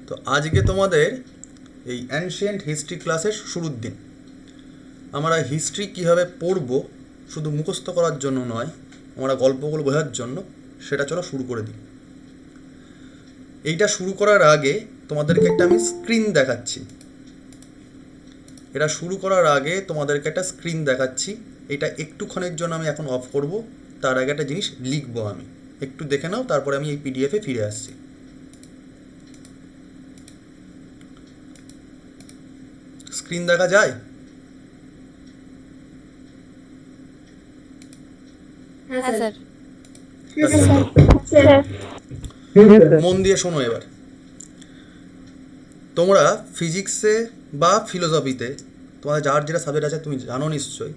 তো আজকে তোমাদের এই অ্যানশিয়েন্ট হিস্ট্রি ক্লাসের শুরুর দিন। আমরা হিস্ট্রি কীভাবে পড়ব শুধু মুখস্থ করার জন্য নয়, আমরা গল্পগুলো বোঝার জন্য, সেটা চলো শুরু করে দিই। এইটা শুরু করার আগে তোমাদেরকে একটা আমি স্ক্রিন দেখাচ্ছি। এটা শুরু করার আগে তোমাদেরকে একটা স্ক্রিন দেখাচ্ছি। এটা একটুক্ষণের জন্য আমি এখন অফ করব, তার আগে একটা জিনিস লিখবো আমি। একটু দেখে নাও, তারপরে আমি এই পিডিএফে ফিরে আসছি। স্ক্রিন দেখা যায়? হ্যাঁ স্যার। মন দিয়ে শোনো এবার। তোমরা ফিজিক্সে বা ফিলোসফিতে তোমাদের যার যেটা সাবজেক্ট আছে তুমি জানো নিশ্চয়ই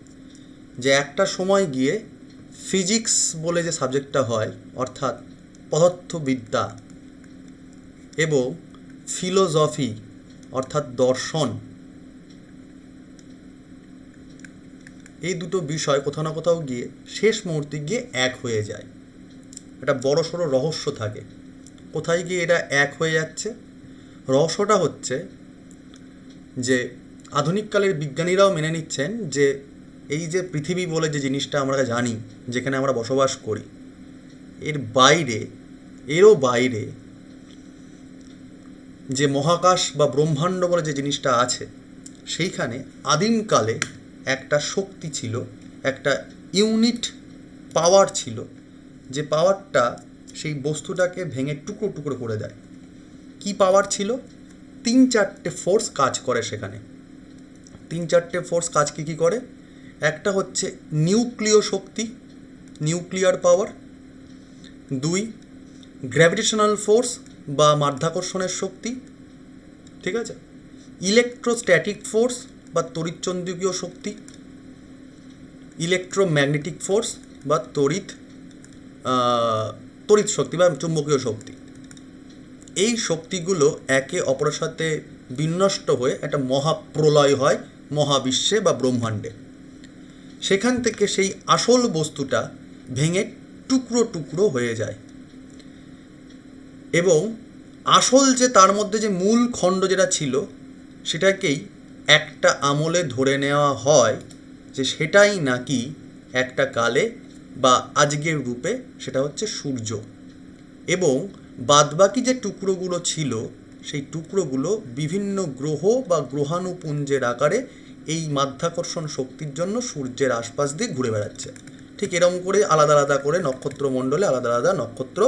যে একটা সময় গিয়ে ফিজিক্স বলে যে সাবজেক্টটা হয়, অর্থাৎ পদার্থবিদ্যা, এবং ফিলোসফি অর্থাৎ দর্শন, এই দুটো বিষয় কোথাও না কোথাও গিয়ে শেষ মুহূর্তে গিয়ে এক হয়ে যায়। একটা বড় সড়ো রহস্য থাকে। কোথায় গিয়ে এটা এক হয়ে যাচ্ছে? রহস্যটা হচ্ছে যে আধুনিককালের বিজ্ঞানীরাও মেনে নিচ্ছেন যে এই যে পৃথিবী বলে যে জিনিসটা আমরা জানি, যেখানে আমরা বসবাস করি, এরও বাইরে যে মহাকাশ বা ব্রহ্মাণ্ড বলে যে জিনিসটা আছে, সেইখানে আদিমকালে একটা শক্তি ছিল, একটা ইউনিট পাওয়ার ছিল, যে পাওয়ারটা সেই বস্তুটাকে ভেঙে টুকরো টুকরো করে দেয়। কি পাওয়ার ছিল? 3-4টে ফোর্স কাজ করে সেখানে। 3-4টে ফোর্স কাজ কী করে? একটা হচ্ছে নিউক্লিয় শক্তি, নিউক্লিয়ার পাওয়ার। 2, গ্র্যাভিটেশনাল ফোর্স বা মাধ্যাকর্ষণের শক্তি, ঠিক আছে? ইলেকট্রোস্ট্যাটিক ফোর্স বা তড়িৎচুম্বকীয় শক্তি, ইলেকট্রোম্যাগনেটিক ফোর্স বা তড়িৎ শক্তি বা চুম্বকীয় শক্তি। এই শক্তিগুলো একে অপরের সাথে বিনষ্ট হয়ে একটা মহাপ্রলয় হয় মহাবিশ্বে বা ব্রহ্মাণ্ডে। সেখান থেকে সেই আসল বস্তুটা ভেঙে টুকরো টুকরো হয়ে যায়, এবং আসল যে তার মধ্যে যে মূল খণ্ড যেটা ছিল, সেটাকেই একটা আমলে ধরে নেওয়া হয় যে সেটাই নাকি একটা কালে বা আজকের রূপে সেটা হচ্ছে সূর্য। এবং বাদবাকি যে টুকরোগুলো ছিল, সেই টুকরোগুলো বিভিন্ন গ্রহ বা গ্রহাণুপুঞ্জের আকারে এই মাধ্যাকর্ষণ শক্তির জন্য সূর্যের আশপাশ দিয়ে ঘুরে বেড়াচ্ছে। ঠিক এরকম করে আলাদা আলাদা করে নক্ষত্রমণ্ডলে আলাদা আলাদা নক্ষত্র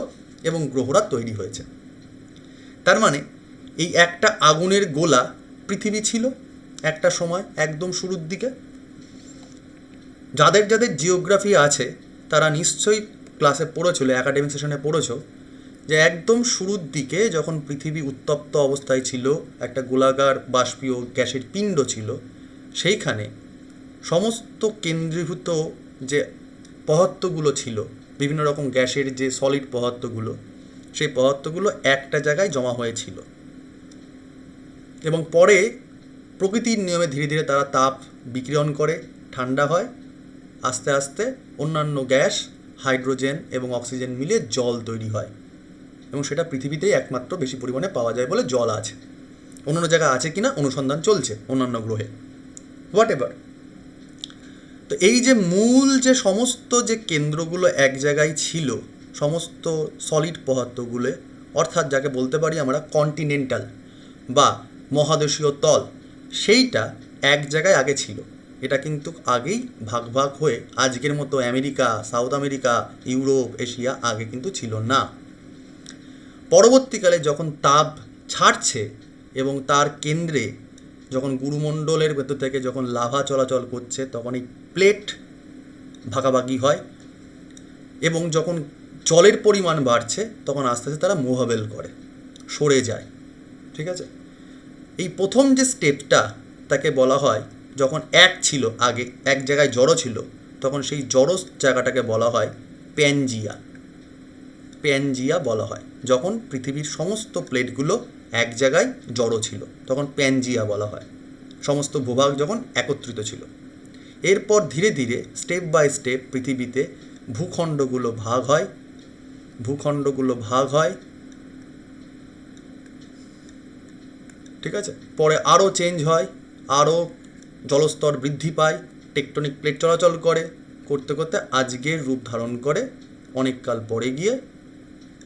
এবং গ্রহরা তৈরি হয়েছে। তার মানে এই একটা আগুনের গোলা পৃথিবী ছিল একটা সময়, একদম শুরুর দিকে। যাদের যাদের জিওগ্রাফি আছে তারা নিশ্চয়ই ক্লাসে পড়েছিল, একাডেমিক সেশনে পড়েছ, যে একদম শুরুর দিকে যখন পৃথিবী উত্তপ্ত অবস্থায় ছিল, একটা গোলাকার বাষ্পীয় গ্যাসের পিণ্ড ছিল, সেইখানে সমস্ত কেন্দ্রীভূত যে পদার্থগুলো ছিল, বিভিন্ন রকম গ্যাসের যে সলিড পদার্থগুলো, সেই পদার্থগুলো একটা জায়গায় জমা হয়েছিল। এবং পরে প্রকৃতির নিয়মে ধীরে ধীরে তারা তাপ বিকিরণ করে, ঠান্ডা হয়, আস্তে আস্তে অন্যান্য গ্যাস, হাইড্রোজেন এবং অক্সিজেন মিলে জল তৈরি হয়। এবং সেটা পৃথিবীতেই একমাত্র বেশি পরিমাণে পাওয়া যায় বলে জল আছে। অন্যান্য জায়গায় আছে কিনা অনুসন্ধান চলছে, অন্যান্য গ্রহে, হোয়াট এভার। তো এই যে মূল যে সমস্ত যে কেন্দ্রগুলো এক জায়গায় ছিল, সমস্ত সলিড পদার্থগুলো, অর্থাৎ যাকে বলতে পারি আমরা কন্টিনেন্টাল বা মহাদেশীয় তল, সেইটা এক জায়গায় আগে ছিল। এটা কিন্তু আগেই ভাগ ভাগ হয়ে আজকের মতো America, south America, Europe, Asia আগে কিন্তু ছিল না। পরবর্তীকালে যখন তাপ ছাড়ছে এবং তার কেন্দ্রে যখন গুরুমণ্ডলের ভেতর থেকে যখন লাভা চলাচল করছে, তখন এই প্লেট ভাগাভাগি হয়, এবং যখন জলের পরিমাণ বাড়ছে তখন আস্তে আস্তে তারা মোভাবেল করে, সরে যায়, ঠিক আছে? এই প্রথম যে স্টেপটা তাকে বলা হয়, যখন এক ছিল আগে, এক জায়গায় জড়ো ছিল, তখন সেই জড়ো জায়গাটাকে বলা হয় প্যানজিয়া। প্যানজিয়া বলা হয়। যখন পৃথিবীর সমস্ত প্লেটগুলো এক জায়গায় জড়ো ছিল তখন প্যানজিয়া বলা হয়, সমস্ত ভূভাগ যখন একত্রিত ছিল। এরপর ধীরে ধীরে স্টেপ বাই স্টেপ পৃথিবীতে ভূখণ্ডগুলো ভাগ হয়, ঠিক আছে, পরে আরও চেঞ্জ হয়, আরও জলস্তর বৃদ্ধি পায়, টেকটনিক প্লেট চলাচল করে, করতে করতে আজকের রূপ ধারণ করে অনেক কাল পরে গিয়ে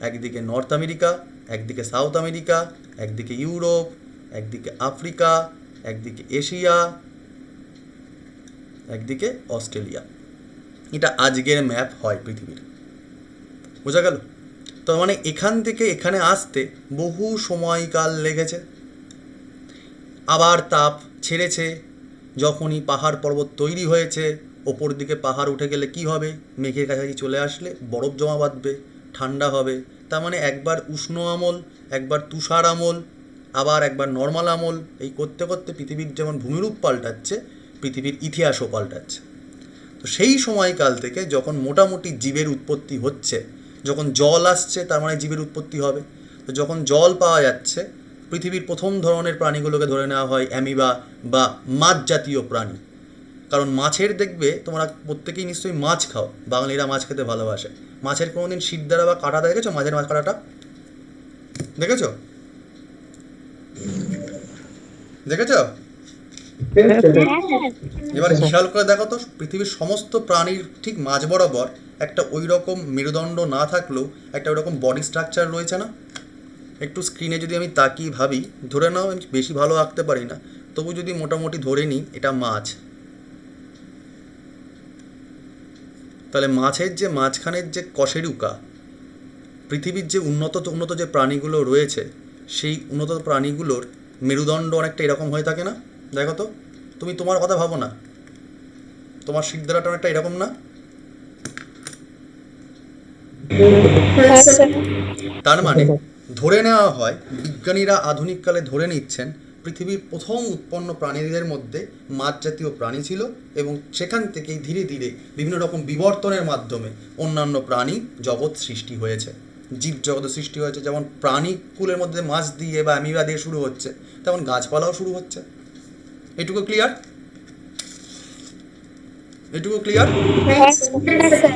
একদিকে নর্থ আমেরিকা, একদিকে সাউথ আমেরিকা, একদিকে ইউরোপ, একদিকে আফ্রিকা, একদিকে এশিয়া, একদিকে অস্ট্রেলিয়া। এটা আজকের ম্যাপ হয় পৃথিবীর। বোঝা গেল? তো মানে এখান থেকে এখানে আসতে বহু সময়কাল লেগেছে। আবার তাপ ছেড়েছে, যখনই পাহাড় পর্বত তৈরি হয়েছে, ওপর দিকে পাহাড় উঠে গেলে কি হবে, মেঘের কাছাকাছি চলে আসলে বরফ জমা বাঁধবে, ঠান্ডা হবে। তার মানে একবার উষ্ণ আমল, একবার তুষার আমল, আবার একবার নর্মাল আমল, এই করতে করতে পৃথিবীর যেমন ভূমিরূপ পাল্টাচ্ছে, পৃথিবীর ইতিহাসও পাল্টাচ্ছে। তো সেই সময়কাল থেকে যখন মোটামুটি জীবের উৎপত্তি হচ্ছে, যখন জল আসছে তার মানে জীবের উৎপত্তি হবে। তো যখন জল পাওয়া যাচ্ছে, পৃথিবীর প্রথম ধরনের প্রাণীগুলোকে ধরে নেওয়া হয় অ্যামিবা বা মাছ জাতীয় প্রাণী। কারণ মাছের দেখবে তোমরা প্রত্যেকেই নিশ্চয়ই মাছ খাও, বাঙালিরা মাছ খেতে ভালোবাসে। মাছের কোনোদিন শিরদাঁড়া বা কাঁটা দেখেছো? মাছের মাছ কাঁটাটা দেখেছো? দেখেছো? এবার খেয়াল করে দেখো তো, পৃথিবীর সমস্ত প্রাণীর ঠিক মাঝ বরাবর একটা ওই রকম মেরুদণ্ড না থাকলেও একটা ওই রকম বডি স্ট্রাকচার রয়েছে না? একটু স্ক্রিনে যদি আমি তাকিয়ে ভাবি, ধরে নাও আমি বেশি ভালো আঁকতে পারি না, তবু যদি মোটামুটি ধরে নিই এটা মাছ, তাহলে মাছের যে মাঝখানের যে কশেরুকা, পৃথিবীর যে উন্নত উন্নত যে প্রাণীগুলো রয়েছে, সেই উন্নত প্রাণীগুলোর মেরুদণ্ড অনেকটা এরকম হয়ে থাকে না? দেখো তো, তুমি তোমার কথা ভাবো না, তোমার শিরদাঁড়াটা অনেকটা এরকম না? হ্যাঁ স্যার। তার মানে ধরে নেওয়া হয়, বিজ্ঞানীরা আধুনিককালে ধরে নিচ্ছেন, পৃথিবীর প্রথম উৎপন্ন প্রাণীদের মধ্যে মাছ জাতীয় প্রাণী ছিল, এবং সেখান থেকেই ধীরে ধীরে বিভিন্ন রকম বিবর্তনের মাধ্যমে অন্যান্য প্রাণী জগৎ সৃষ্টি হয়েছে, জীব জগতের সৃষ্টি হয়েছে। যেমন প্রাণীকুলের মধ্যে মাছ দিয়ে বা অ্যামিবা দিয়ে শুরু হচ্ছে, তেমন গাছপালাও শুরু হচ্ছে। এটুকু ক্লিয়ার? এটুকু ক্লিয়ার? হ্যাঁ স্যার।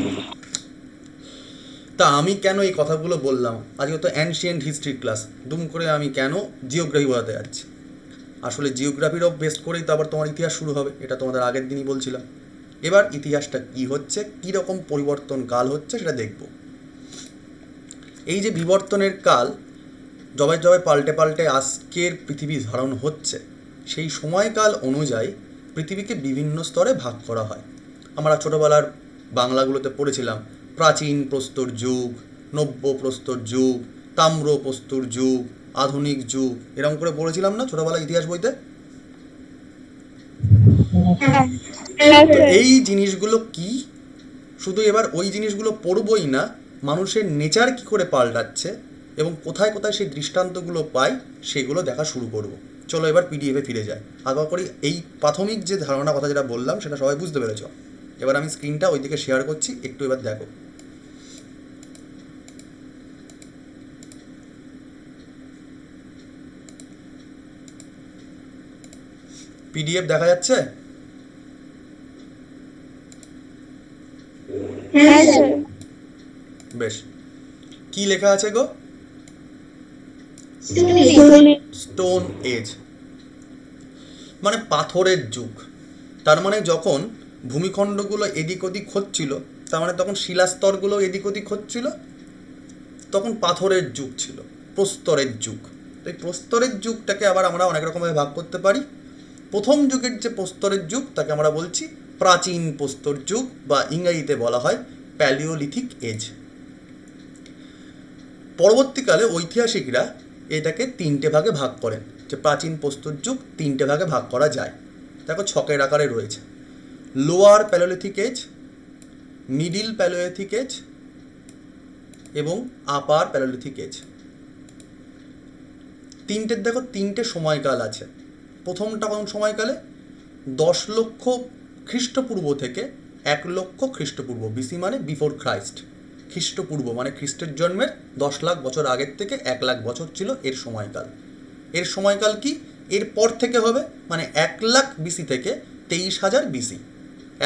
তা আমি কেন এই কথাগুলো বললাম? আজকে তো অ্যানশিয়েন্ট হিস্ট্রি ক্লাস, দুম করে আমি কেন জিওগ্রাফি বলাতে যাচ্ছি? আসলে জিওগ্রাফিরও বেস করেই তো আবার তোমার ইতিহাস শুরু হবে, এটা তোমাদের আগের দিনই বলছিলাম। এবার ইতিহাসটা কী হচ্ছে, কী রকম পরিবর্তন কাল হচ্ছে সেটা দেখব। এই যে বিবর্তনের কাল জবাই জবাই পাল্টে পাল্টে আজকের পৃথিবী ধারণ হচ্ছে, সেই সময়কাল অনুযায়ী পৃথিবীকে বিভিন্ন স্তরে ভাগ করা হয়। আমরা ছোটোবেলার বাংলাগুলোতে পড়েছিলাম প্রাচীন প্রস্তর যুগ, নব্য প্রস্তর যুগ, তাম্র প্রস্তর যুগ, আধুনিক যুগ, এরকম করে পড়েছিলাম না ছোটোবেলার ইতিহাস বইতে? তো এই জিনিসগুলো কি, শুধু এবার ওই জিনিসগুলো পড়বই না, মানুষের নেচার কী করে পাল্টাচ্ছে এবং কোথায় কোথায় সেই দৃষ্টান্তগুলো পাই সেগুলো দেখা শুরু করব। চলো এবার পিডিএফে ফিরে যাই। আশা করি এই প্রাথমিক যে ধারণা কথা যেটা বললাম সেটা সবাই বুঝতে পেরেছ। এবার আমি স্ক্রিনটা ওইদিকে শেয়ার করছি, একটু এবার দেখো। পিডিএফ দেখা যাচ্ছে? হ্যাঁ স্যার। বেশ, কি লেখা আছে গো? স্টোন এজ, মানে পাথরের যুগ। তার মানে যখন ভূমিখণ্ডগুলো এদিক ওদিক হচ্ছিল, তার মানে তখন শিলাস্তরগুলো এদিক ওদিক হচ্ছিল, তখন পাথরের যুগ ছিল, প্রস্তরের যুগ। এই প্রস্তরের যুগটাকে আবার আমরা অনেক রকমভাবে ভাগ করতে পারি। প্রথম যুগের যে প্রস্তরের যুগ তাকে আমরা বলছি প্রাচীন প্রস্তর যুগ, বা ইংরেজিতে বলা হয় প্যালিওলিথিক এজ। পরবর্তীকালে ঐতিহাসিকরা এটাকে তিনটে ভাগে ভাগ করেন, যে প্রাচীন প্রস্তর যুগ তিনটে ভাগে ভাগ করা যায়। দেখো ছকের আকারে রয়েছে lower palaeolithic age, middle palaeolithic age এবং আপার প্যালিওলিথিক এজ। তিনটের দেখো তিনটে সময়কাল আছে। প্রথমটা কোন সময়কালে? 10 লক্ষ খ্রিস্টপূর্ব থেকে 1 লক্ষ খ্রিস্টপূর্ব, বিসি মানে বিফোর ক্রাইস্ট। খ্রিস্টপূর্ব মানে খ্রিস্টের জন্মের 10 লাখ বছর আগের থেকে 1 লাখ বছর ছিল এর সময়কাল। এর সময়কাল কি? এর পর থেকে হবে, মানে 1 লাখ বিসি থেকে 23,000 বিসি,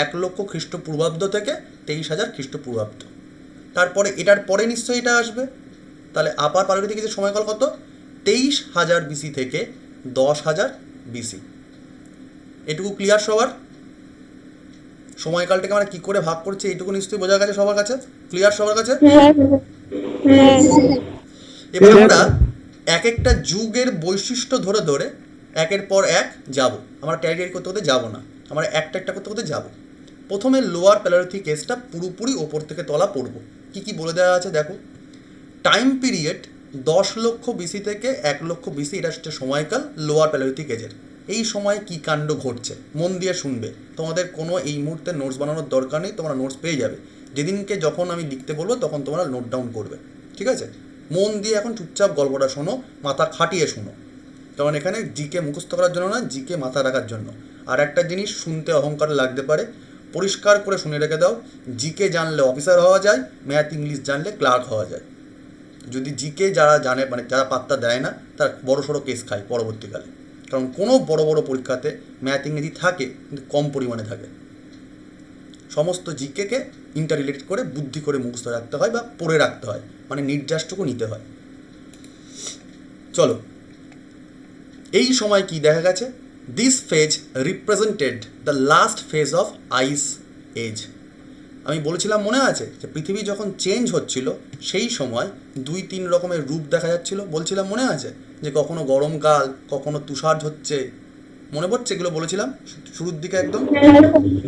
1 লক্ষ খ্রিস্টপূর্বাব্দ থেকে 23,000 খ্রিস্টপূর্বাব্দ। তারপরে এটার পরে নিশ্চয়ই এটা আসবে। তাহলে আপার প্যালিওলিথিক এজের সময়কাল কত? 23,000 বিসি থেকে 10,000 BC। এটুকু ক্লিয়ার সবার? সময়কালটাকে আমরা কী করে ভাগ করছি এইটুকু নিশ্চয়ই বোঝা গেছে সবার কাছে? ক্লিয়ার সবার কাছে? হ্যাঁ স্যার। এবার আমরা এক একটা যুগের বৈশিষ্ট্য ধরে ধরে একের পর এক যাব। আমরা ক্যারিয়ার করতে করতে যাব না, আমরা একটা একটা করতে করতে যাব। প্রথমে লোয়ার প্যালিওলিথিক এজটা পুরোপুরি ওপর থেকে তলা পড়ব। কি কি বলে দেওয়া আছে দেখো। টাইম পিরিয়ড 10 লক্ষ বিসি থেকে 1 লক্ষ বিসি, এটা হচ্ছে সময়কাল লোয়ার প্যালিওলিথিক এজের। এই সময় কি কাণ্ড ঘটছে মন দিয়ে শুনবে। তোমাদের কোনো এই মুহূর্তে নোটস বানানোর দরকার নেই, তোমরা নোটস পেয়ে যাবে। যেদিনকে যখন আমি লিখতে বলবো তখন তোমরা নোট ডাউন করবে, ঠিক আছে? মন দিয়ে এখন চুপচাপ গল্পটা শোনো, মাথা খাটিয়ে শোনো, কারণ এখানে জিকে মুখস্থ করার জন্য না, জিকে মাথা রাখার জন্য। আর একটা জিনিস শুনতে অহংকার লাগতে পারে, পরিষ্কার করে শুনে রেখে দাও, জিকে জানলে অফিসার হওয়া যায়, ম্যাথ ইংলিশ জানলে ক্লার্ক হওয়া যায়। যদি জিকে যারা জানে, মানে যারা পাত্তা দেয় না, তার বড় সড়ো কেস খায় পরবর্তীকালে। কারণ কোনো বড় বড় পরীক্ষাতে ম্যাথ ইংরেজি থাকে, কিন্তু কম পরিমাণে থাকে। সমস্ত জিকেকে ইন্টার রিলেটেড করে বুদ্ধি করে মুখস্থ রাখতে হয় বা পড়ে রাখতে হয়, মানে নির্যাসটুকু নিতে হয়। চলো, এই সময় কি দেখা গেছে? This phase represented the last phase of ice age. আমি বলেছিলাম মনে আছে যে পৃথিবী যখন চেঞ্জ হচ্ছিল সেই সময় 2-3 রকমের রূপ দেখা যাচ্ছিল, বলছিলাম মনে আছে? যে কখনো গরমকাল, কখনো তুষার হচ্ছে, মনে পড়ছে? এগুলো বলেছিলাম শুরুর দিকে একদম।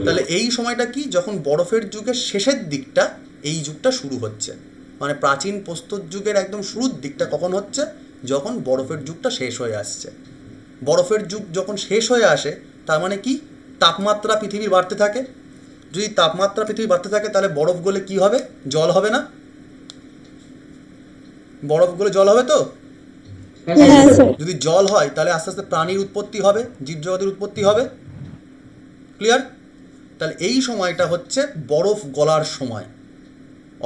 তাহলে এই সময়টা কি? যখন বরফের যুগের শেষের দিকটা, এই যুগটা শুরু হচ্ছে। মানে প্রাচীন প্রস্তর যুগের একদম শুরুর দিকটা কখন হচ্ছে? যখন বরফের যুগটা শেষ হয়ে আসছে। বরফের যুগ যখন শেষ হয়ে আসে, তার মানে কি? তাপমাত্রা পৃথিবীর বাড়তে থাকে। যদি তাপমাত্রা পৃথিবী বাড়তে থাকে তাহলে বরফ গলে কি হবে? জল হবে না? বরফ গলে জল হবে তো? হ্যাঁ স্যার। যদি জল হয় তাহলে আস্তে আস্তে প্রাণীর উৎপত্তি হবে, জীবজগতের উৎপত্তি হবে। ক্লিয়ার? তাহলে এই সময়টা হচ্ছে বরফ গলার সময়,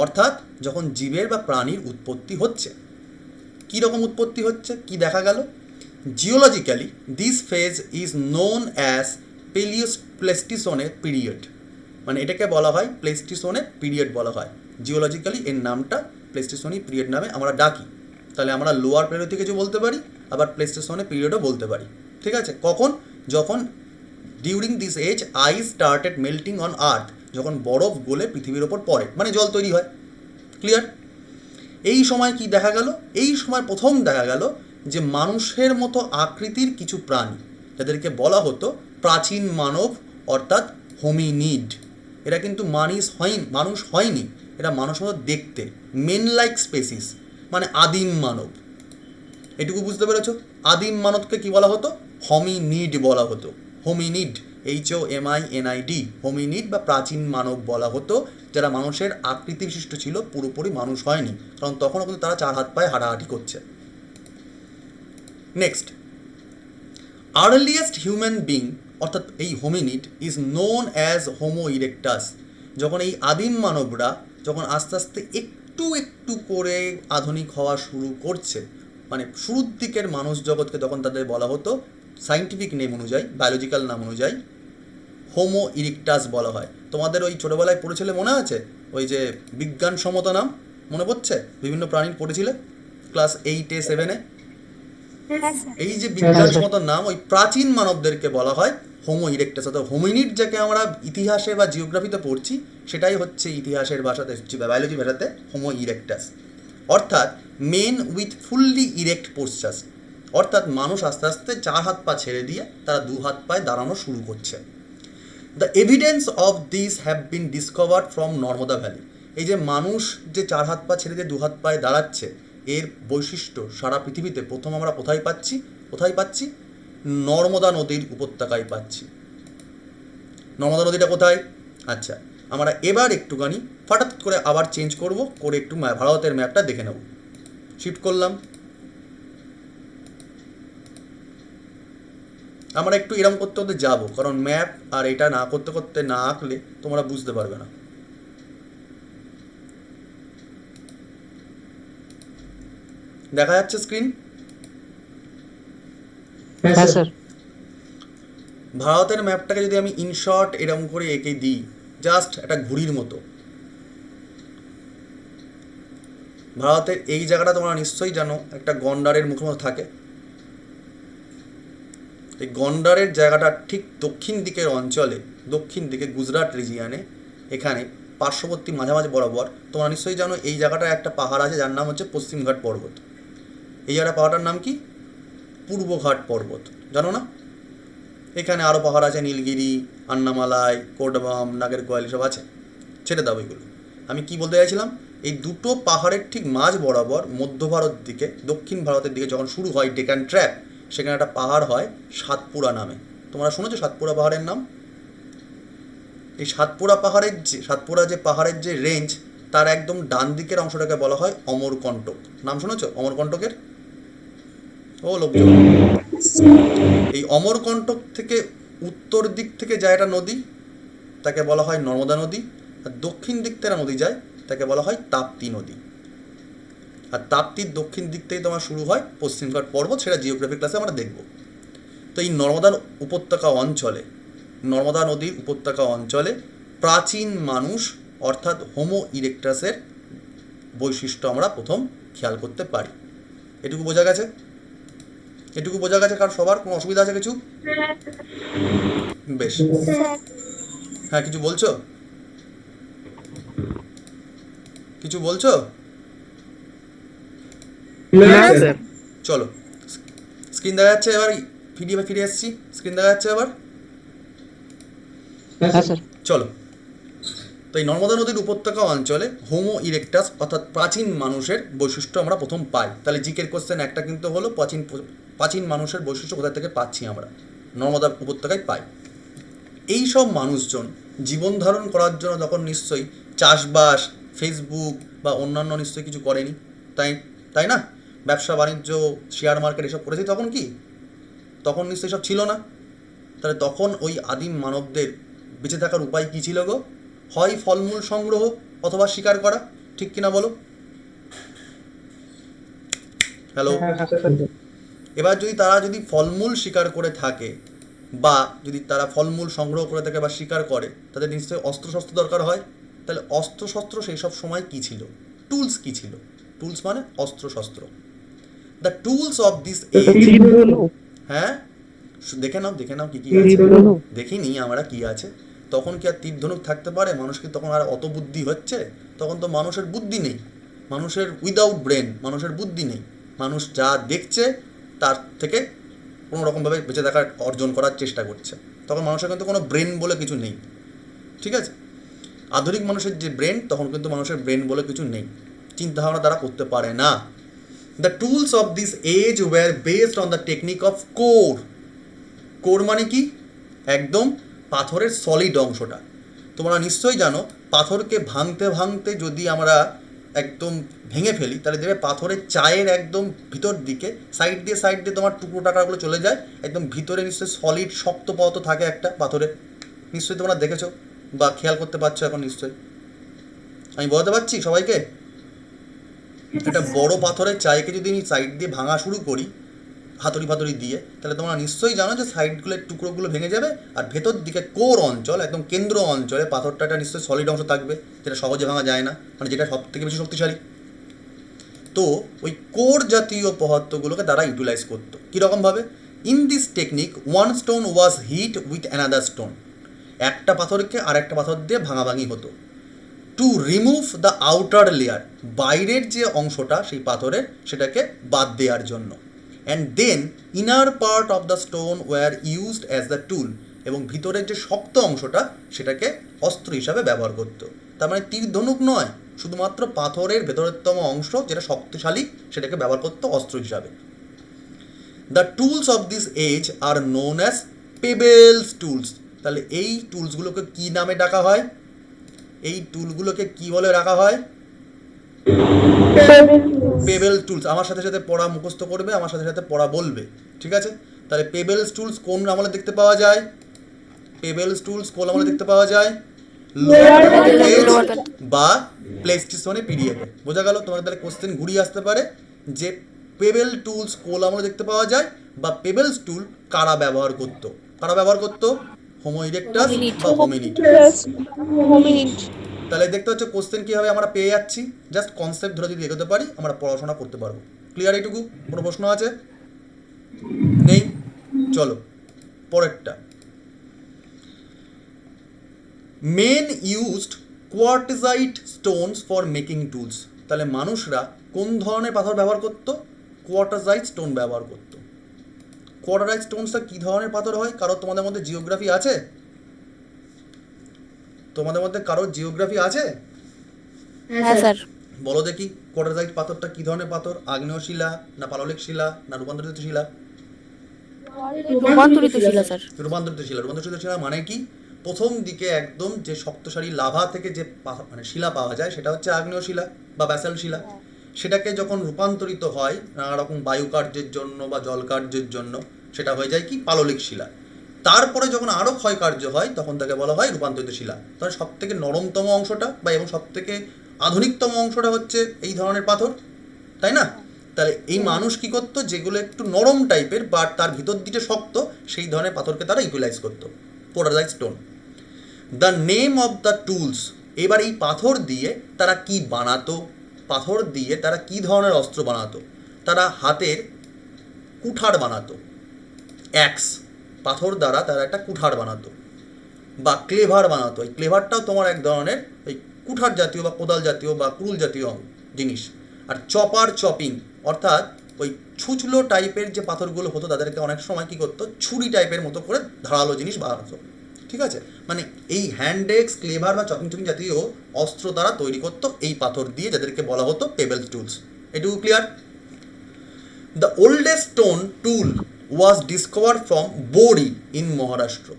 অর্থাৎ যখন জীবের বা প্রাণীর উৎপত্তি হচ্ছে। কী রকম উৎপত্তি হচ্ছে? কি দেখা গেল? Geologically this phase is known as Pleistocene period. মানে এটাকে বলা হয় প্লেস্টিসোনে পিরিয়ড বলা হয়। জিওলজিক্যালি এর নামটা প্লেস্টিসোনি পিরিয়ড নামে আমরা ডাকি। তাহলে আমরা লোয়ার প্যালিওলিথিক এজও বলতে পারি, আবার প্লেস্টিসোনে পিরিয়ডও বলতে পারি, ঠিক আছে? কখন? যখন during this age ice started melting on earth, যখন বরফ গলে পৃথিবীর ওপর পড়ে, মানে জল তৈরি হয়। ক্লিয়ার? এই সময় কি দেখা গেল? এই সময় প্রথম দেখা গেল যে মানুষের মতো আকৃতির কিছু প্রাণী, যাদেরকে বলা হতো প্রাচীন মানব, অর্থাৎ হোমিনিড। এরা কিন্তু মানুষ হয়নি, এরা মানুষ মতো দেখতে, মেন লাইক স্পেসিস, মানে আদিম মানব। এটুকু বুঝতে পেরেছ? আদিম মানবকে কি বলা হতো? হমিনিড বলা হতো। হোমিনিড, HOMINID, হোমিনিড বা প্রাচীন মানব বলা হতো, যারা মানুষের আকৃতি বিশিষ্ট ছিল, পুরোপুরি মানুষ হয়নি, কারণ তখনও কিন্তু তারা 4 হাত পায়ে হাঁটাহাঁটি করছে। নেক্সট, আর্লিয়েস্ট হিউম্যান বিং, অর্থাৎ এই hominid, is known as Homo erectus. যখন এই আদিম মানবরা যখন আস্তে আস্তে একটু একটু করে আধুনিক হওয়া শুরু করছে, মানে শুরুর দিকের মানুষ জগৎকে তখন তাদের বলা হতো সায়েন্টিফিক নেম অনুযায়ী, বায়োলজিক্যাল নাম অনুযায়ী হোমো ইরেক্টাস বলা হয়। তোমাদের ওই ছোটোবেলায় পড়েছিলে মনে আছে? ওই যে বিজ্ঞানসম্মত নাম মনে পড়ছে? বিভিন্ন প্রাণীর পড়েছিলে ক্লাস 8-এ 7-এ। হ্যাঁ স্যার। এই যে বিজ্ঞানসম্মত নাম, ওই প্রাচীন মানবদেরকে বলা হয় হোমো ইরেক্টাস। অর্থাৎ হোমিনিড যাকে আমরা ইতিহাসে বা জিওগ্রাফিতে পড়ছি, সেটাই হচ্ছে ইতিহাসের ভাষাতে, বায়োলজি ভাষাতে হোমো ইরেক্টাস, অর্থাৎ men with fully erect postures. অর্থাৎ মানুষ আস্তে আস্তে 4 হাত পা ছেড়ে দিয়ে তারা 2 হাত পায়ে দাঁড়ানো শুরু করছে। The evidence of this have been discovered from Narmada valley. এই যে মানুষ যে 4 হাত পা ছেড়ে দিয়ে 2 হাত পায়ে দাঁড়াচ্ছে, এর বৈশিষ্ট্য সারা পৃথিবীতে প্রথম আমরা কোথায় পাচ্ছি? নর্মদা নদীর উপত্যকায় পাচ্ছি। নর্মদা নদীটা কোথায়? আচ্ছা, আমরা এবার একটুখানি হঠাৎ করে আবার চেঞ্জ করব, করে একটু ভারতের ম্যাপটা দেখে নেব। শিফট করলাম। আমরা একটু এরম করতে করতে যাবো, কারণ ম্যাপ আর এটা না করতে করতে না আঁকলে তোমরা বুঝতে পারবে না। দেখা যাচ্ছে স্ক্রিন? হ্যাঁ স্যার। ভারতের ম্যাপটাকে যদি আমি ইনশর্ট এরম করে এঁকে দিই, জাস্ট একটা ঘুড়ির মতো, ভারতের এই জায়গাটা তোমরা নিশ্চয়ই জানো একটা গন্ডারের মুখের মতো থাকে। এই গন্ডারের জায়গাটা ঠিক দক্ষিণ দিকের অঞ্চলে, দক্ষিণ দিকে গুজরাট রিজিয়ানে, এখানে পার্শ্ববর্তী মাঝামাঝি বরাবর তোমরা নিশ্চয়ই জানো এই জায়গাটায় একটা পাহাড় আছে যার নাম হচ্ছে পশ্চিমঘাট পর্বত। এই জায়গাটা পাহাড়টার নাম কি? পূর্বঘাট পর্বত, জানো না? এখানে আরও পাহাড় আছে, নীলগিরি, আন্নামালাই, কোডবাম, নাগেরকোয়েল, সব আছে, ছেড়ে দাও এগুলো। আমি কি বলতে চাইছিলাম, এই দুটো পাহাড়ের ঠিক মাঝ বরাবর মধ্য ভারত দিকে, দক্ষিণ ভারতের দিকে যখন শুরু হয় ডেকান ট্র্যাপ, সেখানে একটা পাহাড় হয় সাতপুরা নামে। তোমরা শুনেছো সাতপুরা পাহাড়ের নাম? এই সাতপুরা যে পাহাড়ের যে রেঞ্জ, তার একদম ডান দিকের অংশটাকে বলা হয় অমরকণ্টক। নাম শুনেছো অমরকণ্টকের? ও লোকজন, এই অমরকণ্টক থেকে উত্তর দিক থেকে যায় একটা নদী, তাকে বলা হয় নর্মদা নদী। আর দক্ষিণ দিক থেকে নদী যায়, তাকে বলা হয় তাপ্তি নদী। আর তাপ্তির দক্ষিণ দিক থেকে তোমার শুরু হয় পশ্চিমঘাট পর্বত, সেটা জিওগ্রাফি ক্লাসে আমরা দেখব। তো এই নর্মদা নদীর উপত্যকা অঞ্চলে প্রাচীন মানুষ অর্থাৎ হোমো ইরেক্টাসের বৈশিষ্ট্য আমরা প্রথম খেয়াল করতে পারি। এটুকু বোঝা গেছে? কার সবার কোনো অসুবিধা আছে কিছু? বেশ, স্যার হ্যাঁ কিছু বলছো? চলো, স্ক্রিন দেখা যাচ্ছে এবার, পিডিএফে ফিরে এসেছি, স্ক্রিন দেখা যাচ্ছে এবার। চলো, তো এই নর্মদা নদীর উপত্যকা অঞ্চলে হোমো ইরেক্টাস অর্থাৎ প্রাচীন মানুষের বৈশিষ্ট্য আমরা প্রথম পাই। তাহলে জিকের কোশ্চেন একটা কিন্তু হলো, প্রাচীন মানুষের বৈশিষ্ট্য কোথা থেকে পাচ্ছি আমরা? নর্মদা উপত্যকায় পাই। এই সব মানুষজন জীবন ধারণ করার জন্য তখন নিশ্চয়ই চাষবাস, ফেসবুক বা অন্যান্য নিশ্চয়ই কিছু করেনি, তাই না? ব্যবসা বাণিজ্য, শেয়ার মার্কেট এসব করেছি তখন কি? তখন নিশ্চয়ই সব ছিল না। তাহলে তখন ওই আদিম মানবদের বেঁচে থাকার উপায় কী ছিল গো? হয় ফলমূল সংগ্রহ অথবা শিকার করা, ঠিক কিনা বলো? হ্যালো, এবার তারা যদি ফলমূল শিকার করে থাকে, বা যদি তারা ফলমূল সংগ্রহ করে থাকে বা শিকার করে, তাদের নিশ্চয়ই অস্ত্রশস্ত্র দরকার হয়। তাহলে অস্ত্রশস্ত্র সেই সব সময় কী ছিল? টুলস কী ছিল? টুলস মানে অস্ত্রশস্ত্র। The tools of this age, হ্যাঁ দেখে নাও কি কি আছে, দেখিনি আমরা কি আছে। তখন কি আর তীর ধনুক থাকতে পারে? মানুষ কি তখন আর অত বুদ্ধি হচ্ছে? তখন তো মানুষের বুদ্ধি নেই, মানুষের উইদাউট ব্রেন, মানুষের বুদ্ধি নেই। মানুষ যা দেখছে তার থেকে কোনো রকমভাবে বেঁচে থাকার অর্জন করার চেষ্টা করছে। তখন মানুষের কিন্তু কোনো ব্রেন বলে কিছু নেই, ঠিক আছে? আধুনিক মানুষের যে ব্রেন, তখন কিন্তু মানুষের ব্রেন বলে কিছু নেই, চিন্তাভাবনা তারা করতে পারে না। The tools of this age were based on the technique of core মানে কি? একদম পাথরের সলিড অংশটা। তোমরা নিশ্চয়ই জানো, পাথরকে ভাঙতে যদি আমরা একদম ভেঙে ফেলি, তাহলে দেখবে পাথরের চায়ের একদম ভিতর দিকে সাইড দিয়ে তোমার টুকরো টাকাগুলো চলে যায়, একদম ভিতরে নিশ্চয়ই সলিড শক্ত পদার্থ থাকে একটা পাথরের। নিশ্চয়ই তোমরা দেখেছো বা খেয়াল করতে পারছো এখন নিশ্চয়ই। আমি বলতে পারছি সবাইকে, একটা বড় পাথরের চাইকে যদি আমি সাইড দিয়ে ভাঙা শুরু করি হাতুড়ি দিয়ে, তাহলে তোমরা নিশ্চয়ই জানো যে সাইডগুলোর টুকরোগুলো ভেঙে যাবে, আর ভেতর দিকে কোর অঞ্চল, একদম কেন্দ্র অঞ্চলে পাথরটা একটা নিশ্চয়ই সলিড অংশ থাকবে, যেটা সহজে ভাঙা যায় না, মানে যেটা সব থেকে বেশি শক্তিশালী। তো ওই কোর জাতীয় পদার্থগুলোকে তারা ইউটিলাইজ করতো কীরকমভাবে? In this technique one stone was hit with another stone, একটা পাথরকে আর একটা পাথর দিয়ে ভাঙাভাঙি হতো। To remove the outer layer, বাইরের যে অংশটা সেই পাথরের, সেটাকে বাদ দেওয়ার জন্য। And then inner part of the stone were used as the tool, এবং ভিতরের যে শক্ত অংশটা সেটাকে অস্ত্র হিসাবে ব্যবহার করতো। তার মানে তীর ধনুক নয়, শুধুমাত্র পাথরের ভেতরেরতম অংশ যেটা শক্তিশালী সেটাকে ব্যবহার করতো অস্ত্র হিসাবে। The tools of this age are known as pebbles tools. তাহলে এই টুলসগুলোকে কী নামে ডাকা হয়? এই টুলগুলোকে কি বলে রাখা হয়? Payable tools. আমার সাথে সাথে পড়া মুখস্থ করবে, আমার সাথে সাথে পড়া বলবে, ঠিক আছে? তাহলে পেবেলস টুলস কোন আমলে দেখতে পাওয়া যায়? পেবেলস টুলস কোন আমলে দেখতে পাওয়া যায়? বা প্লেস্টিসনে পিরিয়ডে। বোঝা গেল? তোমাদের তাহলে কোশ্চেন ঘুরিয়ে আসতে পারে যে পেবেল টুলস কোন আমলে দেখতে পাওয়া যায়, বা পেবেলস টুল কারা ব্যবহার করতো? হোমো ইরেক্টাস বা হোমিনিড। তাহলে দেখতে হচ্ছে কোশ্চেন কীভাবে আমরা পেয়ে যাচ্ছি, জাস্ট কনসেপ্ট ধরে যদি এগোতে পারি আমরা পড়াশোনা করতে পারবো। ক্লিয়ার? এইটুকু? কোনো প্রশ্ন আছে? নেই? চলো পরেরটা, men used quartzite stones for making tools. তাহলে মানুষরা কোন ধরনের পাথর ব্যবহার করতো? কোয়ার্টজাইট স্টোন ব্যবহার করতো। কোয়ার্টজাইট স্টোনসটা কী ধরনের পাথর হয়? তোমাদের মধ্যে জিওগ্রাফি আছে? তোমাদের মধ্যে কারোর জিওগ্রাফি আছে? হ্যাঁ স্যার। বলো দেখি, কোয়ার্টজাইট পাথরটা কী ধরনের পাথর? আগ্নেয় শিলা, না পাললিক শিলা, না রূপান্তরিত শিলা? রূপান্তরিত শিলা স্যার। রূপান্তরিত শিলা। রূপান্তরিত শিলা মানে কি? প্রথম দিকে একদম যে শক্তশালী লাভা থেকে যে মানে শিলা পাওয়া যায় সেটা হচ্ছে আগ্নেয় শিলা বা ব্যাসাল্ট শিলা। সেটাকে যখন রূপান্তরিত হয় নানা রকম বায়ু কার্যের জন্য বা জল কার্যের জন্য, সেটা হয়ে যায় কি? পাললিক শিলা। তারপরে যখন আরও ক্ষয় কার্য হয় তখন তাকে বলা হয় রূপান্তরিত শিলা। তাহলে সব থেকে নরমতম অংশটা বা এবং সব থেকে আধুনিকতম অংশটা হচ্ছে এই ধরনের পাথর, তাই না? তাহলে এই মানুষ কি করতো? যেগুলো একটু নরম টাইপের বাট তার ভিতর দিকে শক্ত, সেই ধরনের পাথরকে তারা ইউটিলাইজ করতো, quartzite stone. The name of the tools. এবার এই পাথর দিয়ে তারা কি বানাতো? পাথর দিয়ে তারা কি ধরনের অস্ত্র বানাতো? তারা হাতের কুঠার বানাতো, অ্যাক্স। পাথর দ্বারা তারা একটা কুঠার বানাতো বা ক্লেভার বানাতো। এই ক্লেভারটাও তোমার এক ধরনের ওই কুঠার জাতীয় বা কোদাল জাতীয় বা কুড়ুল জাতীয় জিনিস। আর চপার, চপিং, অর্থাৎ ওই ছুচলো টাইপের যে পাথরগুলো হতো তাদেরকে অনেক সময় কী করতো? ছুরি টাইপের মতো করে ধারালো জিনিস বানাতো। ঠিক আছে? মানে এই হ্যান্ডেক্স, ক্লেভার বা চপিং চপিং জাতীয় অস্ত্র তারা তৈরি করতো এই পাথর দিয়ে, যাদেরকে বলা হতো পেবেল টুলস। এটুকু clear? The oldest stone tool was discovered from Bori in Maharashtra.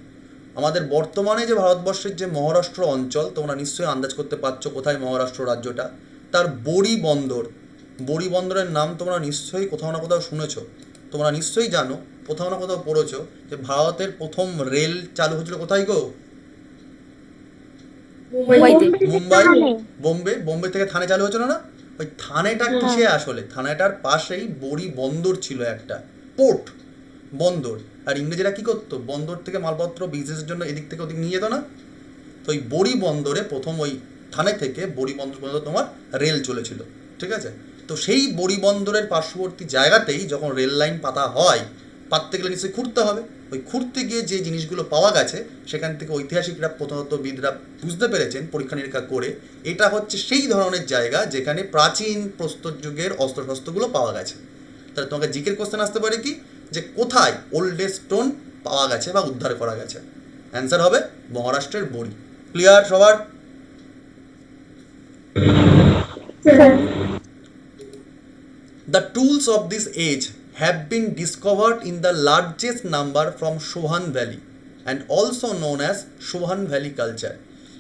আমাদের বর্তমানে যে ভারতবর্ষের যে মহারাষ্ট্র অঞ্চল, তোমরা নিশ্চয়ই আন্দাজ করতে পারছো কোথায় মহারাষ্ট্র রাজ্যটা। তার বোরি বন্দর, বোরি বন্দরের নাম তোমরা নিশ্চয়ই কোথাও না কোথাও শুনেছো। তোমরা নিশ্চয়ই জানো, কোথাও না কোথাও পড়েছো যে ভারতের প্রথম রেল চালু হয়েছিল কোথায় গো? মুম্বাই, বোম্বে। বোম্বে থেকে থানে চালু হয়েছিল না? ওই থানেটা কিসে আসলে? থানেটার পাশেই বোরি বন্দর ছিল, একটা পোর্ট, বন্দর। আর ইংরেজরা কি করতো? বন্দর থেকে মালপত্র বিজনেসের জন্য এদিক থেকে ওদিক নিয়ে যেত না? তো ওই বড়ি বন্দরে প্রথম ওই থানে থেকে বড়ি বন্দর পর্যন্ত তোমার রেল চলেছিল। ঠিক আছে? তো সেই বড়ি বন্দরের পার্শ্ববর্তী জায়গাতেই যখন রেল লাইন পাতা হয়, পাততে গেলে নিশ্চয়ই খুঁড়তে হবে। ওই খুঁড়তে গিয়ে যে জিনিসগুলো পাওয়া গেছে সেখান থেকে ঐতিহাসিকরা, প্রত্নতত্ত্ববিদরা বুঝতে পেরেছেন পরীক্ষা নিরীক্ষা করে, এটা হচ্ছে সেই ধরনের জায়গা যেখানে প্রাচীন প্রস্তর যুগের অস্ত্রশস্ত্রগুলো পাওয়া গেছে। তাহলে তোমাকে জিকের কোশ্চেন আসতে পারে কি, যে কোথায় ওল্ডেস্ট স্টোন পাওয়া গেছে বা উদ্ধার করা গেছে? অ্যান্সার হবে মহারাষ্ট্রের বড়ি। ক্লিয়ার সবার? The tools of this age have been discovered in the largest number from Sohan Valley and also known as Sohan Valley culture.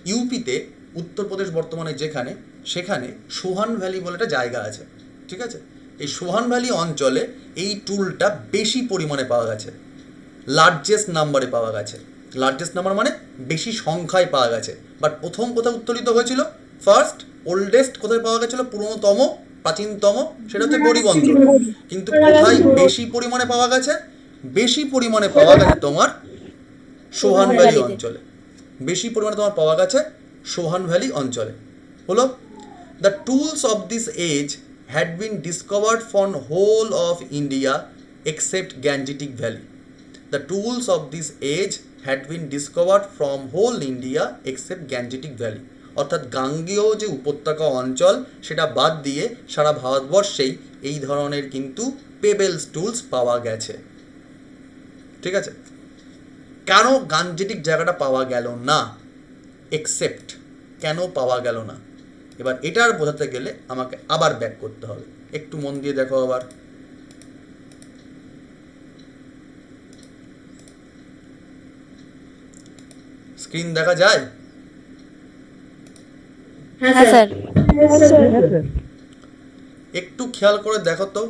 ইউপিতে, Uttar Pradesh বর্তমানে যেখানে, সেখানে সোহান ভ্যালি বলে একটা জায়গা আছে। ঠিক আছে? এই সোহান ভ্যালি অঞ্চলে এই টুলটা বেশি পরিমাণে পাওয়া গেছে, লার্জেস্ট নাম্বারে পাওয়া গেছে। লার্জেস্ট নাম্বার মানে বেশি সংখ্যায় পাওয়া গেছে। বাট প্রথম কোথায় উত্তোলিত হয়েছিল? ফার্স্ট ওল্ডেস্ট কোথায় পাওয়া গেছিলো? পুরনোতম, প্রাচীনতম, সেটা হচ্ছে বড়ি বন্দর। কিন্তু কোথায় বেশি পরিমাণে পাওয়া গেছে? বেশি পরিমাণে পাওয়া গেছে তোমার সোহান ভ্যালি অঞ্চলে। বেশি পরিমাণে তোমার পাওয়া গেছে সোহান ভ্যালি অঞ্চলে। হলো? The tools of this age had been discovered from whole of India except Gangetic valley. The tools of this age had been discovered from whole India except Gangetic Valley. অর্থাৎ গাঙ্গেয় যে উপত্যকা অঞ্চল সেটা বাদ দিয়ে সারা ভারতবর্ষেই এই ধরনের কিন্তু পেবেলস টুলস পাওয়া গেছে। ঠিক আছে? কেন গাঞ্জেটিক জায়গাটা পাওয়া গেল না? এক্সেপ্ট, কেন পাওয়া গেল না? এবার এটার বোঝাতে গেলে আমাকে আবার ব্যাক করতে হবে। একটু মন দিয়ে দেখো আবার। স্ক্রিন দেখা যায়? হ্যাঁ স্যার। একটু খেয়াল করে দেখো তো,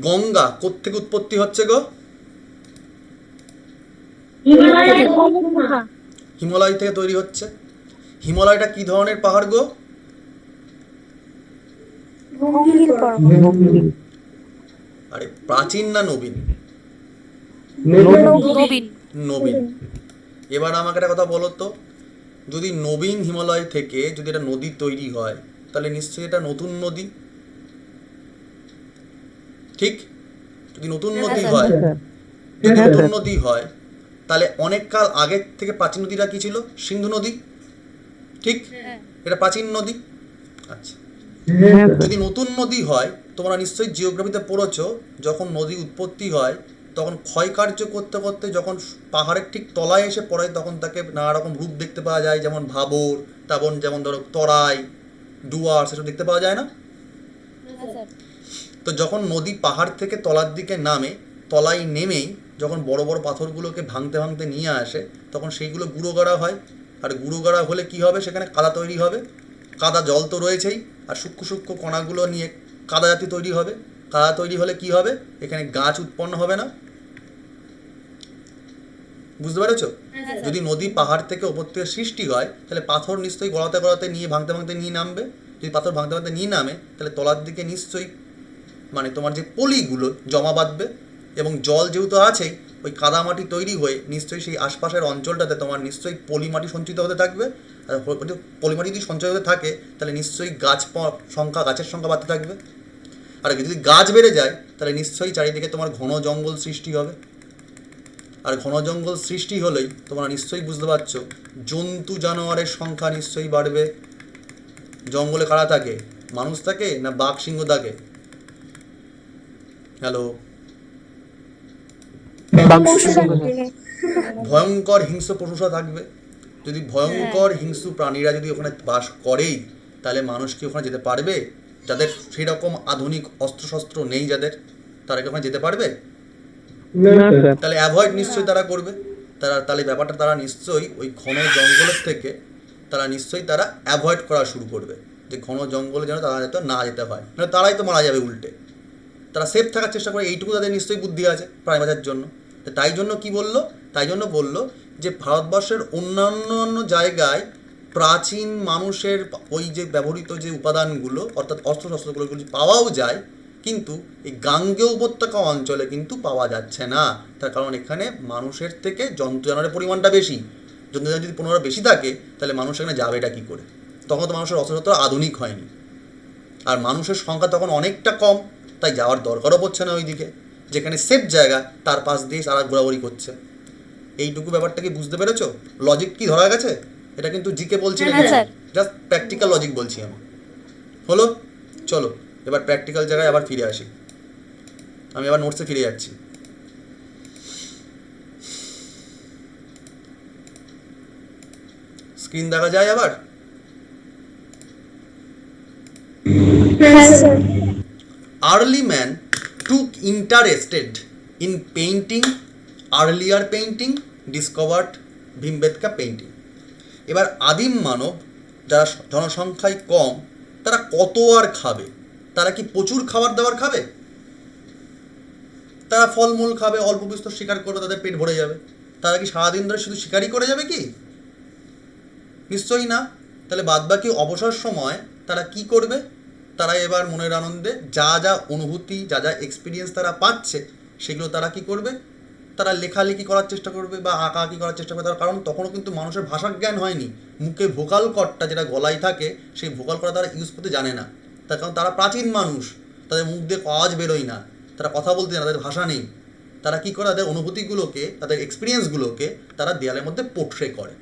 গঙ্গা কোত্থেকে উৎপত্তি হচ্ছে গো? হিমালয় থেকে তৈরি হচ্ছে। হিমালয়টা কি ধরনের পাহাড় গো? আরে প্রাচীন না নবীন? নবীন। এবার আমাকে একটা কথা বলো তো, যদি নবীন হিমালয় থেকে যদি একটা নদী তৈরি হয় তাহলে নিশ্চয়ই এটা নতুন নদী। ঠিক? যদি নতুন নদী হয় যদি হ্যাঁ, নতুন স্যার। নদী হয় তাহলে অনেক কাল আগের থেকে প্রাচীন নদীটা কি ছিল? সিন্ধু নদী, ঠিক? এটা প্রাচীন নদী। আচ্ছা, হ্যাঁ, স্যার। যদি নতুন নদী হয়, তোমরা নিশ্চয়ই জিওগ্রাফিতে পড়েছো, যখন নদী উৎপত্তি হয় তখন ক্ষয়কার্য করতে করতে যখন পাহাড়ের ঠিক তলায় এসে পড়ে তখন তাকে নানা রকম রূপ দেখতে পাওয়া যায়, যেমন ভাবর, তারপর যেমন ধরো তরাই, ডুয়ার, সেসব দেখতে পাওয়া যায় না? হ্যাঁ স্যার। তো যখন নদী পাহাড় থেকে তলার দিকে নামে, তলায় নেমেই যখন বড় বড় পাথরগুলোকে ভাঙতে ভাঙতে নিয়ে আসে তখন সেইগুলো গুঁড়ো গাড়া হয়। আর গুঁড়ো গাড়া হলে কি হবে? সেখানে কাদা তৈরি হবে। কাদা জল তো রয়েছেই, আর সূক্ষ্ম সূক্ষ্ম কণাগুলো নিয়ে কাদা জাতি তৈরি হবে। কাদা তৈরি হলে কি হবে? এখানে গাছ উৎপন্ন হবে না? বুঝতে পেরেছো? যদি নদী পাহাড় থেকে ওপর থেকে সৃষ্টি হয় তাহলে পাথর নিশ্চয়ই গড়াতে গড়াতে নিয়ে ভাঙতে ভাঙতে নিয়ে নামবে। যদি পাথর ভাঙতে ভাঙতে নিয়ে নামে তাহলে তলার দিকে নিশ্চয়ই মানে তোমার যে পলিগুলো জমা বাঁধবে, এবং জল যেহেতু আছেই, ওই কাদামাটি তৈরি হয়ে নিশ্চয়ই সেই আশপাশের অঞ্চলটাতে তোমার নিশ্চয়ই পলিমাটি সঞ্চিত হতে থাকবে। আর পলিমাটি যদি সঞ্চয় হতে থাকে তাহলে নিশ্চয়ই গাছের সংখ্যা বাড়তে থাকবে। আর যদি গাছ বেড়ে যায় তাহলে নিশ্চয়ই চারিদিকে তোমার ঘন জঙ্গল সৃষ্টি হবে। আর ঘন জঙ্গল সৃষ্টি হলেই তোমরা নিশ্চয়ই বুঝতে পারছো জন্তু জানোয়ারের সংখ্যা নিশ্চয়ই বাড়বে। জঙ্গলে কারা থাকে? মানুষ থাকে না বাঘ সিংহ থাকে? হ্যালো? ভয়ঙ্কর হিংস্র পশুরা থাকবে। যদি ভয়ঙ্কর হিংস্র প্রাণীরা যদি ওখানে বাস করেই তাহলে মানুষ কি ওখানে যেতে পারবে? যাদের সেরকম আধুনিক অস্ত্রশস্ত্র নেই, যাদের, তারা কি ওখানে যেতে পারবে? না, স্যার। তাহলে অ্যাভয়েড নিশ্চয়ই তারা করবে। তাহলে ব্যাপারটা তারা নিশ্চয়ই ওই ঘন জঙ্গলের থেকে তারা অ্যাভয়েড করা শুরু করবে, যে ঘন জঙ্গলে যেন তারা যাতে না যেতে হয়, মানে তারাই তো মারা যাবে উল্টে। তারা সেফ থাকার চেষ্টা করে, এইটুকু তাদের নিশ্চয়ই বুদ্ধি আছে প্রাণী বাঁচার জন্য। তো তাই জন্য বললো যে ভারতবর্ষের অন্যান্য জায়গায় প্রাচীন মানুষের ওই যে ব্যবহৃত যে উপাদানগুলো অর্থাৎ অস্ত্রশস্ত্রগুলো পাওয়াও যায়, কিন্তু এই গাঙ্গেয় উপত্যকা অঞ্চলে কিন্তু পাওয়া যাচ্ছে না। তার কারণ এখানে মানুষের থেকে জন্তু জানোয়ারের পরিমাণটা বেশি। জন্তু জানোয়ার যদি 15 বেশি থাকে তাহলে মানুষ এখানে যাবেটা কী করে? তখন তো মানুষের অস্ত্রশস্ত্র আধুনিক হয়নি, আর মানুষের সংখ্যা তখন অনেকটা কম, তাই যাওয়ার দরকারও পড়ছে না ওইদিকে। যেখানে সেফ জায়গা তার পাশ দিয়ে সারা ঘোরাঘুরি করছে। এইটুকু ব্যাপারটা কি বুঝতে পেরেছো? লজিক কি ধরা গেছে? এটা কিন্তু জিকে বলছি না, হ্যাঁ, স্যার। জাস্ট প্র্যাকটিক্যাল লজিক বলছি আমি। হলো? চলো এবার প্র্যাকটিক্যাল জায়গায় আবার ফিরে আসি। আমি আবার নোটসে ফিরে যাচ্ছি। স্ক্রিন দেখা যায় আবার? হ্যাঁ sir. Early man took interested in painting. Earlier painting discovered Bhimbetka painting. এবার আদিম মানব, যারা জনসংখ্যায় কম, তারা কত আর খাবে? তারা কি প্রচুর খাবার দাবার খাবে? তারা ফলমূল খাবে, অল্প বিস্তর শিকার করে তাদের পেট ভরে যাবে। তারা কি সারাদিন ধরে শুধু শিকারই করে যাবে কি? নিশ্চয়ই না। তাহলে বাদবাকি অবসর সময় তারা কি করবে? তারা এবার মনের আনন্দে যা যা অনুভূতি, যা যা এক্সপিরিয়েন্স তারা পাচ্ছে সেগুলো তারা কি করবে? তারা লেখালেখি করার চেষ্টা করবে বা আঁকাআঁকি করার চেষ্টা করবে। তার কারণ তখনও কিন্তু মানুষের ভাষার জ্ঞান হয়নি। মুখে ভোকাল কর্ডটা যেটা গলায় থাকে সেই ভোকাল কর্ডটা তারা ইউজ করতে জানে না। তার কারণ তারা প্রাচীন মানুষ, তাদের মুখ দিয়ে আওয়াজ বেরোয় না, তারা কথা বলতে জানে, তাদের ভাষা নেই। তারা কী করে? তাদের অনুভূতিগুলোকে, তাদের এক্সপিরিয়েন্সগুলোকে তারা দেয়ালের মধ্যে পোর্ট্রে করে।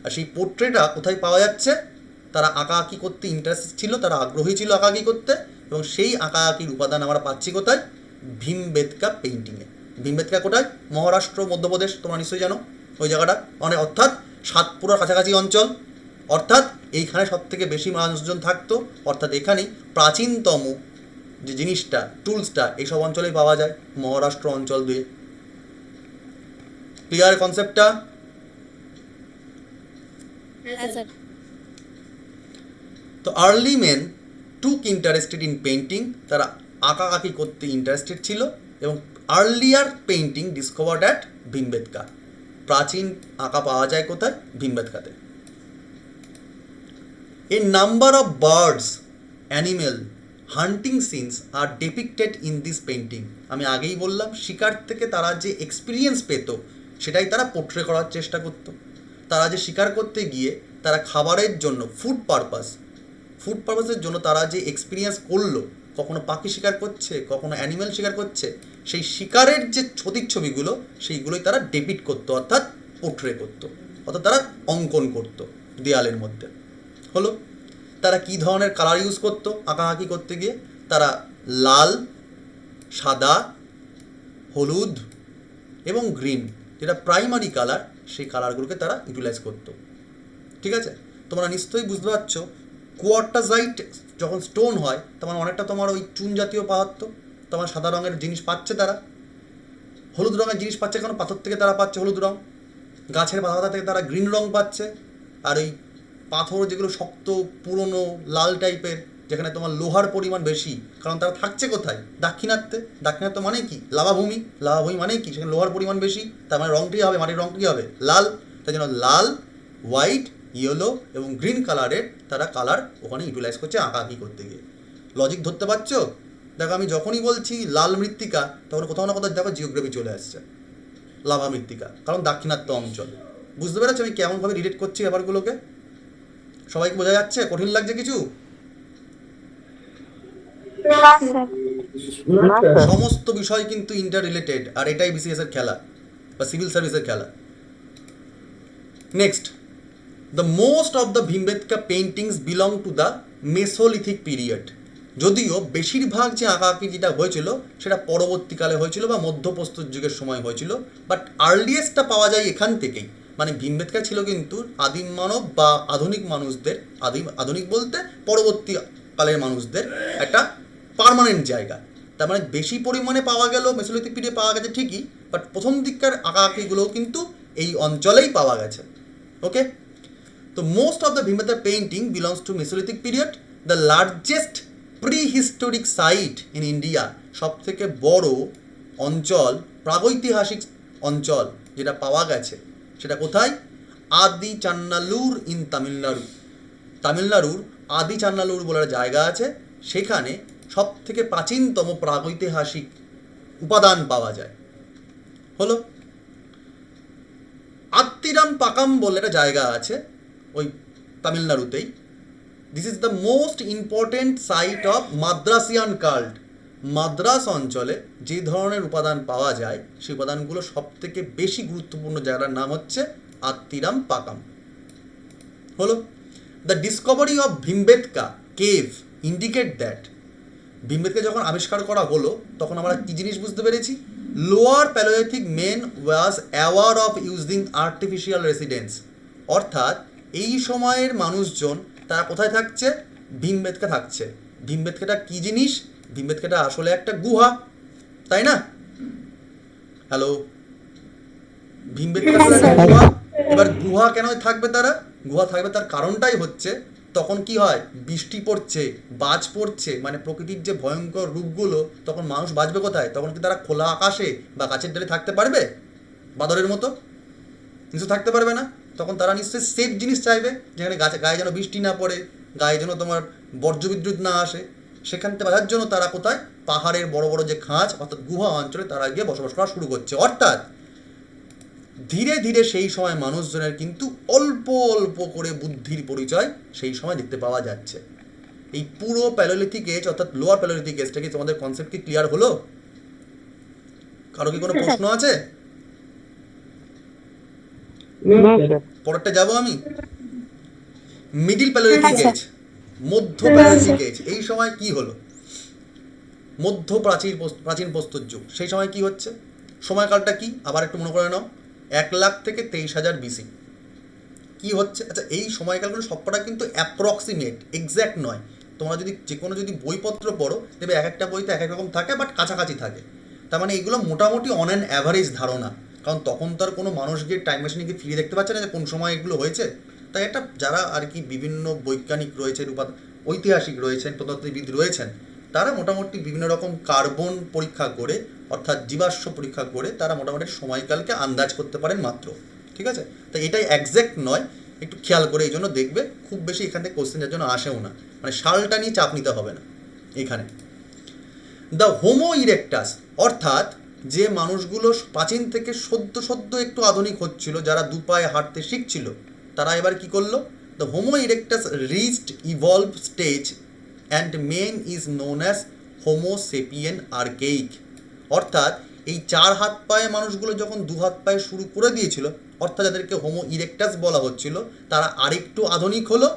আর সেই পোর্ট্রেটা কোথায় পাওয়া যাচ্ছে? তারা আঁকাআঁকি করতে ইন্টারেস্ট ছিল, তারা আগ্রহী ছিল আঁকাআঁকি করতে, এবং সেই আঁকাআঁকির উপাদান আমরা পাচ্ছি কোথায়? ভীমবেটকা পেন্টিংয়ে। ভীমবেটকা কোথায়? মহারাষ্ট্র, মধ্যপ্রদেশ, তোমরা নিশ্চয়ই জানো ওই জায়গাটা, মানে অর্থাৎ সাতপুরার কাছাকাছি অঞ্চল। অর্থাৎ এইখানে সব থেকে বেশি মানুষজন থাকতো, অর্থাৎ এখানেই প্রাচীনতম যে জিনিসটা, টুলসটা এইসব অঞ্চলেই পাওয়া যায়, মহারাষ্ট্র অঞ্চল দিয়ে। ক্লিয়ার কনসেপ্টটা? হ্যাঁ স্যার। তো early men took interested in painting, তারা আঁকাআঁকি করতে ইন্টারেস্টেড ছিল, এবং earlier painting discovered at Bhimbetka. প্রাচীন আঁকা পাওয়া যায় কোথায়? ভীমবেটকাতে। A number of birds, animal, hunting scenes are depicted in this painting. আমি আগেই বললাম শিকার থেকে তারা যে এক্সপিরিয়েন্স পেত সেটাই তারা পোর্ট্রে করার চেষ্টা করতো। তারা যে শিকার করতে গিয়ে তারা খাবারের জন্য ফুড পারপাসের জন্য তারা যে এক্সপিরিয়েন্স করলো কখনো পাখি শিকার করছে, কখনো অ্যানিম্যাল শিকার করছে, সেই শিকারের যে প্রতিচ্ছবিগুলো সেইগুলোই তারা ডেপিট করতো, অর্থাৎ পোর্ট্রে করতো, অর্থাৎ তারা অঙ্কন করতো দেয়ালের মধ্যে। হলো, তারা কী ধরনের কালার ইউজ করতো আঁকাআঁকি করতে গিয়ে? তারা লাল, সাদা, হলুদ এবং গ্রিন, যেটা প্রাইমারি কালার, সেই কালারগুলোকে তারা ইউটিলাইজ করতো। ঠিক আছে, তোমরা নিশ্চয়ই বুঝতে পারছো কোয়ার্টাজাইট যখন স্টোন হয় তখন অনেকটা তোমার ওই চুন জাতীয় পাত্র, তোমার সাদা রঙের জিনিস পাচ্ছে তারা, হলুদ রঙের জিনিস পাচ্ছে, কারণ পাথর থেকে তারা পাচ্ছে হলুদ রঙ, গাছের পাতা থেকে তারা গ্রিন রঙ পাচ্ছে, আর ওই পাথর যেগুলো শক্ত পুরনো লাল টাইপের, যেখানে তোমার লোহার পরিমাণ বেশি, কারণ তারা থাকছে কোথায়? দাক্ষিণাত্যে। দাক্ষিণাত্য মানে কি? লাভাভূমি। লাভাভূমি মানে কি? সেখানে লোহার পরিমাণ বেশি, তার মানে রঙটি হবে, মাটির রঙটি হবে লাল। তাই জন্য লাল, হোয়াইট, ইয়েলো এবং গ্রিন কালারের তারা কালার ওখানে ইউটিলাইজ করছে আঁকাআঁকি করতে গিয়ে। লজিক ধরতে পারছো? দেখো, আমি যখনই বলছি লাল মৃত্তিকা তখন কোথাও না কোথাও দেখো জিওগ্রাফি চলে আসছে, লাভা মৃত্তিকা, কারণ দাক্ষিণাত্য অঞ্চল। বুঝতে পেরেছো আমি কেমনভাবে রিলেট করছি ব্যাপারগুলোকে? সবাইকে বোঝা যাচ্ছে? কঠিন লাগছে কিছু? না স্যার। না স্যার। সমস্ত বিষয় কিন্তু ইন্টার রিলেটেড, আর এটাই বিসিএস এর খেলা বা সিভিল সার্ভিসের খেলা। Next, the most of the Bhimbetka paintings belong to the mesolithic period. যদিও বেশিরভাগ যে আঁকাআঁকি যেটা হয়েছিল সেটা পরবর্তীকালে হয়েছিল বা মধ্যপ্রস্তর যুগের সময় হয়েছিল, বাট আর্লিয়েস্টটা পাওয়া যায় এখান থেকেই। মানে ভীমবেটকা ছিল কিন্তু আদিম মানব বা আধুনিক মানুষদের, আধুনিক বলতে পরবর্তীকালের মানুষদের একটা পার্মানেন্ট জায়গা। তার মানে বেশি পরিমাণে পাওয়া গেল, মেসোলিথিক পিরিয়ডে পাওয়া গেছে ঠিকই, বাট প্রথম দিককার আঁকাআঁকিগুলোও কিন্তু এই অঞ্চলেই পাওয়া গেছে। ওকে, তো most of the Bhimbetka painting belongs to Mesolithic period. The largest prehistoric site in India, সব থেকে বড় অঞ্চল, প্রাগৈতিহাসিক অঞ্চল যেটা পাওয়া গেছে সেটা কোথায়? আদি চান্নালুর ইন তামিলনাড়ু। তামিলনাড়ুর আদি চান্নালুর বলে একটা জায়গা আছে, সেখানে সব থেকে প্রাচীনতম প্রাগৈতিহাসিক উপাদান পাওয়া যায়। হলো, আত্তিরাম পাকাম বলে একটা জায়গা আছে ওই তামিলনাড়ুতেই। This is the most important site of Madrasian cult. Madras অঞ্চলে যে ধরনের উপাদান পাওয়া যায় সেই উপাদানগুলো সব থেকে বেশি গুরুত্বপূর্ণ জায়গার নাম হচ্ছে আত্তিরাম পাকাম। হলো, the Discovery of Bhimbetka cave indicate that. Bhimbetka যখন আবিষ্কার করা হলো তখন আমরা কী জিনিস বুঝতে পেরেছি? Lower Palaeolithic men was aware of using artificial residence. অর্থাৎ এই সময়ের মানুষজন তারা কোথায় থাকছে? ভীমবেটকা থাকছে। ভীমবেটকাটা কী জিনিস? ভীমবেটকাটা আসলে একটা গুহা, তাই না? হ্যালো, ভীমবেটকা আসলে একটা গুহা। এবার গুহা কেন থাকবে তারা? গুহা থাকবে তার কারণটাই হচ্ছে তখন কি হয়, বৃষ্টি পড়ছে, বাজ পড়ছে, মানে প্রকৃতির যে ভয়ঙ্কর রূপগুলো, তখন মানুষ বাঁচবে কোথায়? তখন কি তারা খোলা আকাশে বা গাছের ডালে থাকতে পারবে বাদরের মতো? নিশ্চয় থাকতে পারবে না। তখন তারা নিশ্চয়ই সেফ জিনিস চাইবে, যেখানে গায়ে যেন বৃষ্টি না পড়ে, গায়ে যেন তোমার বর্জ্যবিদ্যুৎ না আসে। সেখান থেকে বাঁচার জন্য তারা কোথায়? পাহাড়ের বড় বড় যে খাঁজ অর্থাৎ গুহা অঞ্চলে তারা গিয়ে বসবাস করা শুরু করছে। অর্থাৎ ধীরে ধীরে সেই সময় মানুষজনের কিন্তু অল্প অল্প করে বুদ্ধির পরিচয় সেই সময় দেখতে পাওয়া যাচ্ছে। এই পুরো প্যালোলিথিক এজ অর্থাৎ লোয়ার প্যালোলিথিক এজটা কি তোমাদের কনসেপ্ট কি ক্লিয়ার হলো? কারো কি কোনো প্রশ্ন আছে? না স্যার। পরেরটা যাবো আমি। মিডিল প্যালোলিথিক এজ, মধ্য প্যালোলিথিক এজ। এই সময় কি হলো? মধ্য প্রাচীন প্রস্তর যুগ। সেই সময় কি হচ্ছে? সময়কালটা কি আবার একটু মনে করে নাও। 1,00,000 থেকে 23,000 BC কি হচ্ছে? আচ্ছা, এই সময়কালগুলো সবকটা কিন্তু অ্যাপ্রক্সিমেট, এক্স্যাক্ট নয়। তোমরা যদি যে কোনো বইপত্র পড়ো দেখবে এক একটা বইতে এক এক রকম থাকে, বাট কাছাকাছি থাকে। তার মানে এগুলো মোটামুটি অন অ্যান অ্যাভারেজ ধারণা, কারণ তখন তো আর কোনো মানুষ গিয়ে টাইম মেশিনে গিয়ে ফিরে দেখতে পাচ্ছে না যে কোন সময় এগুলো হয়েছে। তাই একটা যারা আর কি বিভিন্ন বৈজ্ঞানিক রয়েছেন, ঐতিহাসিক রয়েছেন, প্রত্নতত্ত্ববিদ রয়েছেন, তারা মোটামুটি বিভিন্ন রকম কার্বন পরীক্ষা করে অর্থাৎ জীবাশ্ম পরীক্ষা করে তারা মোটামুটি সময়কালকে আন্দাজ করতে পারেন মাত্র। ঠিক আছে, তাই এটাই একজ্যাক্ট নয়, একটু খেয়াল করে এই জন্য দেখবে খুব বেশি এখান থেকে কোশ্চেন যার জন্য আসেও না, মানে সালটা নিয়ে চাপ নিতে হবে না এখানে। দ্য হোমো ইরেক্টাস অর্থাৎ যে মানুষগুলো প্রাচীন থেকে সদ্য একটু আধুনিক হচ্ছিল, যারা দুপায়ে হাঁটতে শিখছিল, তারা এবার কি করলো? The Homo erectus reached evolve stage and men is known as Homo sapien archaic. অর্থাৎ এই 4 হাত পায়ে মানুষগুলো যখন 2 হাত পায়ে শুরু করে দিয়েছিল, অর্থাৎ যাদেরকে হোমো ইরেক্টাস বলা হচ্ছিল, তারা আরেকটু আধুনিক হলো,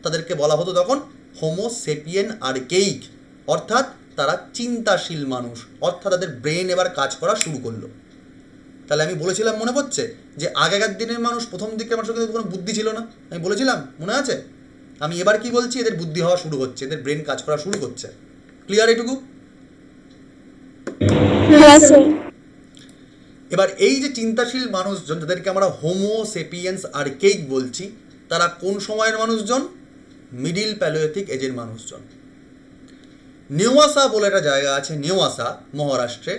তাদেরকে বলা হতো তখন হোমোসেপিয়েন আর্কেইক। অর্থাৎ তারা চিন্তাশীল মানুষ, অর্থাৎ তাদের ব্রেন এবার কাজ করা শুরু করলো। তাহলে আমি বলেছিলাম, মনে পড়ছে যে আগেকার দিনের মানুষ, প্রথম দিকের মানুষের কিন্তু কোনো বুদ্ধি ছিল না, আমি বলেছিলাম মনে আছে? আমি এবার কি বলছি, এদের বুদ্ধি হওয়া শুরু হচ্ছে, এদের ব্রেন কাজ করা শুরু করছে। ক্লিয়ার এটুকু? Yes, sir. এবার এই যে চিন্তাশীল মানুষজন, যাদেরকে আমরা হোমোসেপিয়েন্স আর্কেইক বলছি, তারা কোন সময়ের মানুষজন? মিডিল প্যালিওলিথিক এজের মানুষজন। নেওয়াসা বলে একটা জায়গা আছে, নেওয়াসা মহারাষ্ট্রে,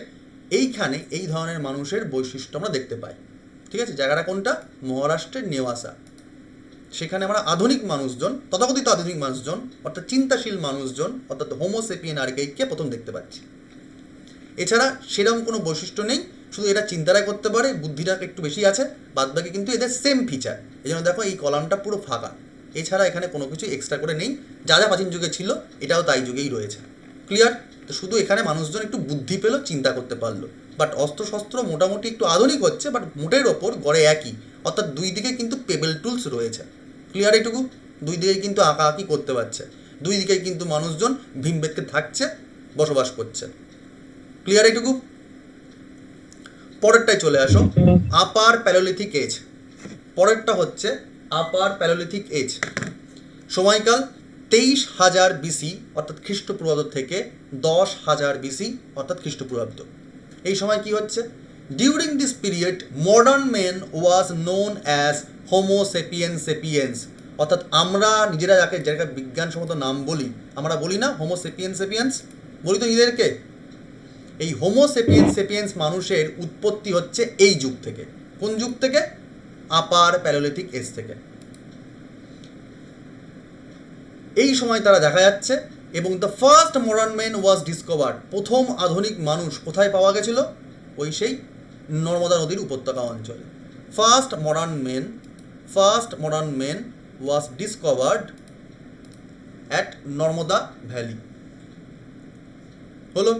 এইখানে এই ধরনের মানুষের বৈশিষ্ট্য আমরা দেখতে পাই। ঠিক আছে, জায়গাটা কোনটা? মহারাষ্ট্রের নেওয়াসা। সেখানে আমরা আধুনিক মানুষজন, তথাকথিত আধুনিক মানুষজন, অর্থাৎ চিন্তাশীল মানুষজন, অর্থাৎ হোমোসেপিয়েন আর্কেইককে প্রথম দেখতে পাচ্ছি। এছাড়া সেরকম কোনো বৈশিষ্ট্য নেই, শুধু এরা চিন্তাটা করতে পারে, বুদ্ধিটা একটু বেশি আছে, বাদবাকি কিন্তু এদের সেম ফিচার। এই জন্য দেখো এই কলামটা পুরো ফাঁকা, এছাড়া এখানে কোনো কিছু এক্সট্রা করে নেই। যা যা প্রাচীন যুগে ছিল এটাও তাই যুগেই রয়েছে। ক্লিয়ার? তো শুধু এখানে মানুষজন একটু বুদ্ধি পেলো, চিন্তা করতে পারলো, বাট অস্ত্রশস্ত্র মোটামুটি একটু আধুনিক হচ্ছে, বাট মোটের ওপর গড়ে একই, অর্থাৎ দুই দিকে কিন্তু পেবেল টুলস রয়েছে। ক্লিয়ার এটুকু? দুই দিকে কিন্তু আঁকাআঁকি করতে পারছে, দুই দিকে কিন্তু মানুষজন ভীমবেদকে থাকছে, বসবাস করছে। ক্লিয়ার এটুকু? পরেরটায় চলে আসো, আপার প্যালিওলিথিক এজ। পরেরটা হচ্ছে আপার প্যালিওলিথিক এজ। সময়কাল 23,000 বিসি অর্থাৎ খ্রিস্টপূর্বাব্দ থেকে 10,000 বিসি অর্থাৎ খ্রিস্টপূর্বাব্দ। এই সময় কি হচ্ছে? During this period modern men was known as homo sapiens sapiens. অর্থাৎ আমরা নিজেরা যাকে যাকে বিজ্ঞানসম্মত নাম বলি, আমরা বলি না হোমো সেপিয়েন্স সেপিয়েন্স, বলি তো নিজেদেরকে। এই হোমো সেপিয়েন্স সেপিয়েন্স মানুষের উৎপত্তি হচ্ছে এই যুগ থেকে। কোন যুগ থেকে? আপার প্যালিওলিথিক এজ থেকে। এই সময় তারা দেখা যাচ্ছে, এবং the first modern man was discovered. প্রথম আধুনিক মানুষ কোথায় পাওয়া গেছিল? ওই সেই নর্মদা নদীর উপত্যকা অঞ্চলে। First modern man was discovered at Narmada valley. হলো।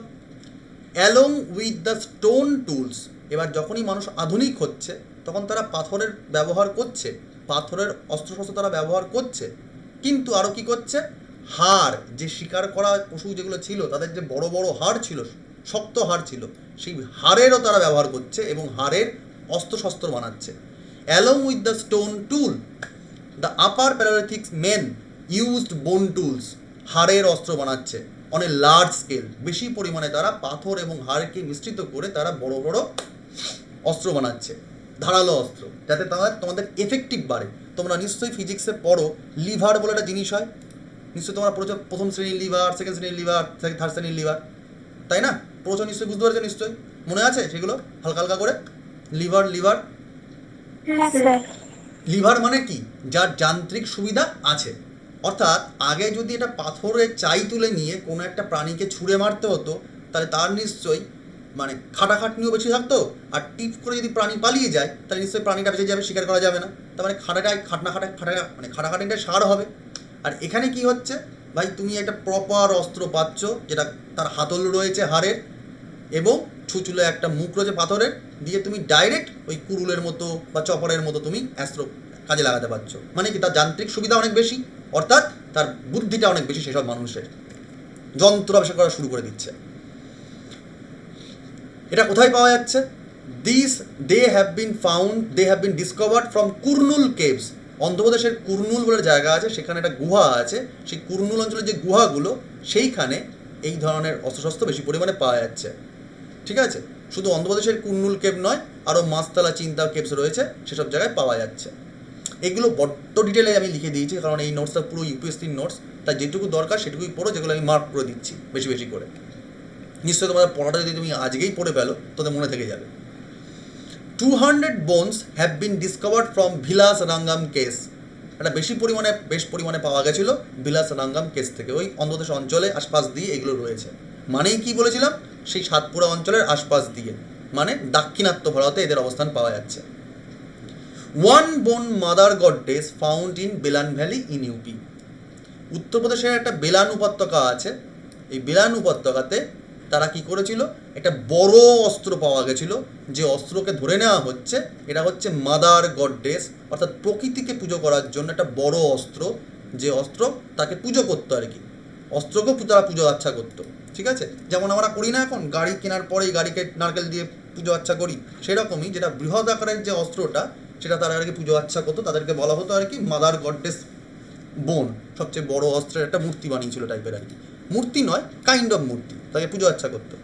Along with the stone tools. এবার যখনই মানুষ আধুনিক হচ্ছে, তখন তারা পাথরের ব্যবহার করছে, পাথরের অস্ত্রশস্ত্র তারা ব্যবহার করছে, কিন্তু আরও কী করছে? হাড়, যে শিকার করা পশু যেগুলো ছিল, তাদের যে বড় বড় হাড় ছিল, শক্ত হাড় ছিল, সেই হাড়েরও তারা ব্যবহার করছে এবং হাড়ের অস্ত্রশস্ত্র বানাচ্ছে। Along with the stone tool the upper palaeolithic men used bone tools. হাড়ের অস্ত্র বানাচ্ছে অন এ লার্জ স্কেল, বেশি পরিমাণে তারা পাথর এবং হাড়কে মিশ্রিত করে তারা বড় বড় অস্ত্র বানাচ্ছে, ধারালো অস্ত্র, যাতে তোমাদের এফেক্টিভ বাড়ে। তোমরা নিশ্চয়ই ফিজিক্সে পড়ো, লিভার বলে একটা জিনিস হয়, নিশ্চয়ই তোমরা পড়েছো, প্রথম শ্রেণীর লিভার, সেকেন্ড শ্রেণীর লিভার, থার্ড শ্রেণীর লিভার, তাই না? পড়েছো নিশ্চয়ই, বুঝতে পারছো নিশ্চয়ই, মনে আছে সেগুলো হালকা হালকা করে? Liver Yes, sir. লিভার মানে কি? যার যান্ত্রিক সুবিধা আছে। অর্থাৎ আগে যদি এটা পাথরের চাই তুলে নিয়ে কোনো একটা প্রাণীকে ছুঁড়ে মারতে হতো, তাহলে তার নিশ্চয়ই মানে খাটাখাটনিও বেশি থাকতো, আর টিপ করে যদি প্রাণী পালিয়ে যায়, তাহলে নিশ্চয়ই প্রাণীটা বেঁচে যাবে, শিকার করা যাবে না। তার মানে খাটাখাটনিটা সার হবে। আর এখানে কি হচ্ছে ভাই, তুমি একটা প্রপার অস্ত্র পাচ্ছ, যেটা তার হাতল রয়েছে হাড়ের, এবং ছুঁচুলে একটা মুখ রয়েছে পাথরের, দিয়ে তুমি ডাইরেক্ট ওই কুড়ুলের মতো বা চপরের মতো তুমি অস্ত্র কাজে লাগাতে পারছো। মানে কি, তার যান্ত্রিক সুবিধা অনেক বেশি, অর্থাৎ তার বুদ্ধিটা অনেক বেশি। সেসব মানুষের যন্ত্র আবিষ্কার করা শুরু করে দিচ্ছে। এটা কোথায় পাওয়া যাচ্ছে? They have been discovered from Kurnool caves. অন্ধ্রপ্রদেশের কুরনুল বলে জায়গা আছে, সেখানে একটা গুহা আছে। সেই কুরনুল অঞ্চলের যে গুহাগুলো, সেইখানে এই ধরনের অস্ত্রশস্ত্র বেশি পরিমাণে পাওয়া যাচ্ছে। ঠিক আছে, শুধু অন্ধ্রপ্রদেশের কুরনুল কেভ নয়, আরও মাস্তালা, চিন্তা কেভস রয়েছে, সেসব জায়গায় পাওয়া যাচ্ছে। এগুলো বড্ড ডিটেলে আমি লিখে দিয়েছি, কারণ এই নোটসটা পুরো ইউপিএসসির নোটস, তাই যেটুকু দরকার সেটুকুই পড়ো, যেগুলো আমি মার্ক করে দিচ্ছি বেশি বেশি করে। নিশ্চয়ই তোমাদের পড়াটা যদি তুমি আজকেই পড়ে ফেলো, তোদের মনে থেকে যাবে। 200 bones have been discovered from ভিলাস রাঙ্গাম কেস। এটা বেশ পরিমাণে পাওয়া গেছিলো বিলাস রাঙ্গাম কেস থেকে। ওই অন্ধ্রপ্রদেশ অঞ্চলে আশপাশ দিয়ে এগুলো রয়েছে। মানেই কি বলেছিলাম, সেই সাতপুরা অঞ্চলের আশপাশ দিয়ে, মানে দাক্ষিণাত্য ভারতে এদের অবস্থান পাওয়া যাচ্ছে। ওয়ান বোন mother goddess found in Belan valley in UP. উত্তরপ্রদেশের একটা বেলান উপত্যকা আছে, এই বেলান উপত্যকাতে তারা কি করেছিল, একটা বড় অস্ত্র পাওয়া গেছিল, যে অস্ত্রকে ধরে নেওয়া হচ্ছে এটা হচ্ছে মাদার গডডেস, অর্থাৎ প্রকৃতিকে পুজো করার জন্য একটা বড় অস্ত্র, যে অস্ত্র তাকে পুজো করতো আর কি, অস্ত্রকেও তারা পুজো আচ্ছা করতো। ঠিক আছে, যেমন আমরা করি না এখন গাড়ি কেনার পরেই গাড়িকে নারকেল দিয়ে পুজো আচ্ছা করি, সেরকমই যেটা বৃহৎ আকারের যে অস্ত্রটা সেটা তারা আর কি পুজো আচ্ছা করতো, তাদেরকে বলা হতো আর কি মাদার গডডেস বোন, সবচেয়ে বড় অস্ত্রের একটা মূর্তি বানিয়েছিল টাইপের আর কি, মূর্তি নয় কাইন্ড অফ মূর্তি, তাকে পুজো আচ্ছা করতো।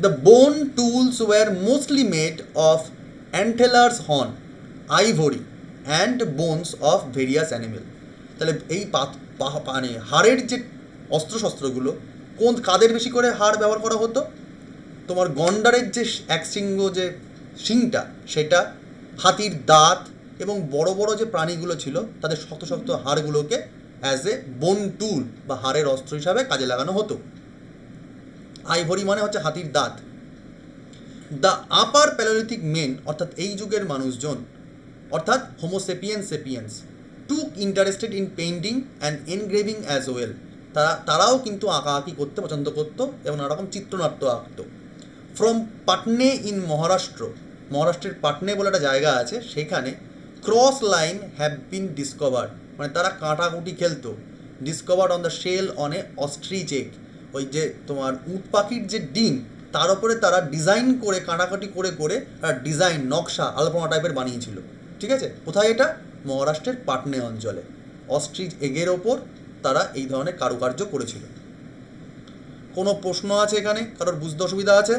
The bone tools were mostly made of antlers horn, ivory and bones of various animal. তাহলে এই মানে হাড়ের যে অস্ত্রশস্ত্রগুলো, কাদের বেশি করে হাড় ব্যবহার করা হতো, তোমার গন্ডারের যে এক শৃঙ্গ যে শিংটা সেটা, হাতির দাঁত এবং বড় বড় যে প্রাণীগুলো ছিল তাদের শক্ত শক্ত হাড়গুলোকে অ্যাজ এ বোন টুল বা হাড়ের অস্ত্র হিসাবে কাজে লাগানো হতো। আইভরি মানে হচ্ছে হাতির দাঁত। দ্য আপার প্যালোলিথিক মেন, অর্থাৎ এই যুগের মানুষজন, অর্থাৎ Homo sapiens took interested in painting and engraving as well. তারাও কিন্তু আঁকাআঁকি করতে পছন্দ করতো এবং নানা রকম চিত্রনাট্য আঁকতো। ফ্রম পাটনে ইন মহারাষ্ট্রের পাটনে বলে একটা জায়গা আছে, সেখানে cross line have been discovered, মানে তারা কাঁটাকুটি খেলতো। Discovered on the shell on a ostrich egg, ওই যে তোমার উট পাখির যে ডিম তার উপরে তারা ডিজাইন করে কাটাকাটি করে করে ডিজাইন নকশা আলপনা টাইপের বানিয়েছিল। ঠিক আছে, কোথায় এটা? মহারাষ্ট্রের পাটনে অঞ্চলে অস্ট্রিচ এগের ওপর তারা এই ধরনের কারুকার্য করেছিল। কোনো প্রশ্ন আছে এখানে? কারোর বুঝতে অসুবিধা আছে?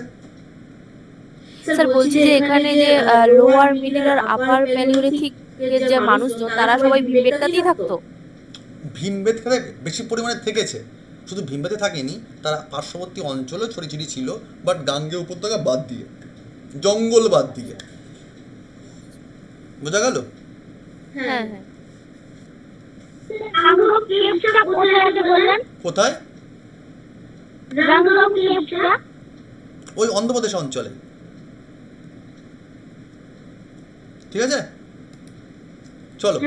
স্যার বলছি যে এখানে যে লোয়ার মিডল আর আপার প্যালিওলিথিক এর যে মানুষজন তারা সবাই ভীমবেটকাতেই থাকতো। ভীমবেটকাতে বেশি পরিমাণে থেকেছে, শুধু ভীমবেটে থাকেনি, তারা পার্শ্ববর্তী অঞ্চলেও ছড়িয়ে ছিল, বাট গাঙ্গে উপত্যকা বাদ দিয়ে, জঙ্গল বাদ দিয়ে। বোঝা গেল? হ্যাঁ হ্যাঁ। কোথায়? ওই অন্ধ্রপ্রদেশ অঞ্চলে। ঠিক আছে, চলো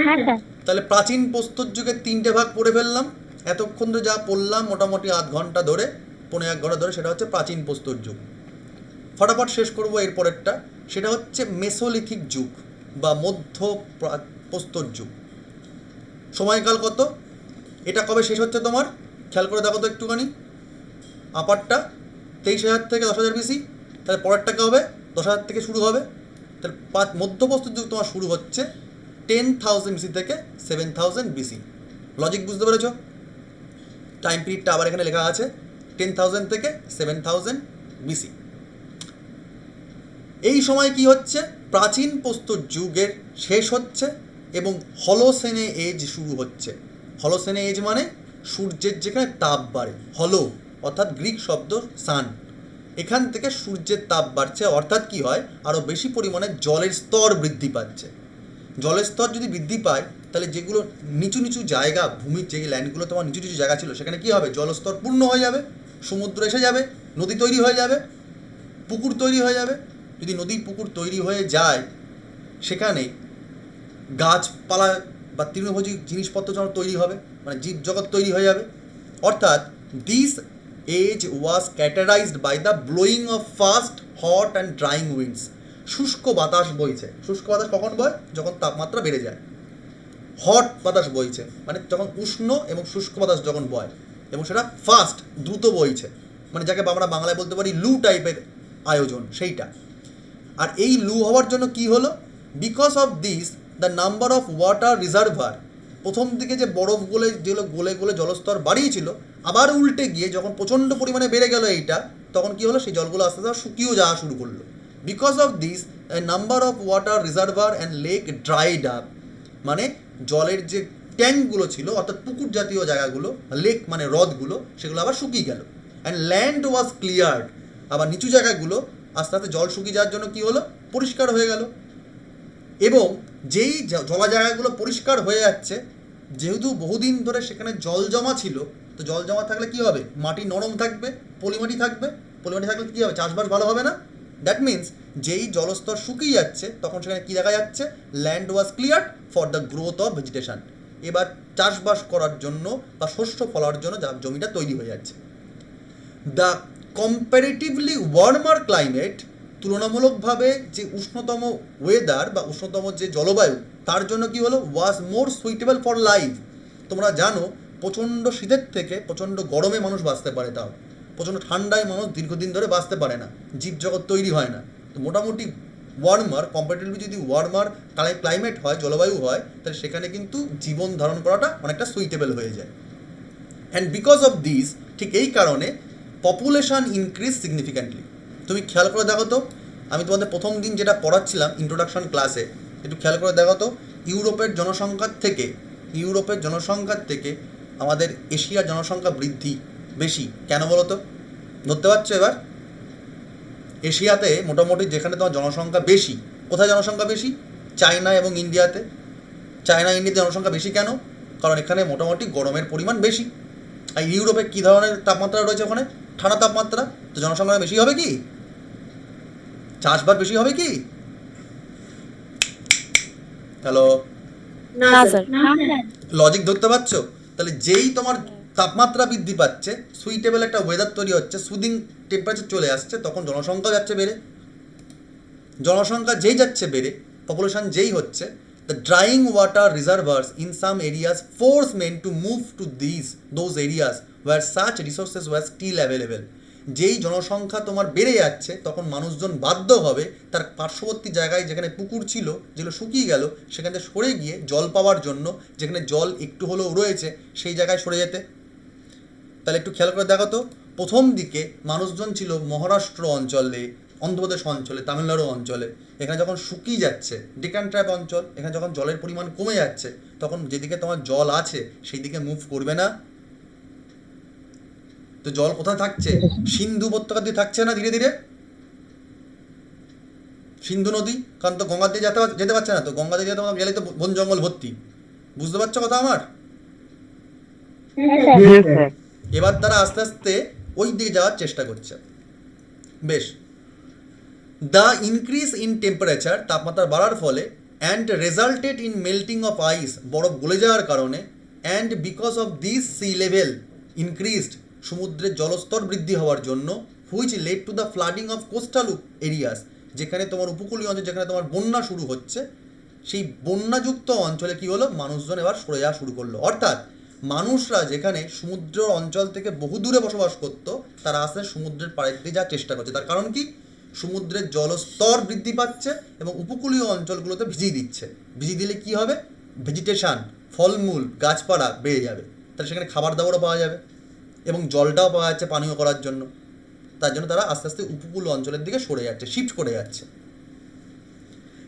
তাহলে প্রাচীন প্রস্তর যুগের 3টে ভাগ পড়ে ফেললাম। এতক্ষণ ধরে যা পড়লাম মোটামুটি আধ ঘন্টা ধরে, 1.5 ঘন্টা ধরে, সেটা হচ্ছে প্রাচীন প্রস্তর যুগ। ফটাফট শেষ করবো এরপরেরটা, সেটা হচ্ছে মেসোলিথিক যুগ বা মধ্য প্রস্তর যুগ। সময়কাল কত? এটা কবে শেষ হচ্ছে তোমার খেয়াল করে দেখো তো একটুখানি। আপারটা 23,000 থেকে 10,000 বিসি, তাহলে পরেরটা কী হবে? 10,000 থেকে শুরু হবে। তাহলে মধ্যপ্রস্তর যুগ তোমার শুরু হচ্ছে 10,000 বিসি থেকে 7,000 বিসি। লজিক বুঝতে পেরেছ? টাইম পিরিয়ডটা আবার এখানে লেখা আছে, 10,000 থেকে 7,000 বিসি। এই সময় কি হচ্ছে? প্রাচীন প্রস্তর যুগের শেষ হচ্ছে এবং হলোসেনে এজ শুরু হচ্ছে। হলোসেনে এজ মানে সূর্যের যেখানে তাপ বাড়ে, হলো অর্থাৎ গ্রিক শব্দ সান, এখান থেকে সূর্যের তাপ বাড়ছে, অর্থাৎ কি হয়, আরও বেশি পরিমাণে জলের স্তর বৃদ্ধি পাচ্ছে। জলের স্তর যদি বৃদ্ধি পায় তাহলে যেগুলো নিচু নিচু জায়গা, ভূমির যে ল্যান্ডগুলো তোমার নিচু নিচু জায়গা ছিল, সেখানে কী হবে? জলস্তর পূর্ণ হয়ে যাবে, সমুদ্র এসে যাবে, নদী তৈরি হয়ে যাবে, পুকুর তৈরি হয়ে যাবে। যদি নদী পুকুর তৈরি হয়ে যায়, সেখানে গাছপালা বা তৃণভোজী জিনিসপত্র যেমন তৈরি হবে, মানে জীবজগৎ তৈরি হয়ে যাবে। অর্থাৎ this age was characterised by the blowing of fast hot and drying winds. শুষ্ক বাতাস বইছে। শুষ্ক বাতাস কখন বয়? যখন তাপমাত্রা বেড়ে যায়। হট বাতাস বইছে মানে যখন উষ্ণ এবং শুষ্ক বাতাস যখন বয়, এবং সেটা ফাস্ট দ্রুত বইছে, মানে যাকে আমরা বাংলায় বলতে পারি লু টাইপের আয়োজন, সেইটা। আর এই লু হওয়ার জন্য কি হলো? Because of this the number of water reservoir, প্রথম দিকে যে বরফ যেগুলো গলে গলে জলস্তর বাড়িয়েছিল, আবার উল্টে গিয়ে যখন প্রচণ্ড পরিমাণে বেড়ে গেল এইটা, তখন কি হলো? সেই জলগুলো আস্তে আস্তে শুকিয়েও যাওয়া শুরু করলো। Because of this number of water reservoir and lake dried up, মানে জলের যে ট্যাঙ্কগুলো ছিল অর্থাৎ পুকুর জাতীয় জায়গাগুলো, লেক মানে হ্রদগুলো, সেগুলো আবার শুকিয়ে গেল। অ্যান্ড ল্যান্ড ওয়াজ ক্লিয়ার্ড, আবার নিচু জায়গাগুলো আস্তে আস্তে জল শুকিয়ে যাওয়ার জন্য কী হলো? পরিষ্কার হয়ে গেল। এবং যেই জলা জায়গাগুলো পরিষ্কার হয়ে যাচ্ছে, যেহেতু বহুদিন ধরে সেখানে জল জমা ছিল, তো জল জমা থাকলে কী হবে? মাটি নরম থাকবে, পলিমাটি থাকবে। পলিমাটি থাকলে কী হবে? চাষবাস ভালো হবে না। দ্যাট মিন্স যেই জলস্তর শুকিয়ে যাচ্ছে, তখন সেখানে কী দেখা যাচ্ছে? Land was clear for the growth of vegetation. এবার চাষবাস করার জন্য বা শস্য ফলার জন্য জমিটা তৈরি হয়ে যাচ্ছে। দ্য কম্পারেটিভলি ওয়ার্মার ক্লাইমেট, তুলনামূলকভাবে যে উষ্ণতম ওয়েদার বা উষ্ণতম যে জলবায়ু, তার জন্য কি হলো, ওয়াজ মোর সুইটেবল ফর লাইফ। তোমরা জানো প্রচণ্ড শীতের থেকে প্রচণ্ড গরমে মানুষ বাঁচতে পারে, তাও প্রচণ্ড ঠান্ডায় মানুষ দীর্ঘদিন ধরে বাঁচতে পারে না, জীবজগৎ তৈরি হয় না। তো মোটামুটি ওয়ার্মার, কম্পারেটিভলি যদি ওয়ার্মার ক্লাইমেট হয়, জলবায়ু হয়, তাহলে সেখানে কিন্তু জীবন ধারণ করাটা অনেকটা সুইটেবল হয়ে যায়। অ্যান্ড বিকজ অফ দিস, ঠিক এই কারণে পপুলেশন ইনক্রিজ সিগনিফিক্যান্টলি। তুমি খেয়াল করে দেখো তো, আমি তোমাদের প্রথম দিন যেটা পড়াচ্ছিলাম ইন্ট্রোডাকশন ক্লাসে, একটু খেয়াল করে দেখো তো, ইউরোপের জনসংখ্যার থেকে আমাদের এশিয়ার জনসংখ্যা বৃদ্ধি বেশি কেন বলো তো? ধরতে পারছো এবার? এশিয়াতে মোটামুটি যেখানে তোমার জনসংখ্যা বেশি, কোথায় জনসংখ্যা বেশি? চায়না এবং ইন্ডিয়াতে। ইন্ডিয়াতে জনসংখ্যা বেশি কেন? কারণ এখানে মোটামুটি গরমের পরিমাণ বেশি। আর ইউরোপে কী ধরনের তাপমাত্রা রয়েছে? ওখানে ঠান্ডা তাপমাত্রা। তো জনসংখ্যা বেশি হবে কি? চাষবাস বেশি হবে কি? হ্যালো, না স্যার। লজিক ধরতে পারছো? তাহলে যেই তোমার তাপমাত্রা বৃদ্ধি পাচ্ছে, সুইটেবল একটা ওয়েদার তৈরি হচ্ছে, সুদিং টেম্পারেচার চলে আসছে, তখন জনসংখ্যা যাচ্ছে বেড়ে। জনসংখ্যা যেই যাচ্ছে বেড়ে, পপুলেশন যেই হচ্ছে, the drying water reservoirs in some areas force men to move to those areas where such resources were still available. যেই জনসংখ্যা তোমার বেড়ে যাচ্ছে, তখন মানুষজন বাধ্য হবে তার পার্শ্ববর্তী জায়গায় যেখানে পুকুর ছিল, যেগুলো শুকিয়ে গেল, সেখান থেকে সরে গিয়ে জল পাওয়ার জন্য, যেখানে জল একটু হলেও রয়েছে সেই জায়গায় সরে যেতে। তাহলে একটু খেয়াল করে দেখো তো, প্রথম দিকে মানুষজন ছিল মহারাষ্ট্র অঞ্চলে, অন্ধ্রপ্রদেশ অঞ্চলে, তামিলনাড়ু অঞ্চলে। এখানে যখন শুকিয়ে যাচ্ছে, ডেকান ট্র্যাপ অঞ্চল, এখানে যখন জলের পরিমাণ কমে যাচ্ছে, তখন যেদিকে তোমার জল আছে সেই দিকে মুভ করবে না। তো জল কোথায় থাকছে? সিন্ধু উপত্যকা দিয়ে থাকছে না ধীরে ধীরে, সিন্ধু নদী। কারণ তো গঙ্গা দিয়ে যেতে পারছে না, তো গঙ্গা দিয়ে গেলে তো বন জঙ্গল ভর্তি। বুঝতে পারছো কথা আমার? হ্যাঁ স্যার। এবার তারা আস্তে আস্তে ওই দিকে যাওয়ার চেষ্টা করছে। বেশ, দ্য ইনক্রিজ ইন টেম্পারেচার, তাপমাত্রা বাড়ার ফলে, and resulted in melting of ice, বরফ গলে যাওয়ার কারণে, and because of this sea level increased, সমুদ্রের জলস্তর বৃদ্ধি হওয়ার জন্য, which led to the flooding of coastal areas, যেখানে তোমার উপকূলীয় অঞ্চল, যেখানে তোমার বন্যা শুরু হচ্ছে, সেই বন্যাযুক্ত অঞ্চলে কী হলো, মানুষজন এবার সরে যাওয়া শুরু করলো। অর্থাৎ মানুষরা যেখানে সমুদ্র অঞ্চল থেকে বহু দূরে বসবাস করতো, তারা আস্তে সমুদ্রের পাড়ের দিকে যাওয়ার চেষ্টা করছে। তার কারণ কি? সমুদ্রের জলস্তর বৃদ্ধি পাচ্ছে এবং উপকূলীয় অঞ্চলগুলোতে ভিজিয়ে দিচ্ছে। ভিজিয়ে দিলে কি হবে? ভেজিটেশান, ফলমূল, গাছপালা বেড়ে যাবে, তাহলে সেখানে খাবার দাবারও পাওয়া যাবে এবং জলটাও পাওয়া যাচ্ছে পানীয় করার জন্য। তার জন্য তারা আস্তে আস্তে উপকূল অঞ্চলের দিকে সরে যাচ্ছে, শিফট করে যাচ্ছে।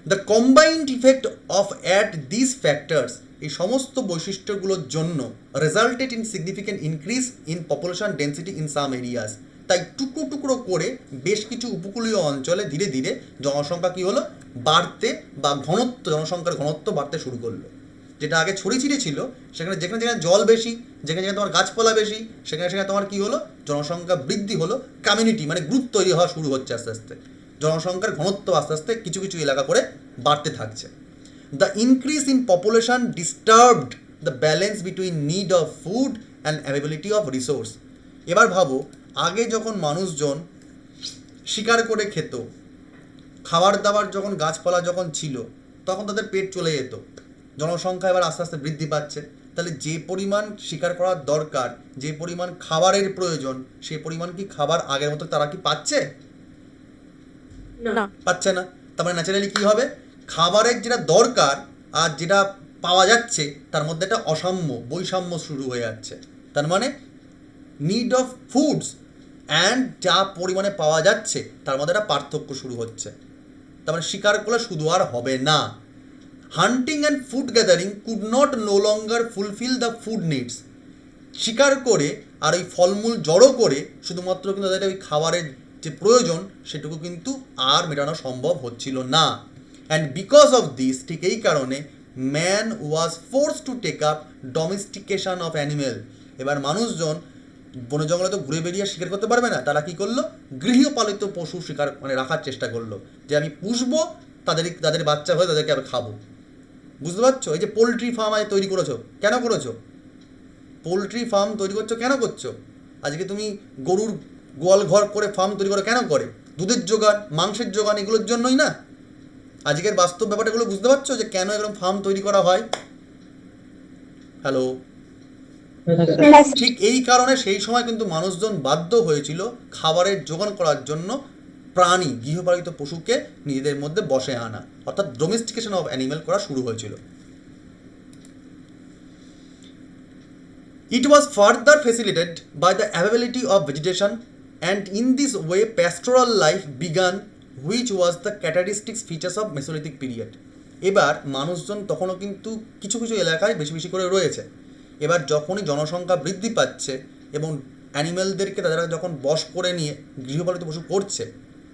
The combined effect of at this factors, এই সমস্ত বৈশিষ্ট্যগুলোর জন্য, resulted in significant increase in population density in some areas, তাই টুকরো টুকরো করে বেশ কিছু উপকূলীয় অঞ্চলে ধীরে ধীরে জনসংখ্যা কী হলো, বাড়তে বা ঘনত্ব, জনসংখ্যার ঘনত্ব বাড়তে শুরু করলো। যেটা আগে ছড়িয়ে ছিটিয়ে ছিল, সেখানে যেখানে যেখানে জল বেশি, যেখানে যেখানে তোমার গাছপালা বেশি, সেখানে সেখানে তোমার কী হলো, জনসংখ্যা বৃদ্ধি হলো, কমিউনিটি মানে গ্রুপ তৈরি হওয়া শুরু হচ্ছে আস্তে আস্তে। জনসংখ্যার ঘনত্ব আস্তে আস্তে কিছু কিছু এলাকা করে বাড়তে থাকছে। The increase in population disturbed the balance between need of food and availability of resource. এবার ভাবো, আগে যখন মানুষজন শিকার করে খেত, খাবার দাবার যখন গাছপালা যখন ছিল, তখন তাদের পেট চলে যেত। জনসংখ্যা এবার আস্তে আস্তে বৃদ্ধি পাচ্ছে, তাহলে যে পরিমাণ শিকার করার দরকার, যে পরিমাণ খাবারের প্রয়োজন, সেই পরিমাণ কি খাবার আগের মতো তারা কি পাচ্ছে? না। পাচ্ছে না। তার মানে ন্যাচারালি কী হবে, খাবারের যেটা দরকার আর যেটা পাওয়া যাচ্ছে তার মধ্যে একটা বৈষম্য শুরু হয়ে যাচ্ছে। তার মানে নিড অফ ফুডস অ্যান্ড যা পরিমাণে পাওয়া যাচ্ছে তার মধ্যে একটা পার্থক্য শুরু হচ্ছে। তার মানে শিকার করলে শুধু আর হবে না। Hunting and food gathering could not no longer fulfil the food needs. শিকার করে আর ওই ফলমূল জড়ো করে শুধুমাত্র কিন্তু তাদের ওই খাবারের যে প্রয়োজন সেটুকু কিন্তু আর মেটানো সম্ভব হচ্ছিল না। অ্যান্ড বিকজ অফ দিস, ঠিক এই কারণে, man was force to take up domestication of animal. এবার মানুষজন বনে জঙ্গলে তো ঘুরে বেরিয়ে শিকার করতে পারবে না, তারা কী করলো, গৃহপালিত পশু শিকার মানে রাখার চেষ্টা করলো, যে আমি পুষবো, তাদের বাচ্চা হয়ে তাদেরকে আবার খাবো। বুঝতে পারছো? এই যে পোলট্রি ফার্ম আজ তৈরি করেছো, কেন করেছো? পোলট্রি ফার্ম তৈরি করছো কেন করছো? আজকে তুমি গরুর গোয়াল ঘর করে ফার্ম তৈরি করে কেন করে? দুধের যোগান, মাংসের যোগান, এগুলোর জন্যই না। আজকের বাস্তব ব্যাপারটাগুলো বুঝতে পারছো যে কেন এরকম ফার্ম তৈরি করা হয়? হ্যালো, ঠিক এই কারণে সেই সময় কিন্তু মানুষজন বাধ্য হয়েছিল খাবারের যোগান করার জন্য প্রাণী, গৃহপালিত পশুকে নিজেদের মধ্যে বশে আনা, অর্থাৎ ডোমেস্টিকেশন অফ অ্যানিমেল করা শুরু হয়েছিল। It was further facilitated by the availability of vegetation, and in this way pastoral life began, which was the characteristic features of Mesolithic period. এবার মানুষজন তখনও কিন্তু কিছু কিছু এলাকায় বেশি বেশি করে রয়েছে। এবার যখনই জনসংখ্যা বৃদ্ধি পাচ্ছে এবং অ্যানিমেলদেরকে তারা যখন বশ করে নিয়ে গৃহপালিত পশু করছে,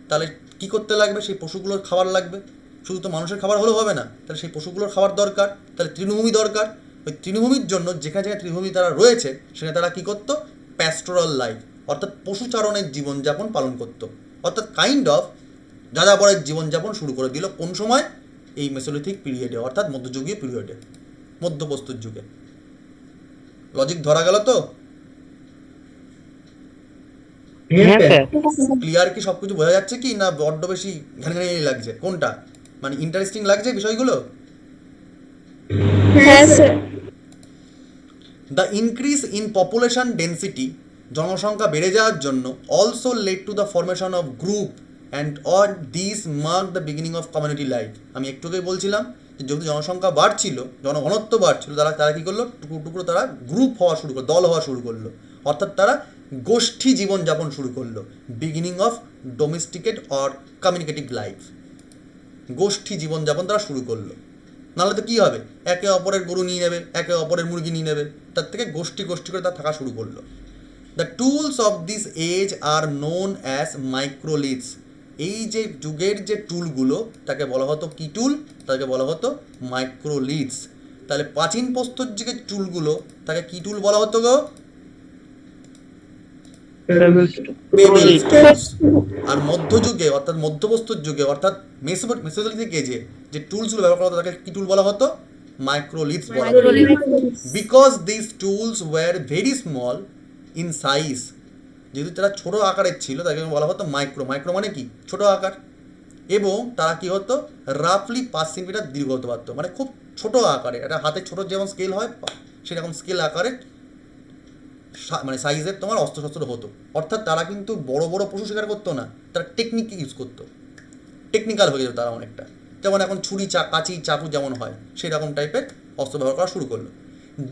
তাহলে কী করতে লাগবে? সেই পশুগুলোর খাবার লাগবে। শুধু তো মানুষের খাবার হলেও হবে না, তাহলে সেই পশুগুলোর খাবার দরকার, তাহলে তৃণভূমি দরকার। ওই তৃণভূমির জন্য যেখানে যেখানে তৃণভূমি তারা রয়েছে সেখানে তারা কী করতো? প্যাস্টোরাল লাইফ, অর্থাৎ পশুচারণের জীবনযাপন পালন করতো, অর্থাৎ কাইন্ড অফ যাযাবরের জীবনযাপন শুরু করে দিল। কোন সময়? এই মেসোলিথিক পিরিয়ডে, অর্থাৎ মধ্যযুগীয় পিরিয়ডে, মধ্যপ্রস্তর যুগে। লজিক ধরা গেল তো? হ্যাঁ স্যার। ক্লিয়ার কি সব কিছু বোঝা যাচ্ছে কি, না বড্ড বেশি ঘানি লাগছে? কোনটা মানে ইন্টারেস্টিং লাগছে বিষয়গুলো? হ্যাঁ sir. The increase in population density, জনসংখ্যা বেড়ে যাওয়ার জন্য, also led to the formation of group and on this mark the beginning of community life. আমি একটু আগেই বলছিলাম যে যেহেতু জনসংখ্যা বাড়ছিল, জনঘনত্ব বাড়ছিল, তারা কী করলো? টুকরো টুকরো তারা গ্রুপ হওয়া শুরু করলো, দল হওয়া শুরু করলো, অর্থাৎ তারা গোষ্ঠী জীবনযাপন শুরু করলো। Beginning of domesticate or communicative life, গোষ্ঠী জীবনযাপন তারা শুরু করলো। নাহলে তো কী হবে? একে অপরের গরু নিয়ে নেবে, একে অপরের মুরগি নিয়ে নেবে, তার থেকে গোষ্ঠী গোষ্ঠী করে তারা থাকা শুরু করলো। The tools of this age are known as microliths. এই যে যুগের যে টুলগুলো, তাকে বলা হতো কী টুল? তাকে বলা হতো মাইক্রোলিথস। তাহলে প্রাচীন প্রস্তর যুগের টুলগুলো তাকে কী টুল বলা হতো গো? পেবেলস টুলস। আর মধ্যযুগে, অর্থাৎ মধ্যপ্রস্তর যুগে, অর্থাৎ মেসোলিথিক এজে যে টুলসগুলো ব্যবহার করা হতো তাকে কী টুল বলা হতো? মাইক্রোলিথস বলা হতো। Because this tools were very small in size, যেহেতু তারা ছোটো আকারের ছিল তাকে বলা হতো মাইক্রো। মাইক্রো মানে কি? ছোটো আকার। এবং তারা কী হতো? রাফলি 5 সেন্টিমিটার দীর্ঘ হতে পারতো, মানে খুব ছোটো আকারে, একটা হাতের ছোটো যেমন স্কেল হয় সেরকম স্কেল আকারে, মানে সাইজের তোমার অস্ত্রশস্ত্র হতো। অর্থাৎ তারা কিন্তু বড় বড় পশু শিকার করতো না, তারা টেকনিক ইউজ করতো, টেকনিক্যাল হয়ে যেত তারা অনেকটা। যেমন এখন ছুরি, কাঁচি, চাকু যেমন হয় সেই রকম টাইপের অস্ত্র ব্যবহার করা শুরু করলো।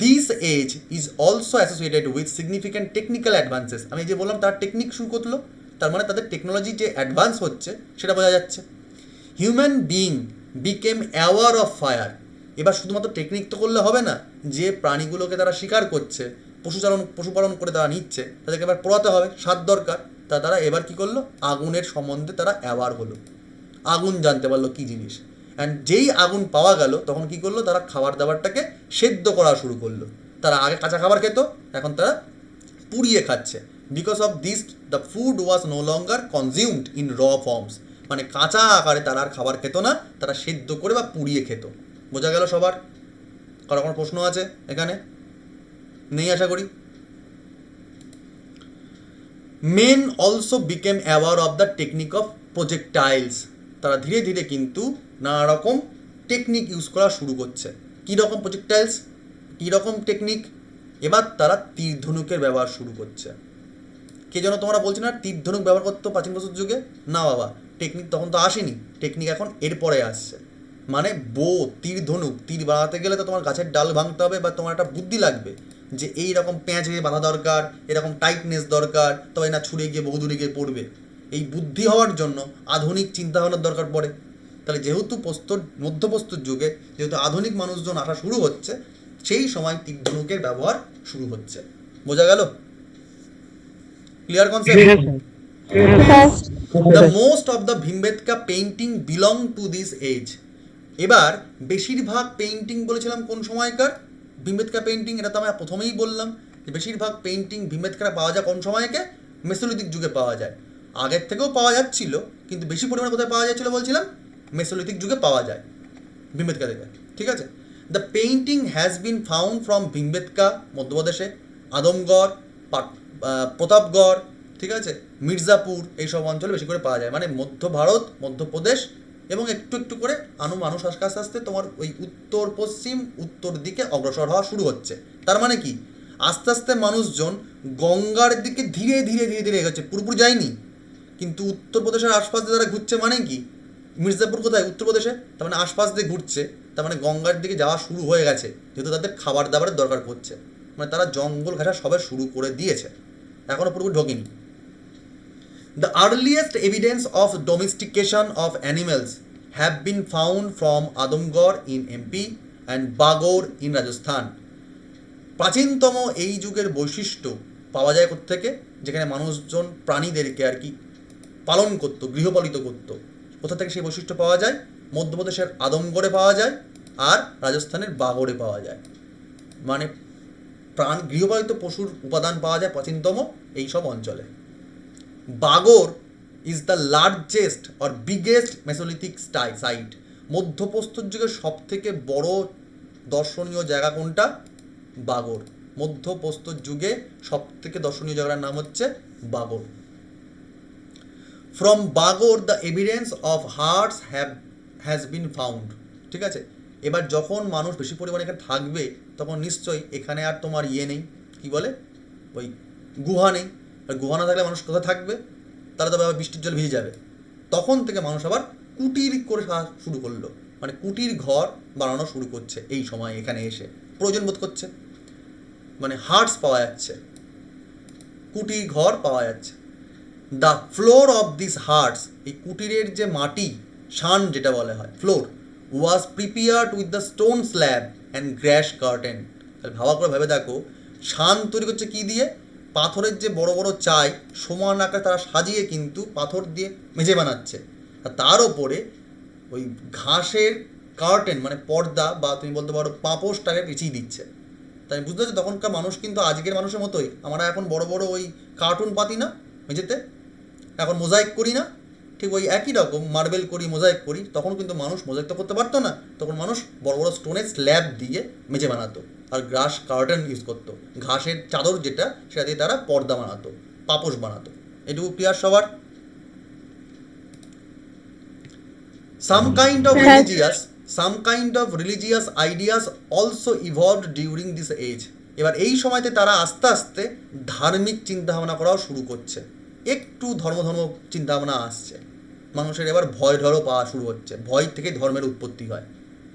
This age is also associated with significant technical advances. আমি যে বললাম তারা টেকনিক শুরু করলো, তার মানে তাদের টেকনোলজি যে অ্যাডভান্স হচ্ছে সেটা বোঝা যাচ্ছে। Human being became aware of fire. এবার শুধুমাত্র টেকনিক তো করলে হবে না, যে প্রাণীগুলোকে তারা শিকার করছে, পশুপালন করে তারা নিচ্ছে, তাদেরকে এবার পোড়াতে হবে, স্বাদ দরকার। তারা এবার কী করলো? আগুনের সম্বন্ধে তারা অ্যাওয়ার হলো, আগুন জানতে পারলো কী জিনিস। অ্যান্ড যেই আগুন পাওয়া গেল তখন কী করলো? তারা খাবার দাবারটাকে সেদ্ধ করা শুরু করলো। তারা আগে কাঁচা খাবার খেত, এখন তারা পুড়িয়ে খাচ্ছে। Because of this the food was no longer consumed in raw forms. মানে কাঁচা আকারে তারা আর খাবার খেত না, তারা সেদ্ধ করে বা পুড়িয়ে খেত। বোঝা গেল সবার? কারো কোনো প্রশ্ন আছে এখানে? নেই আশা করি। Men also became aware of the technique of projectiles. তারা ধীরে ধীরে কিন্তু নানা রকম টেকনিক ইউজ করা শুরু করছে। কী রকম প্রজেক্টাইলস, কী রকম টেকনিক? এবার তারা তীর ধনুকের ব্যবহার শুরু করছে। কে যেন তোমরা বলছো না তীর ধনুক ব্যবহার করতো প্রাচীন প্রস্তর যুগে? না বাবা, টেকনিক তখন তো আসেনি, টেকনিক এখন এরপরে আসছে। মানে তীর ধনুক, তীর বানাতে গেলে তো তোমার গাছের ডাল ভাঙতে হবে, বা তোমার একটা বুদ্ধি লাগবে যে এই রকম পেঁয়াজ হয়ে বাঁধা দরকার, এরকম টাইটনেস দরকার, তবে না ছুঁড়ে গিয়ে বহুদূরে গিয়ে পড়বে। এই বুদ্ধি হওয়ার জন্য আধুনিক চিন্তাভাবনার দরকার পড়ে। তাহলে যেহেতু মধ্যপ্রস্তর যুগে যেহেতু আধুনিক মানুষজন আসা শুরু হচ্ছে, সেই সময় তীর ধনুকের ব্যবহার শুরু হচ্ছে। বোঝা গেল? Clear concept? The most of the Bhimbetka painting belong to this age. এবার বেশিরভাগ পেইন্টিং বলেছিলাম কোন সময়কার? ভীমবেটকা পেইন্টিং। এটা তো আমরা প্রথমেই বললাম যে বেশিরভাগ পেইন্টিং ভীমবেটকা পাওয়া যায় কোন সময়কে? মেসোলিথিক যুগে পাওয়া যায়। আগের থেকেও পাওয়া যাচ্ছিল, কিন্তু বেশি পরিমাণে কোথায় পাওয়া যাচ্ছিল বলছিলাম? মেসোলিথিক যুগে পাওয়া যায় ভীমবেটকা থেকে। ঠিক আছে? The painting has been found from Bhimbetka মধ্যপ্রদেশে, আদমগড়, প্রতাপগড়, ঠিক আছে, মির্জাপুর এইসব অঞ্চলে বেশি করে পাওয়া যায়, মানে মধ্য ভারত, মধ্যপ্রদেশ এবং একটু একটু করে মানুষ আস্তে আস্তে তোমার ওই উত্তর পশ্চিম উত্তর দিকে অগ্রসর হওয়া শুরু হচ্ছে। তার মানে কি, আস্তে আস্তে মানুষজন গঙ্গার দিকে ধীরে ধীরে ধীরে ধীরে এগোচ্ছে, পুরোপুরি যায়নি, কিন্তু উত্তরপ্রদেশের আশপাশ দিয়ে তারা ঘুরছে, মানে কি মির্জাপুর কোথায়, উত্তরপ্রদেশে, তার মানে আশপাশ দিয়ে ঘুরছে, তার মানে গঙ্গার দিকে যাওয়া শুরু হয়ে গেছে, যেহেতু তাদের খাবার দাবারের দরকার পড়ছে, মানে তারা জঙ্গল ঘাটা সবে শুরু করে দিয়েছে, এখনও পুরোপুরি ঢোকেনি। The earliest evidence of domestication of animals have been found from Adamgarh in MP and Bagor in Rajasthan. প্রাচীনতম এই যুগের বৈশিষ্ট্য পাওয়া যায় কোত্থেকে, যেখানে মানুষজন প্রাণীদেরকে আর কি পালন করত, গৃহপালিত করত, কোথা থেকে সেই বৈশিষ্ট্য পাওয়া যায়, মধ্যপ্রদেশের আদমগড়ে পাওয়া যায় আর রাজস্থানের বাগড়ে পাওয়া যায়, মানে গৃহপালিত পশুর উপাদান পাওয়া যায় প্রাচীনতম এই সব অঞ্চলে। Bagor is the largest or biggest Mesolithic site. মধ্যপ্রস্তর যুগের সব থেকে বড় দর্শনীয় জায়গা কোনটা, বাগর। মধ্যপ্রস্তর যুগে সব থেকে দর্শনীয় জায়গার নাম হচ্ছে Bagor. From Bagor the evidence of huts has been found. ঠিক আছে, এবার যখন মানুষ বেশি পরিমাণে এখানে থাকবে তখন নিশ্চয়ই এখানে আর তোমার ইয়ে নেই, কি বলে, ওই গুহা নেই, আর গুহা না থাকলে মানুষ কোথায় থাকবে, তারা তো আবার বৃষ্টির জল ভিজে যাবে, তখন থেকে মানুষ আবার কুটির করে শুরু করলো, মানে কুটির ঘর বানানো শুরু করছে এই সময়, এখানে এসে প্রয়োজন বোধ করছে, মানে হার্টস পাওয়া যাচ্ছে, কুটির ঘর পাওয়া যাচ্ছে। The floor of this huts, এই কুটিরের যে মাটি, শান যেটা বলা হয়, floor, was prepared with the stone slab and grass curtain. তাহলে ভাবা করে ভেবে দেখো, শান তৈরি করছে কি দিয়ে, পাথরের যে বড় বড় চাই সমান আকারে তারা সাজিয়ে কিন্তু পাথর দিয়ে মেঝে বানাচ্ছে, আর তার ওপরে ওই ঘাসের কার্টেন মানে পর্দা বা তুমি বলতে পারো পাপোশ টাইপে পিছিয়ে দিচ্ছে। তাই বুঝতে পারছো, তখনকার মানুষ কিন্তু আজকের মানুষের মতোই, আমরা এখন বড় বড় ওই কার্টুন পাতি না মেঝেতে, এখন মোজাইক করি না, ঠিক ওই একই রকম মার্বেল করি, মোজাইক করি, তখন কিন্তু মানুষ মোজাইক তো করতে পারতো না, তখন মানুষ বড় বড় স্টোনের স্ল্যাব দিয়ে মেঝে বানাতো আর গ্রাস কার্টেন ইউজ করতো, ঘাসের চাদর যেটা সেটা দিয়ে তারা পর্দা বানাতো, পাপোশ বানাতো। এটুকু ক্লিয়ার সবার? Some kind of religious ideas also evolved during this age. এবার এই সময়তে তারা আস্তে আস্তে ধার্মিক চিন্তাভাবনা করাও শুরু করছে, একটু ধর্ম চিন্তাভাবনা আসছে, মানুষের এবার ভয় ঢরও পাওয়া শুরু হচ্ছে, ভয় থেকে ধর্মের উৎপত্তি হয়,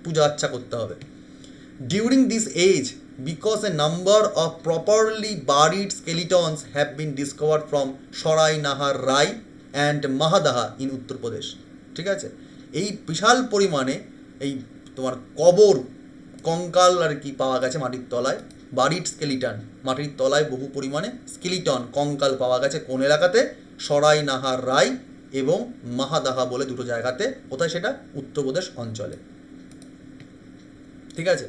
পূজা আচ্ছা করতে হবে। During this age, because a number of properly buried skeletons have been discovered from Sarai Nahar Rai and Mahadaha in Uttar Pradesh. ঠিক আছে, এই বিশাল পরিমাণে এই তোমার কবর কঙ্কাল আর কি পাওয়া গেছে মাটির তলায়, বারিড স্কেলিটন, মাটির তলায় বহু পরিমাণে স্কেলিটন কঙ্কাল পাওয়া গেছে কোন এলাকাতে, সরাই নাহার রায় এবং মাহাদাহা বলে দুটো জায়গাতে। কোথায় সেটা? উত্তরপ্রদেশ অঞ্চলে। ঠিক আছে,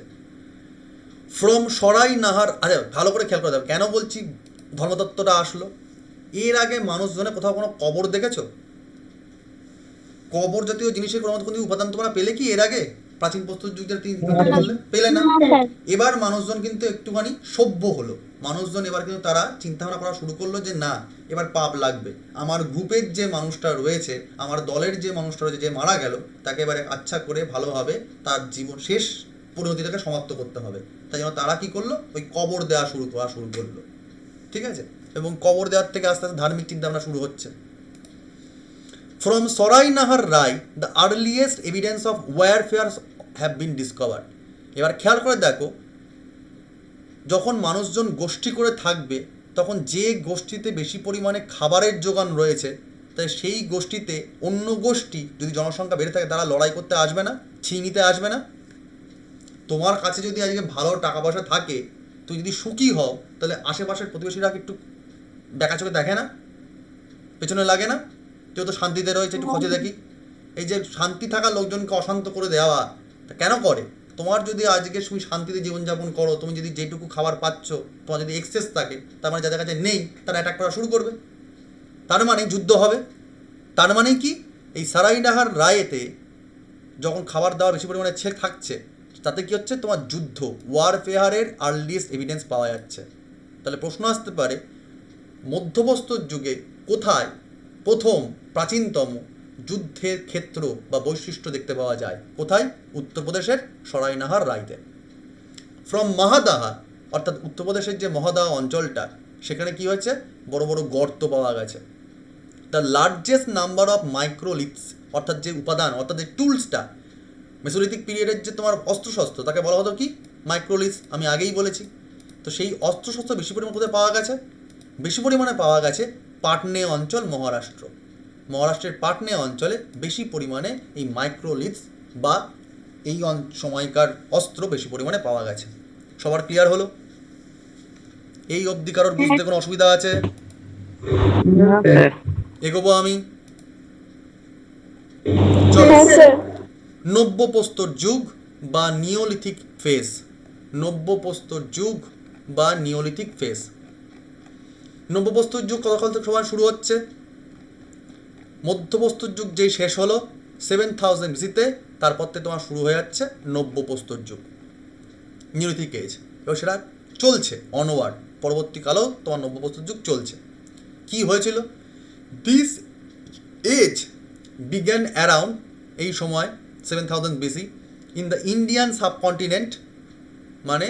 ফ্রম সরাই নাহার, আচ্ছা ভালো করে খেয়াল করে দাও কেন বলছি ধর্মতত্ত্বটা আসলো। এর আগে মানুষজনে কোথাও কোনো কবর দেখেছো? কবর জাতীয় জিনিসের কোনো উপাদান তোমরা পেলে কি এর আগে? প্রাচীন প্রস্তর যুগের পেলে না। এবার মানুষজন কিন্তু একটুখানি সভ্য হলো, মানুষজন এবার কিন্তু তারা চিন্তাভাবনা করা শুরু করলো যে না, এবার পাপ লাগবে, আমার গ্রুপের যে মানুষটা রয়েছে, আমার দলের যে মানুষটা রয়েছে, যে মারা গেল, তাকে এবারে আচ্ছা করে ভালোভাবে তার জীবন শেষ পরিণতিটাকে সমাপ্ত করতে হবে। তাই জন্য তারা কি করলো, ওই কবর দেওয়া শুরু করলো। ঠিক আছে, এবং কবর দেওয়ার থেকে আস্তে আস্তে ধার্মিক চিন্তাভাবনা শুরু হচ্ছে। From Sarai Nahar Rai, the earliest evidence of warfare have been discovered. এবার খেয়াল করে দেখো, যখন মানুষজন গোষ্ঠী করে থাকবে তখন যে গোষ্ঠীতে বেশি পরিমাণে খাবারের যোগান রয়েছে, তাই সেই গোষ্ঠীতে অন্য গোষ্ঠী যদি জনসংখ্যা বেড়ে থাকে তারা লড়াই করতে আসবে না, ছিনিয়ে নিতে আসবে না। তোমার কাছে যদি আজকে ভালো টাকা পয়সা থাকে, তুমি যদি সুখী হও, তাহলে আশেপাশের প্রতিবেশীরা একটু দেখা চোখে দেখে না, পেছনে লাগে না, কেউ তো শান্তিতে রয়েছে, একটু খোঁজে দেখি। এই যে শান্তি থাকা লোকজনকে অশান্ত করে দেওয়া কেন করে? তোমার যদি আজকে তুমি শান্তিতে জীবনযাপন করো, তুমি যদি যেটুকু খাবার পাচ্ছ, তোমার যদি এক্সেস থাকে, তার মানে যাদের কাছে নেই তারা অ্যাটাক করা শুরু করবে, তার মানে যুদ্ধ হবে। তার মানে কি, এই সারাই নাহার রায়েতে যখন খাবার দাবার বেশি পরিমাণে থাকছে, তাতে কি হচ্ছে, তোমার যুদ্ধ, ওয়ারফেয়ারের আর্লিয়েস্ট এভিডেন্স পাওয়া যাচ্ছে। তাহলে প্রশ্ন আসতে পারে, মধ্যপ্রস্তর যুগে কোথায় প্রথম প্রাচীনতম যুদ্ধের ক্ষেত্র বা বৈশিষ্ট্য দেখতে পাওয়া যায়? কোথায়? উত্তরপ্রদেশের সরাইনাহার রাইতে। ফ্রম মাহাদাহা, অর্থাৎ উত্তরপ্রদেশের যে মহাদাহা অঞ্চলটা, সেখানে কি হয়েছে? বড় বড় গর্ত পাওয়া গেছে। দ্য লার্জেস্ট নাম্বার অফ মাইক্রোলিথস, অর্থাৎ যে উপাদান, অর্থাৎ যে টুলসটা, মেসোলিথিক পিরিয়ডের যে তোমার অস্ত্রশস্ত্র, তাকে বলা হতো কি? মাইক্রোলিথস। আমি আগেই বলেছি। তো সেই অস্ত্রশস্ত্র বেশি পরিমাণে কোথায় পাওয়া গেছে? বেশি পরিমাণে পাওয়া গেছে পাটনে অঞ্চল, মহারাষ্ট্র। মহারাষ্ট্রের পাটনে অঞ্চলে বেশি পরিমাণে এই মাইক্রোলিথস বা এই সময়কার অস্ত্র বেশি পরিমাণে পাওয়া গেছে। সবার ক্লিয়ার হলো? এই অবধি কারোর বুঝতে কোনো অসুবিধা আছে? না স্যার। এগোবো আমি। চলো। নব্যপ্রস্তর যুগ বা নিওলিথিক ফেজ। নব্যপ্রস্তর যুগ বা নিওলিথিক ফেজ। নব্যপ্রস্তর যুগ কতকাল থেকে সময় শুরু হচ্ছে? মধ্যপ্রস্তর যুগ যেই শেষ হলো 7000 BC-তে, তারপর থেকে তোমার শুরু হয়ে যাচ্ছে নব্যপ্রস্তর যুগ, নিওলিথিক এজ। এবার সেটা চলছে অনওয়ার্ড, পরবর্তীকালেও তোমার নব্যপ্রস্তর যুগ চলছে। কি হয়েছিল? দিস এজ বিগ্যান অ্যারাউন্ড, এই সময় 7000 BC, in the Indian subcontinent, মানে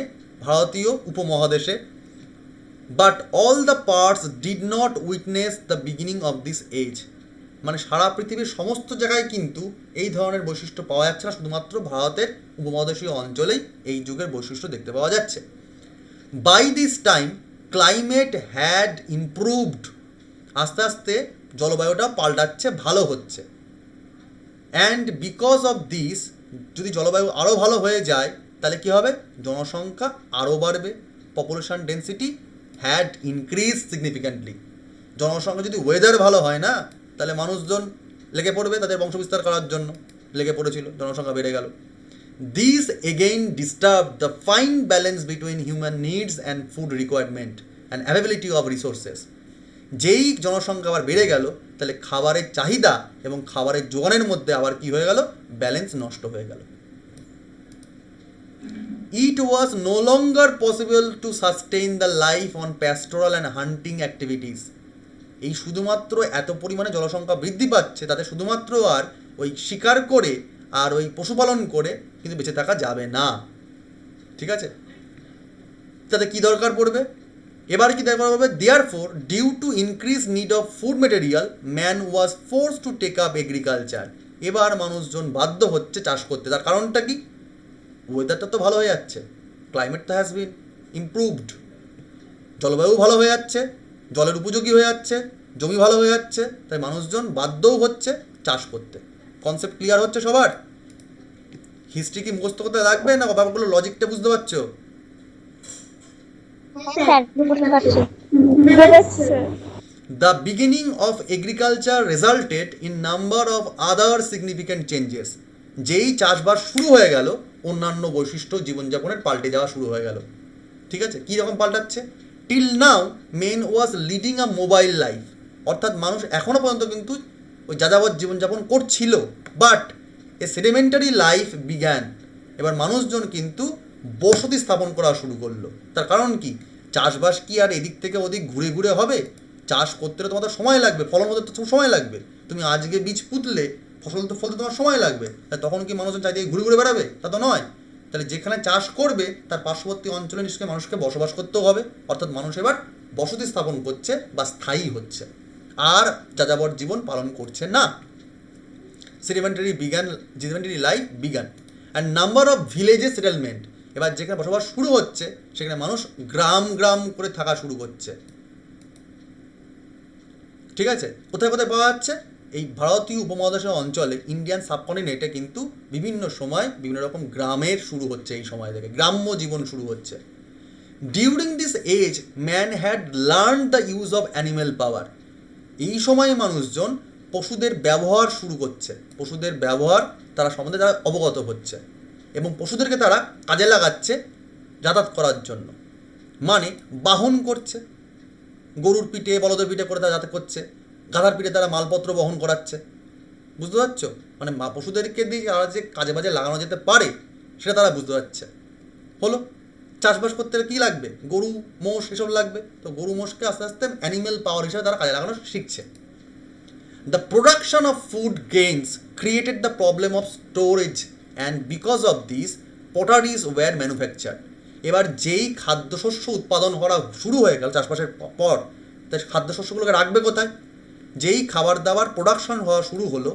ভারতীয় উপমহাদেশে। But all the parts did not witness the beginning of this age, মানে সারা পৃথিবীর সমস্ত জায়গায় কিন্তু এই ধরনের বৈশিষ্ট্য পাওয়া যাচ্ছে না, শুধুমাত্র ভারতের উপমহাদেশীয় অঞ্চলেই এই যুগের বৈশিষ্ট্য দেখতে পাওয়া যাচ্ছে। By this time climate had improved, আস্তে আস্তে জলবায়ুটা পাল্টাচ্ছে, ভালো হচ্ছে। অ্যান্ড বিকজ অফ দিস, যদি জলবায়ু আরও ভালো হয়ে যায় তাহলে কী হবে? জনসংখ্যা আরও বাড়বে, population density had increase significantly. জনসংখ্যা, যদি ওয়েদার ভালো হয় না, তাহলে মানুষজন লেগে পড়বে তাদের বংশবিস্তার করার জন্য, লেগে পড়েছিল, জনসংখ্যা বেড়ে গেল। This again disturb the fine balance between human needs and food requirement and availability of resources. যেই জনসংখ্যা আবার বেড়ে গেল, তাহলে খাবারের চাহিদা এবং খাবারের যোগানের মধ্যে আবার কি হয়ে গেল? ব্যালেন্স নষ্ট হয়ে গেল। It was no longer possible to sustain the life on pastoral and hunting activities. এই শুধুমাত্র এত পরিমাণে জনসংখ্যা বৃদ্ধি পাচ্ছে, তাতে শুধুমাত্র আর ওই শিকার করে আর ওই পশুপালন করে কিন্তু বেঁচে থাকা যাবে না। ঠিক আছে? তাতে কি দরকার পড়বে? এবার কি দরকার পড়বে? Therefore due to increase need of food material man was force to take up agriculture. এবার মানুষজন বাধ্য হচ্ছে চাষ করতে। তার কারণটা কি? ওয়েদারটা তো ভালো হয়ে যাচ্ছে, ক্লাইমেট তো হ্যাজ বিন ইমপ্রুভড, জলবায়ু ভালো হয়ে যাচ্ছে, জলের উপযোগী হয়ে যাচ্ছে, জমি ভালো হয়ে যাচ্ছে, তাই মানুষজন বাধ্যও হচ্ছে চাষ করতে। কনসেপ্ট ক্লিয়ার হচ্ছে সবার? হিস্ট্রি কি মুখস্থ করতে লাগবে, না ব্যাপারগুলো লজিকটা বুঝতে পারছো? The beginning of agriculture resulted in number of other significant changes. যেই চাষবাস শুরু হয়ে গেল, অন্যান্য বৈশিষ্ট্য জীবনযাপনের পাল্টে যাওয়া শুরু হয়ে গেল। ঠিক আছে? কী রকম পাল্টাচ্ছে? Till now men was leading a mobile life, অর্থাৎ মানুষ এখনও পর্যন্ত কিন্তু ওই যাযাবর জীবনযাপন করছিল, but a sedentary life began. এবার মানুষজন কিন্তু বসতি স্থাপন করা শুরু করলো। তার কারণ কি? চাষবাস কি আর এদিক থেকে ওদিক ঘুরে ঘুরে হবে? চাষ করতে তোমাদের সময় লাগবে, ফলন হতে তো সময় লাগবে। তুমি আজকে বীজ পুঁতলে ফসল তো ফলতে তোমার সময় লাগবে, তখন কি মানুষজন চাইতে ঘুরে ঘুরে বেড়াবে? তা তো নয়। তাহলে যেখানে চাষ করবে তার পার্শ্ববর্তী অঞ্চলে নিশ্চয়ই মানুষকে বসবাস করতেও হবে, অর্থাৎ মানুষ এবার বসতি স্থাপন করছে বা স্থায়ী হচ্ছে, আর যাযাবর জীবন পালন করছে না। Sedimentary life began and number of villages settlement. এবার যেখানে বসবাস শুরু হচ্ছে সেখানে মানুষ গ্রাম গ্রাম করে থাকা শুরু করছে। ঠিক আছে? কোথায় কোথায় পাওয়া যাচ্ছে? এই ভারতীয় উপমহাদেশের অঞ্চলে, ইন্ডিয়ান সাবকন্টিনেন্টে কিন্তু বিভিন্ন সময় বিভিন্ন রকম গ্রামের শুরু হচ্ছে, এই সময় থেকে গ্রাম্য জীবন শুরু হচ্ছে। During this age man had learn the use of animal power. এই সময় মানুষজন পশুদের ব্যবহার শুরু করছে, পশুদের ব্যবহার তারা সম্বন্ধে তারা অবগত হচ্ছে, এবং পশুদেরকে তারা কাজে লাগাচ্ছে যাতায়াত করার জন্য। মানে বাহন করছে, গরুর পিঠে বলদের পিঠে করে তারা যাতায়াত করছে, গাধার পিঠে তারা মালপত্র বহন করাচ্ছে। বুঝতে পারছো? মানে পশুদেরকে দিয়ে তারা যে কাজে বাজে লাগানো যেতে পারে সেটা তারা বুঝতে পারছে। হলো? চাষবাস করতে গেলে কী লাগবে? গরু, মোষ এসব লাগবে। তো গরু মোষকে আস্তে আস্তে অ্যানিম্যাল পাওয়ার হিসেবে তারা কাজে লাগানো শিখছে। The production of food grains created the problem of storage, and because of this, potteries were manufactured. এবার যেই খাদ্যশস্য উৎপাদন করা শুরু হয়ে গেল চাষবাসের পর, তাই খাদ্যশস্যগুলোকে রাখবে কোথায়? যেই খাবার দাবার প্রোডাকশন হওয়া শুরু হলো,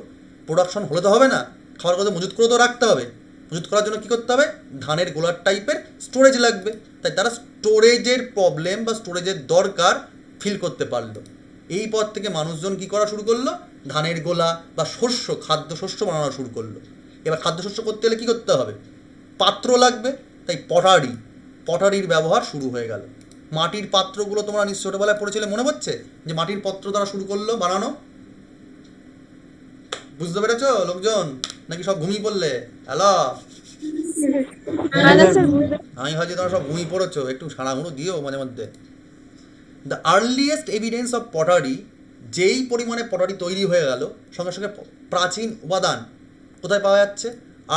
প্রোডাকশন হলে তো হবে না, খাবারগুলো মজুত করে তো রাখতে হবে। মজুত করার জন্য কী করতে হবে? ধানের গোলার টাইপের স্টোরেজ লাগবে। তাই তারা স্টোরেজের প্রবলেম বা স্টোরেজের দরকার ফিল করতে পারলো। এই পর থেকে মানুষজন কী করা শুরু করলো? ধানের গোলা বা শস্য, খাদ্যশস্য বানানো শুরু করলো। এবার খাদ্যশস্য করতে গেলে কী করতে হবে? পাত্র লাগবে। তাই পটারির ব্যবহার শুরু হয়ে গেল। মাটির পাত্রগুলো তোমরা নিশ্চয় ছোটোবেলায় পড়েছিলে, মনে পড়ছে যে মাটির পাত্র তারা শুরু করলো বানানো? বুঝতে পেরেছো লোকজন, নাকি সব ঘুমিয়ে পড়লে? হ্যালো, আমি ভাবছি তোমরা সব ঘুমিয়ে পড়েছো, একটু সাড়াহুড়ো দিও মাঝে মধ্যে। The earliest evidence of pottery, যেই পরিমাণে পটারি তৈরি হয়ে গেল, সঙ্গে সঙ্গে প্রাচীন উপাদান কোথায় পাওয়া যাচ্ছে?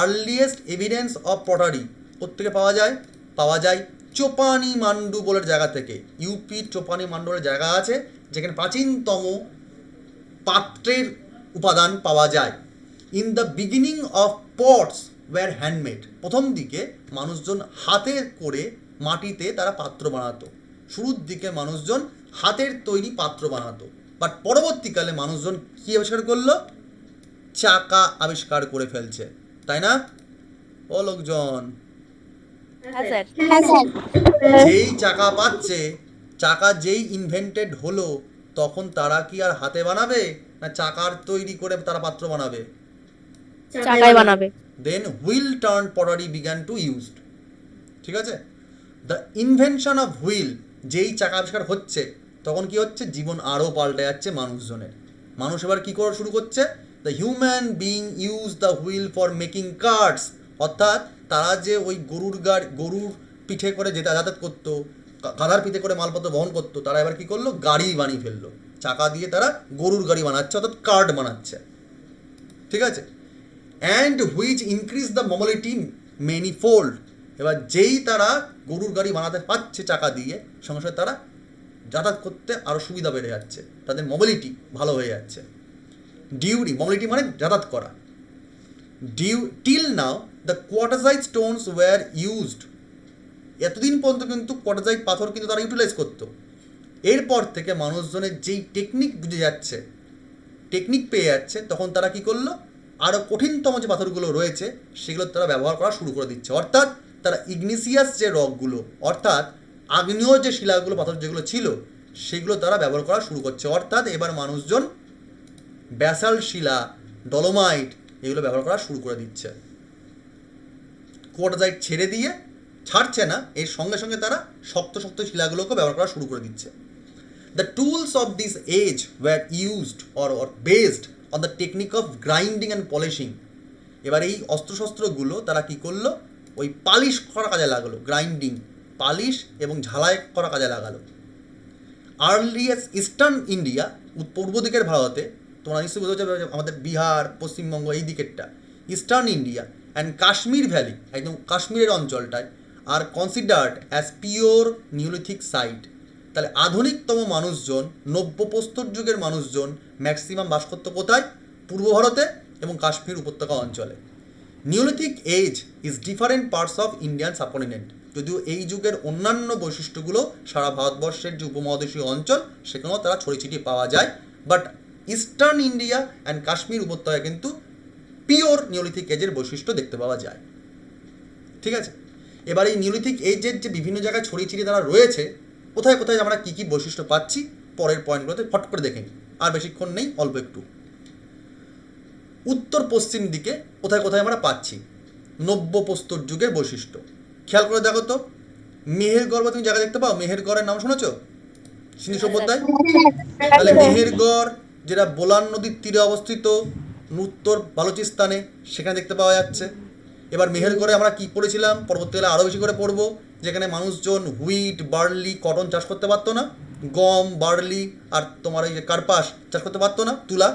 আর্লিয়েস্ট এভিডেন্স অফ পটারি কোত্থেকে পাওয়া যায়? পাওয়া যায় চোপানি মান্ডু বলে জায়গা থেকে। ইউপির চোপানি মান্ডু বলে জায়গা আছে, যেখানে প্রাচীনতম পাত্রের উপাদান পাওয়া যায়। In the beginning of pots were handmade, প্রথম দিকে মানুষজন হাতে করে মাটিতে তারা পাত্র বানাতো। শুরুর দিকে মানুষজন হাতের তৈরি পাত্র বানাতো, বাট পরবর্তীকালে মানুষজন কী আবিষ্কার করলো? চাকা আবিষ্কার করে ফেলছে, তাই না ও লোকজন? যেই চাকা পাচ্ছে, চাকা যেই ইনভেন্টেড হলো, তখন তারা কি আর হাতে বানাবে, না চাকার তৈরি করে তারা পাত্র বানাবে? চাকাই বানাবে। Then wheel turn pottery began to used. ঠিক আছে, দ্য ইনভেনশন অফ হুইল, যেই চাকা আবিষ্কার হচ্ছে, তখন কি হচ্ছে? জীবন আরও পাল্টে যাচ্ছে মানুষজনের। মানুষ এবার কী করা শুরু করছে? The human being use the wheel for making carts, অর্থাৎ তারা যে ওই গরুর পিঠে করে যেতে যাতায়াত করতো, গাধার পিঠে করে মালপত্র বহন করতো, তারা এবার কী করলো? গাড়ি বানিয়ে ফেললো। চাকা দিয়ে তারা গরুর গাড়ি বানাচ্ছে, অর্থাৎ কার্ট বানাচ্ছে। ঠিক আছে, and which increase the mobility manifold. এবার যেই তারা গরুর গাড়ি বানাতে পারছে চাকা দিয়ে, সঙ্গে সঙ্গে তারা যাতায়াত করতে আরও সুবিধা বেড়ে যাচ্ছে, তাদের মোবিলিটি ভালো হয়ে যাচ্ছে। মোবিলিটি মানে যাতায়াত করা। Till now the quartzite stones were used, এতদিন পর্যন্ত কিন্তু কোয়াটাজাইট পাথর কিন্তু তারা ইউটিলাইজ করতো। এরপর থেকে মানুষজনের যেই টেকনিক বুঝে যাচ্ছে, টেকনিক পেয়ে যাচ্ছে, তখন তারা কী করলো? আরও কঠিনতম যে পাথরগুলো রয়েছে সেগুলো তারা ব্যবহার করা শুরু করে দিচ্ছে। অর্থাৎ তারা ইগনিসিয়াস যে রকগুলো, অর্থাৎ আগ্নেয় যে শিলাগুলো, পাথর যেগুলো ছিল, সেগুলো তারা ব্যবহার করা শুরু করছে। অর্থাৎ এবার মানুষজন ব্যাসাল্ট শিলা, ডলোমাইট এগুলো ব্যবহার করা শুরু করে দিচ্ছে। কোয়াটাজাইট ছাড়ছে না, এর সঙ্গে সঙ্গে তারা শক্ত শক্ত শিলাগুলোকে ব্যবহার করা শুরু করে দিচ্ছে। The tools of this age were used or based on the technique of grinding and polishing. এবার এই অস্ত্রশস্ত্রগুলো তারা কী করলো? ওই পালিশ করা কাজে লাগালো, গ্রাইন্ডিং, পালিশ এবং ঝালাই করা কাজে লাগালো। আর্লিয়েস্ট ইস্টার্ন ইন্ডিয়া, পূর্ব দিকের ভারতে, তোমরা নিশ্চয়ই বুঝতে পারছো আমাদের বিহার, পশ্চিমবঙ্গ এই দিকেরটা, eastern India and Kashmir valley, একদম কাশ্মীরের অঞ্চলটায়, are considered as pure Neolithic site. তাহলে আধুনিকতম মানুষজন, নব্য প্রস্তর যুগের মানুষজন ম্যাক্সিমাম বাস করতো কোথায়? পূর্ব ভারতে এবং কাশ্মীর উপত্যকা অঞ্চলে। Neolithic age is different parts of Indian subcontinent, যদিও এই যুগের অন্যান্য বৈশিষ্ট্যগুলো সারা ভারতবর্ষের যে উপমহাদেশীয় অঞ্চল সেখানেও তারা ছড়িয়ে ছিটিয়ে পাওয়া যায়, but eastern India and Kashmir উপত্যকায় কিন্তু পিওর নিওলিথিক এজের বৈশিষ্ট্য দেখতে পাওয়া যায়। ঠিক আছে, এবার এই নিওলিথিক এজের যে বিভিন্ন জায়গায় ছড়িয়ে ছিটিয়ে তারা রয়েছে, কোথায় কোথায় আমরা কী কী বৈশিষ্ট্য পাচ্ছি পরের পয়েন্টগুলোতে ফট করে দেখে নিই, আর বেশিক্ষণ নেই, অল্প একটু। উত্তর পশ্চিম দিকে কোথায় কোথায় আমরা পাচ্ছি নব্য প্রস্তর যুগের বৈশিষ্ট্য, খেয়াল করে দেখো তো। মেহেরগড় বা তুমি জায়গা দেখতে পাও? মেহেরগড়ের নাম শুনেছ? সিন্ধু সভ্যতায়। তাহলে মেহেরগড় যেটা বোলান নদীর তীরে অবস্থিত, উত্তর বালুচিস্তানে, সেখানে দেখতে পাওয়া যাচ্ছে। এবার মেহেরগড়ে আমরা কী পড়েছিলাম, পরবর্তীকালে আরও বেশি করে পড়বো, যেখানে মানুষজন হুইট, বার্লি, কটন চাষ করতে পারতো না, গম, বার্লি আর তোমার এই যে কার্পাস চাষ করতে পারতো না, তুলা।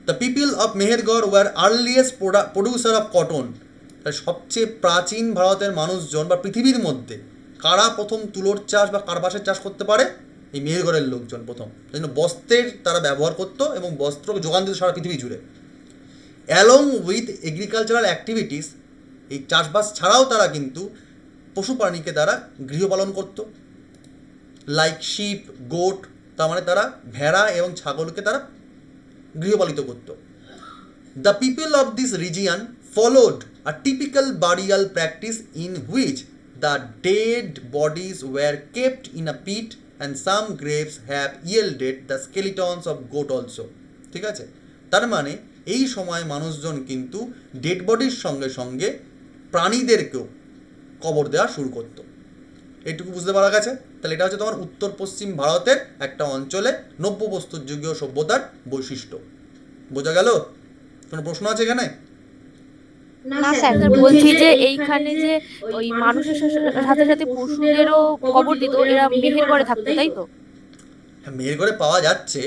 The people of Mehrgarh were earliest producer of cotton. তাহলে সবচেয়ে প্রাচীন ভারতের মানুষজন বা পৃথিবীর মধ্যে কারা প্রথম তুলোর চাষ বা কার্পাসের চাষ করতে পারে? এই মেহেরগড়ের লোকজন প্রথম। সেই জন্য বস্ত্রের তারা ব্যবহার করতো এবং বস্ত্র যোগান দিত সারা পৃথিবী জুড়ে। অ্যালং উইথ এগ্রিকালচারাল অ্যাক্টিভিটিস, এই চাষবাস ছাড়াও তারা কিন্তু পশু প্রাণীকে তারা গৃহপালন করতো, লাইক শিপ, গোট, তার মানে তারা ভেড়া এবং ছাগলকে তারা গৃহপালিত করত। The people of this region followed a typical burial practice in which the dead bodies were kept in a pit and some graves have yielded the skeletons of goat also. ঠিক আছে, তার মানে এই সময় মানুষজন কিন্তু ডেড বডির সঙ্গে সঙ্গে প্রাণীদেরকেও কবর দেওয়া শুরু করতো। এইটুকু বুঝতে পারা গেছে? তাহলে এটা হচ্ছে তোমার উত্তর পশ্চিম ভারতের একটা অঞ্চলে নব্য প্রস্তর যুগীয় সভ্যতার বৈশিষ্ট্য। বোঝা গেল? কোনো প্রশ্ন আছে এখানে? না স্যার, বলছি যে এইখানে যে ওই মানুষের সাথে সাথে পশুদেরও কবর দিত, এরা মেহেরগড়ে থাকতো, তাই তো? হ্যাঁ, মেহেরগড়ে পাওয়া যাচ্ছে,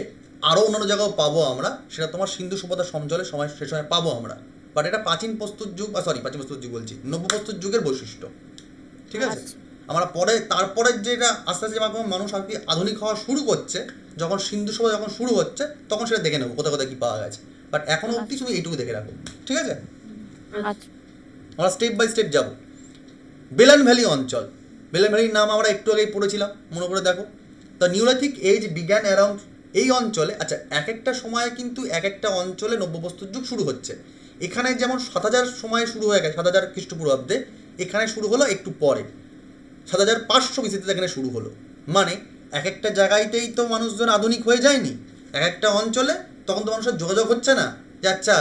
আরও অন্যান্য জায়গাও পাবো আমরা, সেটা তোমার সিন্ধু সভ্যতার সমজলে সময় সে সময় পাবো আমরা। বাট এটা প্রাচীন প্রস্তর যুগ, প্রাচীন প্রস্তর যুগ বলছি, নব্য প্রস্তর যুগের বৈশিষ্ট্য। ঠিক আছে, আমরা পরে তারপরে যেটা আস্তে আস্তে যখন মানুষ আর কি আধুনিক হওয়া শুরু করছে, যখন সিন্ধু সভ্যতা যখন শুরু হচ্ছে, তখন সেটা দেখে নেবো কোথায় কোথায় কী পাওয়া গেছে। বাট এখনও অবধি তুমি এইটুকু দেখে রাখো। ঠিক আছে, আচ্ছা আমরা স্টেপ বাই স্টেপ যাব। বেলান ভ্যালি অঞ্চল, বেলান ভ্যালির নাম আমরা একটু আগেই পড়েছিলাম, মনে করে দেখো। The neolithic age began around, এই অঞ্চলে, আচ্ছা এক একটা সময়ে কিন্তু এক একটা অঞ্চলে নব্যপ্রস্তর যুগ শুরু হচ্ছে। এখানে যেমন 7000 সময়ে শুরু হয়ে গেছে, 7000 খ্রিস্টপূর্বাব্দে, এখানে শুরু হলো একটু পরে 7500 বিসিতে এখানে শুরু হলো। মানে এক একটা জায়গাতেই তো মানুষজন আধুনিক হয়ে যায়নি, এক একটা অঞ্চলে তখন তো মানুষের যোগাযোগ হচ্ছে না যে আচ্ছা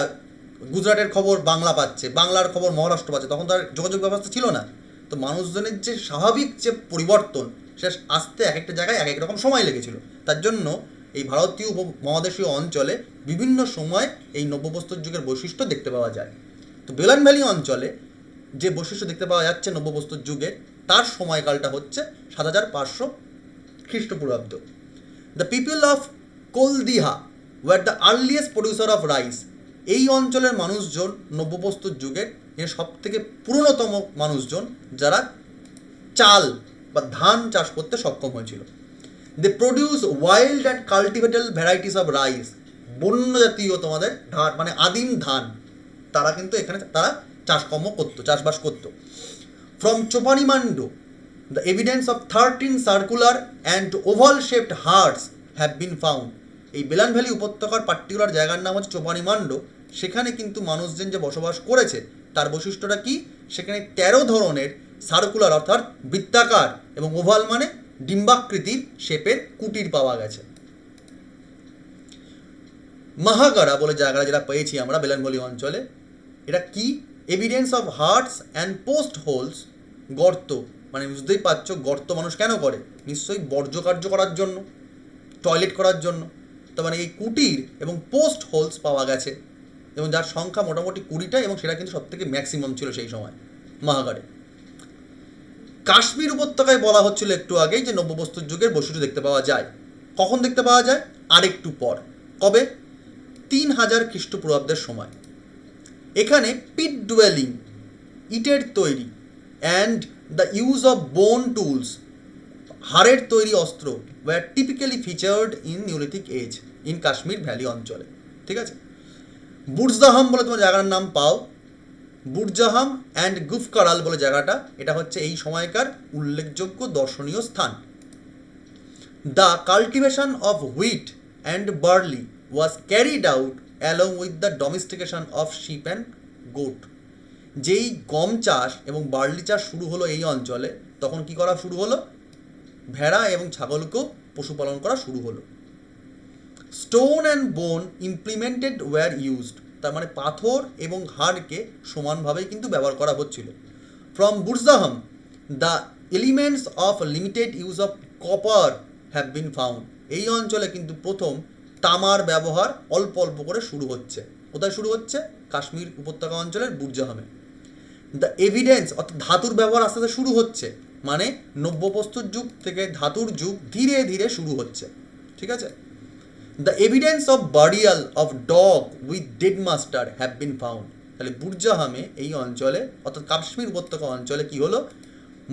গুজরাটের খবর বাংলা পাচ্ছে, বাংলার খবর মহারাষ্ট্র পাচ্ছে, তখন তো আর যোগাযোগ ব্যবস্থা ছিল না। তো মানুষজনের যে স্বাভাবিক যে পরিবর্তন, সেটা আসতে এক একটা জায়গায় এক এক রকম সময় লেগেছিল। তার জন্য এই ভারতীয় উপমহাদেশীয় অঞ্চলে বিভিন্ন সময় এই নব্যপ্রস্তর যুগের বৈশিষ্ট্য দেখতে পাওয়া যায়। তো বেলান ভ্যালি অঞ্চলে যে বৈশিষ্ট্য দেখতে পাওয়া যাচ্ছে নব্যপ্রস্তর যুগের, তার সময়কালটা হচ্ছে 7500 খ্রিস্টপূর্বাব্দ। The people of Koldihwa were the earliest producer of rice, এই অঞ্চলের মানুষজন নব্যপ্রস্তর যুগের সব থেকে পুরনোতম মানুষজন যারা চাল বা ধান চাষ করতে সক্ষম হয়েছিল। They produce wild and cultivated varieties of rice, বন্য জাতীয় তোমাদের ধান মানে আদিম ধান, তারা কিন্তু এখানে তারা চাষকর্ম করতো, চাষবাস করতো। From Chopanimando the evidence of 13 circular and oval shaped huts have been found. এই বেলান ভ্যালি উপত্যকার পার্টিকুলার জায়গার নাম হচ্ছে চোপানিমান্ডো। সেখানে কিন্তু মানুষজন যে বসবাস করেছে তার বৈশিষ্ট্যটা কি, সেখানে 13 ধরনের সার্কুলার অর্থাৎ বৃত্তাকার এবং ওভাল মানে ডিম্বাকৃতির শেপের কুটির পাওয়া গেছে। মাহাগাড়া বলে জায়গাটা যেটা পেয়েছি আমরা বেলান ভ্যালি অঞ্চলে, এটা কি? Evidence of hearths and post holes, গর্ত, মানে বুঝতেই পারছো গর্ত মানুষ কেন করে, নিশ্চয়ই বর্জ্যকার্য করার জন্য, টয়লেট করার জন্য। তো মানে এই কুটির এবং পোস্ট হোলস পাওয়া গেছে, এবং যার সংখ্যা মোটামুটি 20টা, এবং সেটা কিন্তু সবথেকে ম্যাক্সিমাম ছিল সেই সময় মাহাগাড়ে। কাশ্মীর উপত্যকায় বলা হচ্ছিল একটু আগেই যে নব্যপ্রস্তর যুগের বৈশিষ্ট্য দেখতে পাওয়া যায়। কখন দেখতে পাওয়া যায়? আরেকটু পর। কবে? 3000 খ্রিস্টপূর্বাব্দের সময়। এখানে পিট ডুয়েলিং, ইটের তৈরি, and the use of bone tools, হাড়ের তৈরি অস্ত্র, were typically featured in neolithic age in Kashmir valley অঞ্চলে। ঠিক আছে, বুর্জদাহাম বলে তোমার জায়গার নাম পাও, বুর্জাহাম অ্যান্ড গুফকারাল বলে জায়গাটা, এটা হচ্ছে এই সময়কার উল্লেখযোগ্য দর্শনীয় স্থান। The cultivation of wheat and barley was carried out along with the domestication of sheep and goat. যেই গম চাষ এবং বার্লি চাষ শুরু হলো এই অঞ্চলে, তখন কি করা শুরু হলো? ভেড়া এবং ছাগলকেও পশুপালন করা শুরু হলো। Stone and bone implemented were used, তার মানে পাথর এবং হাড়কে সমানভাবেই কিন্তু ব্যবহার করা হচ্ছিল। From Burzahom the elements of limited use of copper have been found, এই অঞ্চলে কিন্তু প্রথম তামার ব্যবহার অল্প অল্প করে শুরু হচ্ছে। কোথায় শুরু হচ্ছে? কাশ্মীর উপত্যকা অঞ্চলের বুর্জাহামে। দ্য এভিডেন্স, অর্থাৎ ধাতুর ব্যবহার আস্তে আস্তে শুরু হচ্ছে, মানে নব্যপ্রস্তর যুগ থেকে ধাতুর যুগ ধীরে ধীরে শুরু হচ্ছে। ঠিক আছে, the evidence of burial of dog with dead master have been found, তাহলে বুরজাহামে এই অঞ্চলে অর্থাৎ কাশ্মীর উপত্যকা অঞ্চলে কি হলো,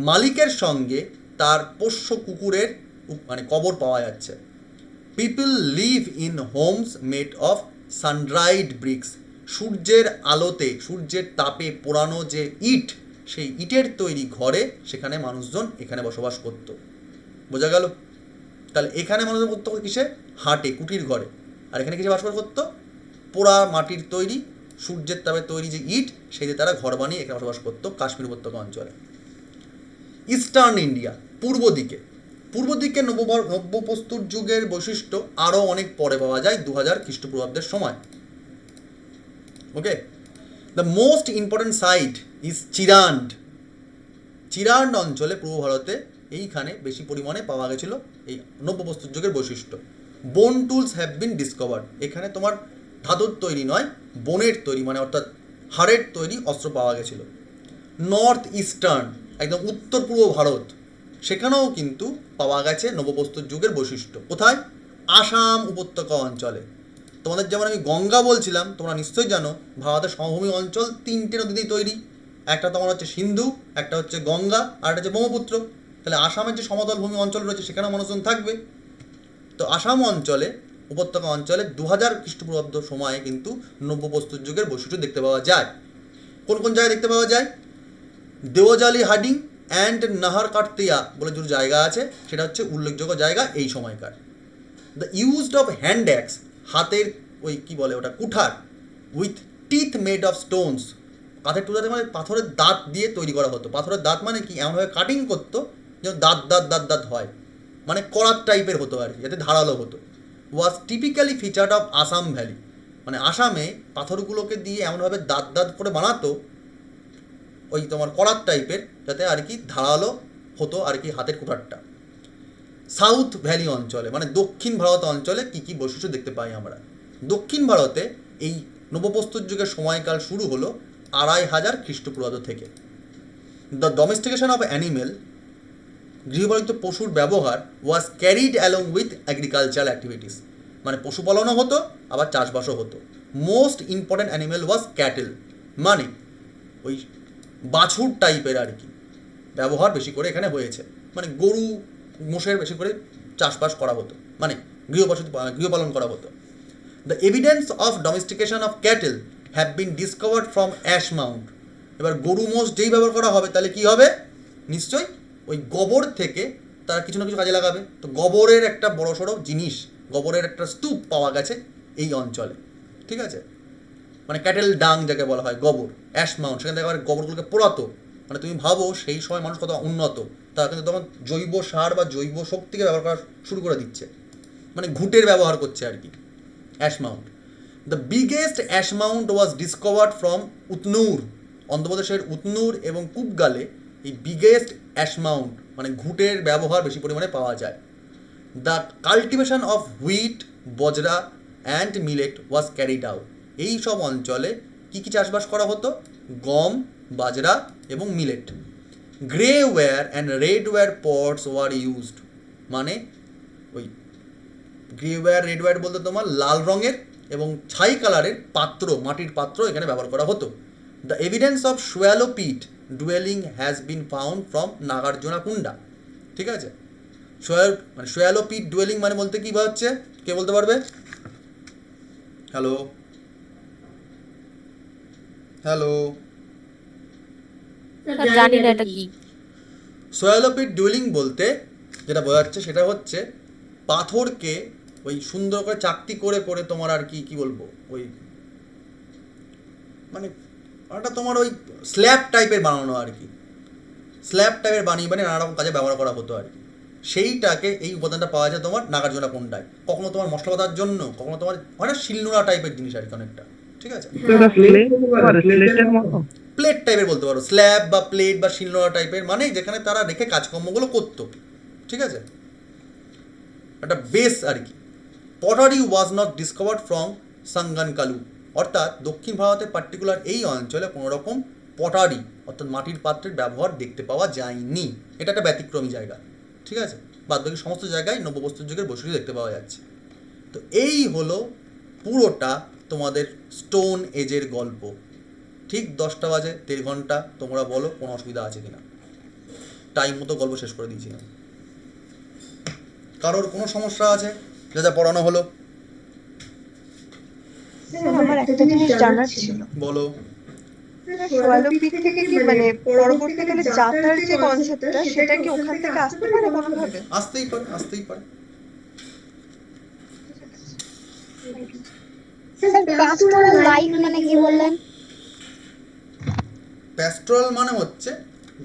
মালিকের সঙ্গে তার পোষ্য কুকুরের মানে কবর পাওয়া যাচ্ছে। People live in homes made of sundried bricks, সূর্যের আলোতে সূর্যের তাপে পোড়ানো যে ইট, সেই ইটের তৈরি ঘরে সেখানে মানুষজন এখানে বসবাস করত। বোঝা গেল? তাহলে এখানে মানুষজন করতো কিসে? হাটে, কুটির ঘরে। আর এখানে কিসে বসবাস করতো? পোড়া মাটির তৈরি সূর্যের তাপে তৈরি যে ইট, সেই দিয়ে তারা ঘর বানিয়ে এখানে বসবাস করতো কাশ্মীর উপত্যকা অঞ্চলে। ইস্টার্ন ইন্ডিয়া, পূর্ব দিকে নব্যপ্রস্তর যুগের বৈশিষ্ট্য আরও অনেক পরে পাওয়া যায় 2000 খ্রিস্টপূর্বাব্দের সময়। Okay, the most important site is Chirand. Chirand অঞ্চলে পূর্ব ভারতে এইখানে বেশি পরিমাণে পাওয়া গেছিল এই নব্যপ্রস্তর যুগের বৈশিষ্ট্য। বোন টুলস হ্যাভ বিন ডিসকভার্ড, এখানে তোমার ধাতুর তৈরি নয়, বোনের তৈরি মানে অর্থাৎ হাড়ের তৈরি অস্ত্র পাওয়া গেছিল। নর্থ ইস্টার্ন, একদম উত্তর পূর্ব ভারত, সেখানেও কিন্তু পাওয়া গেছে নবপ্রস্তর যুগের বৈশিষ্ট্য। কোথায়? আসাম উপত্যকা অঞ্চলে। তোমাদের যেমন আমি গঙ্গা বলছিলাম, তোমরা নিশ্চয়ই জানো ভারতের সমভূমি অঞ্চল 3টে নদী দিয়ে তৈরি। একটা তোমার হচ্ছে সিন্ধু, একটা হচ্ছে গঙ্গা, আর একটা হচ্ছে ব্রহ্মপুত্র। তাহলে আসামের যে সমতল ভূমি অঞ্চল রয়েছে সেখানেও মানুষজন থাকবে। তো আসাম অঞ্চলে, উপত্যকা অঞ্চলে 2000 খ্রিস্টপূর্বাব্দ সময়ে কিন্তু নব্যপ্রস্তর যুগের বৈশিষ্ট্য দেখতে পাওয়া যায়। কোন কোন জায়গায় দেখতে পাওয়া যায়? দেওজালি হাডিং অ্যান্ড নাহার কাটতিয়া বলে দুটো জায়গা আছে, সেটা হচ্ছে উল্লেখযোগ্য জায়গা এই সময়কার। The used of hand axe, হাতের ওই কী বলে ওটা, কুঠার, with teeth made of stones, কাঠের টুকরাতে মানে পাথরের দাঁত দিয়ে তৈরি করা হতো। পাথরের দাঁত মানে কি, এমনভাবে কাটিং করতো যেন দাঁত দাঁত দাঁত দাঁত হয়, মানে করাত টাইপের হতো আর কি, যাতে ধারালো হতো। Was typically featured of Assam valley, মানে আসামে পাথরগুলোকে দিয়ে এমনভাবে দাঁত দাঁত করে বানাতো ওই তোমার করাত টাইপের, যাতে আর কি ধারালো হতো আর কি হাতের কুঠারটা। সাউথ ভ্যালি অঞ্চলে মানে দক্ষিণ ভারত অঞ্চলে কী কী বৈশিষ্ট্য দেখতে পাই আমরা? দক্ষিণ ভারতে এই নবপ্রস্তর যুগের সময়কাল শুরু হলো 2500 খ্রিস্টপূর্বাব্দ থেকে। দ্য ডোমেস্টিকেশন অফ অ্যানিমেল, গৃহপালিত পশুর ব্যবহার, was carried along with agricultural activities, মানে পশুপালনও হতো আবার চাষবাসও হতো। মোস্ট ইম্পর্ট্যান্ট অ্যানিমেল ওয়াজ ক্যাটেল, মানে ওই বাছুর টাইপের আর কি ব্যবহার বেশি করে এখানে হয়েছে, মানে গরু মোষের বেশি করে চাষবাস করা হতো, মানে গৃহপালন করা হতো। The evidence of domestication of cattle have been discovered from ash mount. এবার গরু মোষ যেই ব্যবহার করা হবে তাহলে কি হবে? নিশ্চয়ই ওই গোবর থেকে তারা কিছু না কিছু কাজে লাগাবে। তো গোবরের একটা বড় সড়ো জিনিস, গোবরের একটা স্তূপ পাওয়া গেছে এই অঞ্চলে, ঠিক আছে? মানে ক্যাটেল ডাং যাকে বলা হয়, গোবর, অ্যাশ মাউন্ট, সেখান থেকে আবার গোবরগুলোকে পোড়াতো। মানে তুমি ভাবো সেই সময় মানুষ কত উন্নত, তারা কিন্তু তখন জৈব সার বা জৈব শক্তিকে ব্যবহার করা শুরু করে দিচ্ছে, মানে ঘুঁটের ব্যবহার করছে আর কি। Ash mount, the biggest ash mount was discovered from Utnur, অন্ধ্রপ্রদেশের উতনুর এবং কুবগালে এই বিগেস্ট অ্যাশ মাউন্ট মানে ঘুঁটের ব্যবহার বেশি পরিমাণে পাওয়া যায়। The cultivation of wheat, bajra and millet was carried out, এই সব অঞ্চলে কী কী চাষবাস করা হতো? গম, বাজরা এবং millet. Grey ware and red ware pots were used, মানে ওই গ্রে ওয়্যার রেড ওয়্যার বলতে তোমার লাল রঙের এবং ছাই কালারের পাত্র, মাটির পাত্র এখানে ব্যবহার করা হতো। The evidence of shallow pit dwelling has been found from Nagarjuna Konda, ঠিক আছে? মানে সোয়ালো পিট ডুয়েলিং মানে বলতে কী হচ্ছে, কে বলতে পারবে? হ্যালো হ্যালো, জানি না এটা কি। সোয়ালো পিট ডুয়েলিং বলতে যেটা বোঝাচ্ছে সেটা হচ্ছে পাথরকে ওই সুন্দর করে চাকতি করে করে তোমার আর কি কী বলবো, ওই মানে ওটা তোমার ওই স্ল্যাব টাইপের বানানো আর কি, স্ল্যাব টাইপের বানিয়ে বানিয়ে নানা রকম কাজে ব্যবহার করা হতো আর কি। সেইটাকে এই উপাদানটা পাওয়া যায় তোমার নাগার্জুনা কোন্ডায়, কখনো তোমার মশলা বাঁধার জন্য, কখনো তোমার হয় না শিলনোড়া টাইপের জিনিস আর কি অনেকটা, ঠিক আছে? প্লেট টাইপের বলতে পারো, স্ল্যাব বা প্লেট বা শিলনোড়া টাইপের, মানে যেখানে তারা রেখে কাজকর্মগুলো করতো, ঠিক আছে? একটা বেস আর কি। Pottery was not discovered from Sanganakallu, অর্থাৎ দক্ষিণ ভারতের পার্টিকুলার এই অঞ্চলে কোনো রকম পটারি অর্থাৎ মাটির পাত্রের ব্যবহার দেখতে পাওয়া যায়নি। এটা একটা ব্যতিক্রমী জায়গা, ঠিক আছে? বাদ বাকি সমস্ত জায়গায় নব্যপ্রস্তর যুগের বৈশিষ্ট্য দেখতে পাওয়া যাচ্ছে। তো এই হলো পুরোটা তোমাদের স্টোন এজের গল্প। ঠিক 10টা বাজে, 1.5 ঘন্টা, তোমরা বলো কোনো অসুবিধা আছে কিনা। টাইম মতো গল্প শেষ করে দিয়েছি আমি। কারোর কোনো সমস্যা আছে যা যা পড়ানো হলো? স্যার আমার একটা জিনিস জানার ছিল, বলো। সোয়ালোপিট থেকে কি মানে পরবর্তীকালে যাতার যে কনসেপ্টটা সেটা কি ওখান থেকে আসতে পারে কোনোভাবে? আসতেই পারে, আসতেই পারে। স্যার প্যাস্টোরাল লাইফ মানে কি বললেন? প্যাস্টোরাল মানে হচ্ছে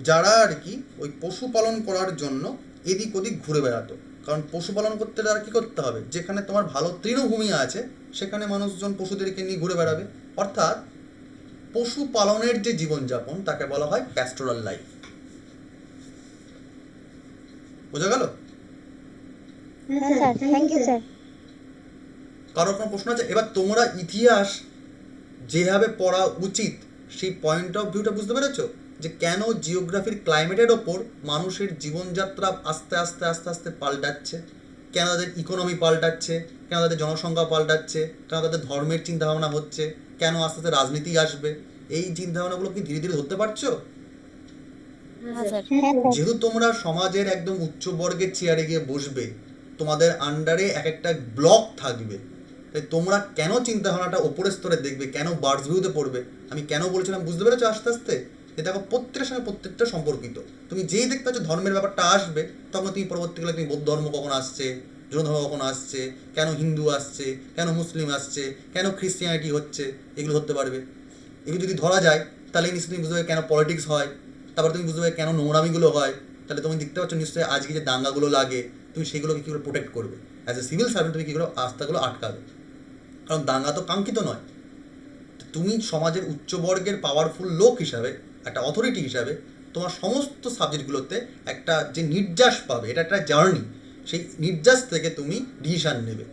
যারা আর কি ওই পশুপালন করার জন্য এদিক ওদিক ঘুরে বেড়াতো। কারণ পশুপালন করতে তারা কী করতে হবে, যেখানে তোমার ভালো তৃণভূমি আছে সেখানে মানুষজন পশুদেরকে নিয়ে ঘুরে বেড়াবে। অর্থাৎ পশুপালনের যে জীবনযাপন তাকে বলা হয় প্যাস্টোরাল লাইফ। বোঝা গেল? হ্যাঁ স্যার, থ্যাংক ইউ স্যার। কারোর কোনো প্রশ্ন আছে? এবার তোমরা ইতিহাস যেভাবে পড়া উচিত সেই পয়েন্ট অফ ভিউটা বুঝতে পেরেছো, যে কেন জিওগ্রাফির ক্লাইমেটের ওপর মানুষের জীবনযাত্রা আস্তে আস্তে আস্তে আস্তে পাল্টাচ্ছে, কেন তাদের ইকোনমি পাল্টাচ্ছে, কেন তাদের জনসংখ্যা পাল্টাচ্ছে, কেন তাদের ধর্মের চিন্তাভাবনা হচ্ছে, কেন আস্তে আস্তে রাজনীতি আসবে। এই চিন্তাভাবনাগুলো কি ধীরে ধীরে ধরতে পারছো? হ্যাঁ স্যার। হ্যাঁ স্যার। যেহেতু তোমরা সমাজের একদম উচ্চ বর্গের চেয়ারে গিয়ে বসবে, তোমাদের আন্ডারে এক একটা ব্লক থাকবে, তাই তোমরা কেন চিন্তাভাবনাটা ওপরের স্তরে দেখবে, কেন বার্ডস ভিউতে পড়বে। আমি কেন বলছিলাম বুঝতে পেরেছো আস্তে আস্তে? যে দেখো প্রত্যেকটার সঙ্গে প্রত্যেকটা সম্পর্কিত। তুমি যেই দেখতে পাচ্ছ ধর্মের ব্যাপারটা আসবে, তখন তুমি পরবর্তীকালে তুমি বৌদ্ধ ধর্ম কখন আসছে, জৈন ধর্ম কখন আসছে, কেন হিন্দু আসছে, কেন মুসলিম আসছে, কেন খ্রিস্টিয়ানিটি হচ্ছে, এগুলো ধরতে পারবে। এগুলো যদি ধরা যায় তাহলে নিশ্চয়ই তুমি বুঝতে পারবে কেন পলিটিক্স হয়, তারপর তুমি বুঝতে পারবে কেন নোংরামিগুলো হয়। তাহলে তুমি দেখতে পাচ্ছ নিশ্চয়ই আজকে যে দাঙ্গাগুলো লাগে তুমি সেগুলোকে কী করে প্রোটেক্ট করবে। অ্যাজ এ সিভিল সার্ভেন্ট তুমি কী করে আস্থাগুলো আটকাবে, কারণ দাঙ্গা তো কাঙ্ক্ষিত নয়। তুমি সমাজের উচ্চবর্গের পাওয়ারফুল লোক হিসাবে, একটা অথরিটি হিসাবে তোমার সমস্ত সাবজেক্টগুলোতে একটা যে নির্যাস পাবে, এটা একটা জার্নি, সেই নির্যাস থেকে তুমি ডিসিশান নেবে।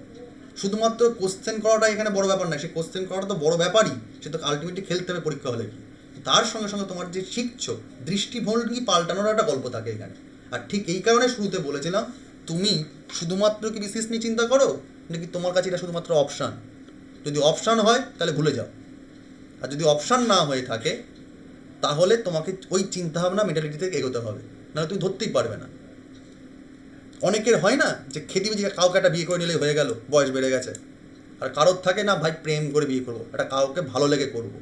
শুধুমাত্র কোশ্চেন করাটা এখানে বড় ব্যাপার নয়, সেই কোশ্চেন করাটা তো বড় ব্যাপারই, সে তো আলটিমেটলি খেলতে হবে পরীক্ষা হলে কি। তার সঙ্গে সঙ্গে তোমার যে শিখছো দৃষ্টিভঙ্গি পাল্টানোর একটা গল্প থাকে এখানে। আর ঠিক এই কারণে শুরুতে বলেছিলাম তুমি শুধুমাত্র কি বিসিএস নিয়ে চিন্তা করো, নাকি তোমার কাছে এটা শুধুমাত্র অপশান। যদি অপশান হয় তাহলে ভুলে যাও, আর যদি অপশান না হয়ে থাকে তাহলে তোমাকে ওই চিন্তাভাবনা মেন্টালিটি থেকে এগোতে হবে, নাহলে তুমি ধরতেই পারবে না। অনেকের হয় না যে খেতে বুঝে কাউকে একটা বিয়ে করে নিলেই হয়ে গেল, বয়স বেড়ে গেছে। আর কারোর থাকে না ভাই প্রেম করে বিয়ে করবো, একটা কাউকে ভালো লেগে করবো।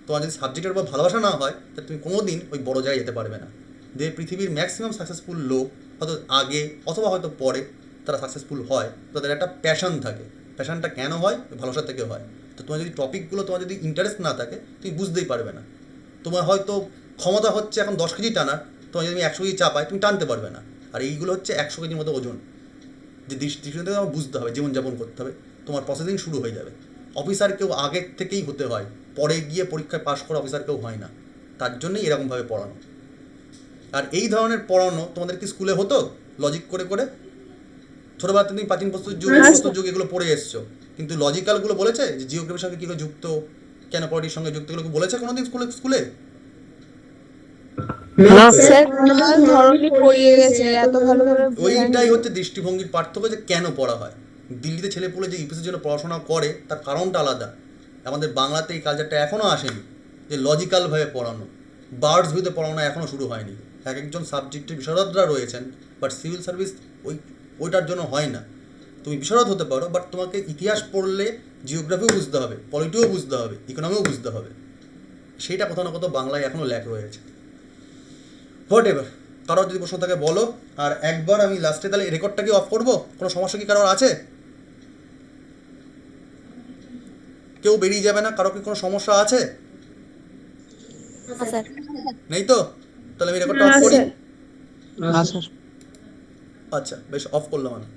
তোমার যদি সাবজেক্টের উপর ভালোবাসা না হয় তাহলে তুমি কোনো দিন ওই বড় জায়গায় যেতে পারবে না। যে পৃথিবীর ম্যাক্সিমাম সাকসেসফুল লোক হয়তো আগে অথবা হয়তো পরে তারা সাকসেসফুল হয়, তাদের একটা প্যাশন থাকে। প্যাশনটা কেন হয়? ভালোবাসা থেকে হয়। তো তোমার যদি টপিকগুলো তোমার যদি ইন্টারেস্ট না থাকে তুমি বুঝতেই পারবে না। তোমার হয়তো ক্ষমতা হচ্ছে এখন 10 কেজি টানার, তোমার যদি 100 কেজি চাপায় তুমি টানতে পারবে না। আর এইগুলো হচ্ছে 100 কেজির মতো ওজন, যে দৃষ্টিকোণ থেকে আমার বুঝতে হবে, জীবনযাপন করতে হবে, তোমার প্রসেসিং শুরু হয়ে যাবে। অফিসার কেউ আগের থেকেই হতে হয়, পরে গিয়ে পরীক্ষায় পাশ করা অফিসার কেউ হয় না। তার জন্যই এরকমভাবে পড়ানো। আর এই ধরনের পড়ানো তোমাদের কি স্কুলে হতো লজিক করে করে? ছোটোবেলাতে তুমি প্রাচীন প্রস্তুত যুগ, প্রস্তুত যুগ এগুলো পড়ে এসছো, কিন্তু লজিক্যালগুলো বলেছে যে জিওগ্রাফির সঙ্গে কী করে যুক্ত, কেন পলিটির সঙ্গে যুক্ত, এগুলো বলেছে কোনোদিন স্কুলে? না স্যার। স্যার টোটাল ধরনই পড়িয়ে গেছে, এত ভালোভাবে ওইটাই হচ্ছে দৃষ্টিভঙ্গির পার্থক্য, যে কেন পড়া হয়। দিল্লিতে ছেলে পুলে যে ইউপিএসির জন্য পড়াশোনা করে তার কারণটা আলাদা। আমাদের বাংলাতে এই কালচারটা এখনও আসেনি, যে লজিক্যালভাবে পড়ানো, বার্ডস ভিউতে পড়ানো এখনও শুরু হয়নি। এক একজন সাবজেক্টের বিশারদরা রয়েছেন, বাট সিভিল সার্ভিস ওইটার জন্য হয় না। তুমি বিশারদ হতে পারো, বাট তোমাকে ইতিহাস পড়লে জিওগ্রাফিও বুঝতে হবে, পলিটিও বুঝতে হবে, ইকোনমিও বুঝতে হবে। সেইটা কোথাও না কোথাও বাংলায় এখনও ল্যাক রয়েছে। হোয়াট এভার, কারোর যদি প্রশ্ন থাকে বলো। আর একবার আমি লাস্টে তাহলে রেকর্ডটা কি অফ করবো? কোনো সমস্যা কি কারোর আছে? কেউ বেরিয়ে যাবে না? কারোর কি কোনো সমস্যা আছে? হ্যাঁ স্যার। নেই তো? তাহলে আমি রেকর্ডটা অফ করি। না স্যার। আচ্ছা বেশ, অফ করলাম আমি।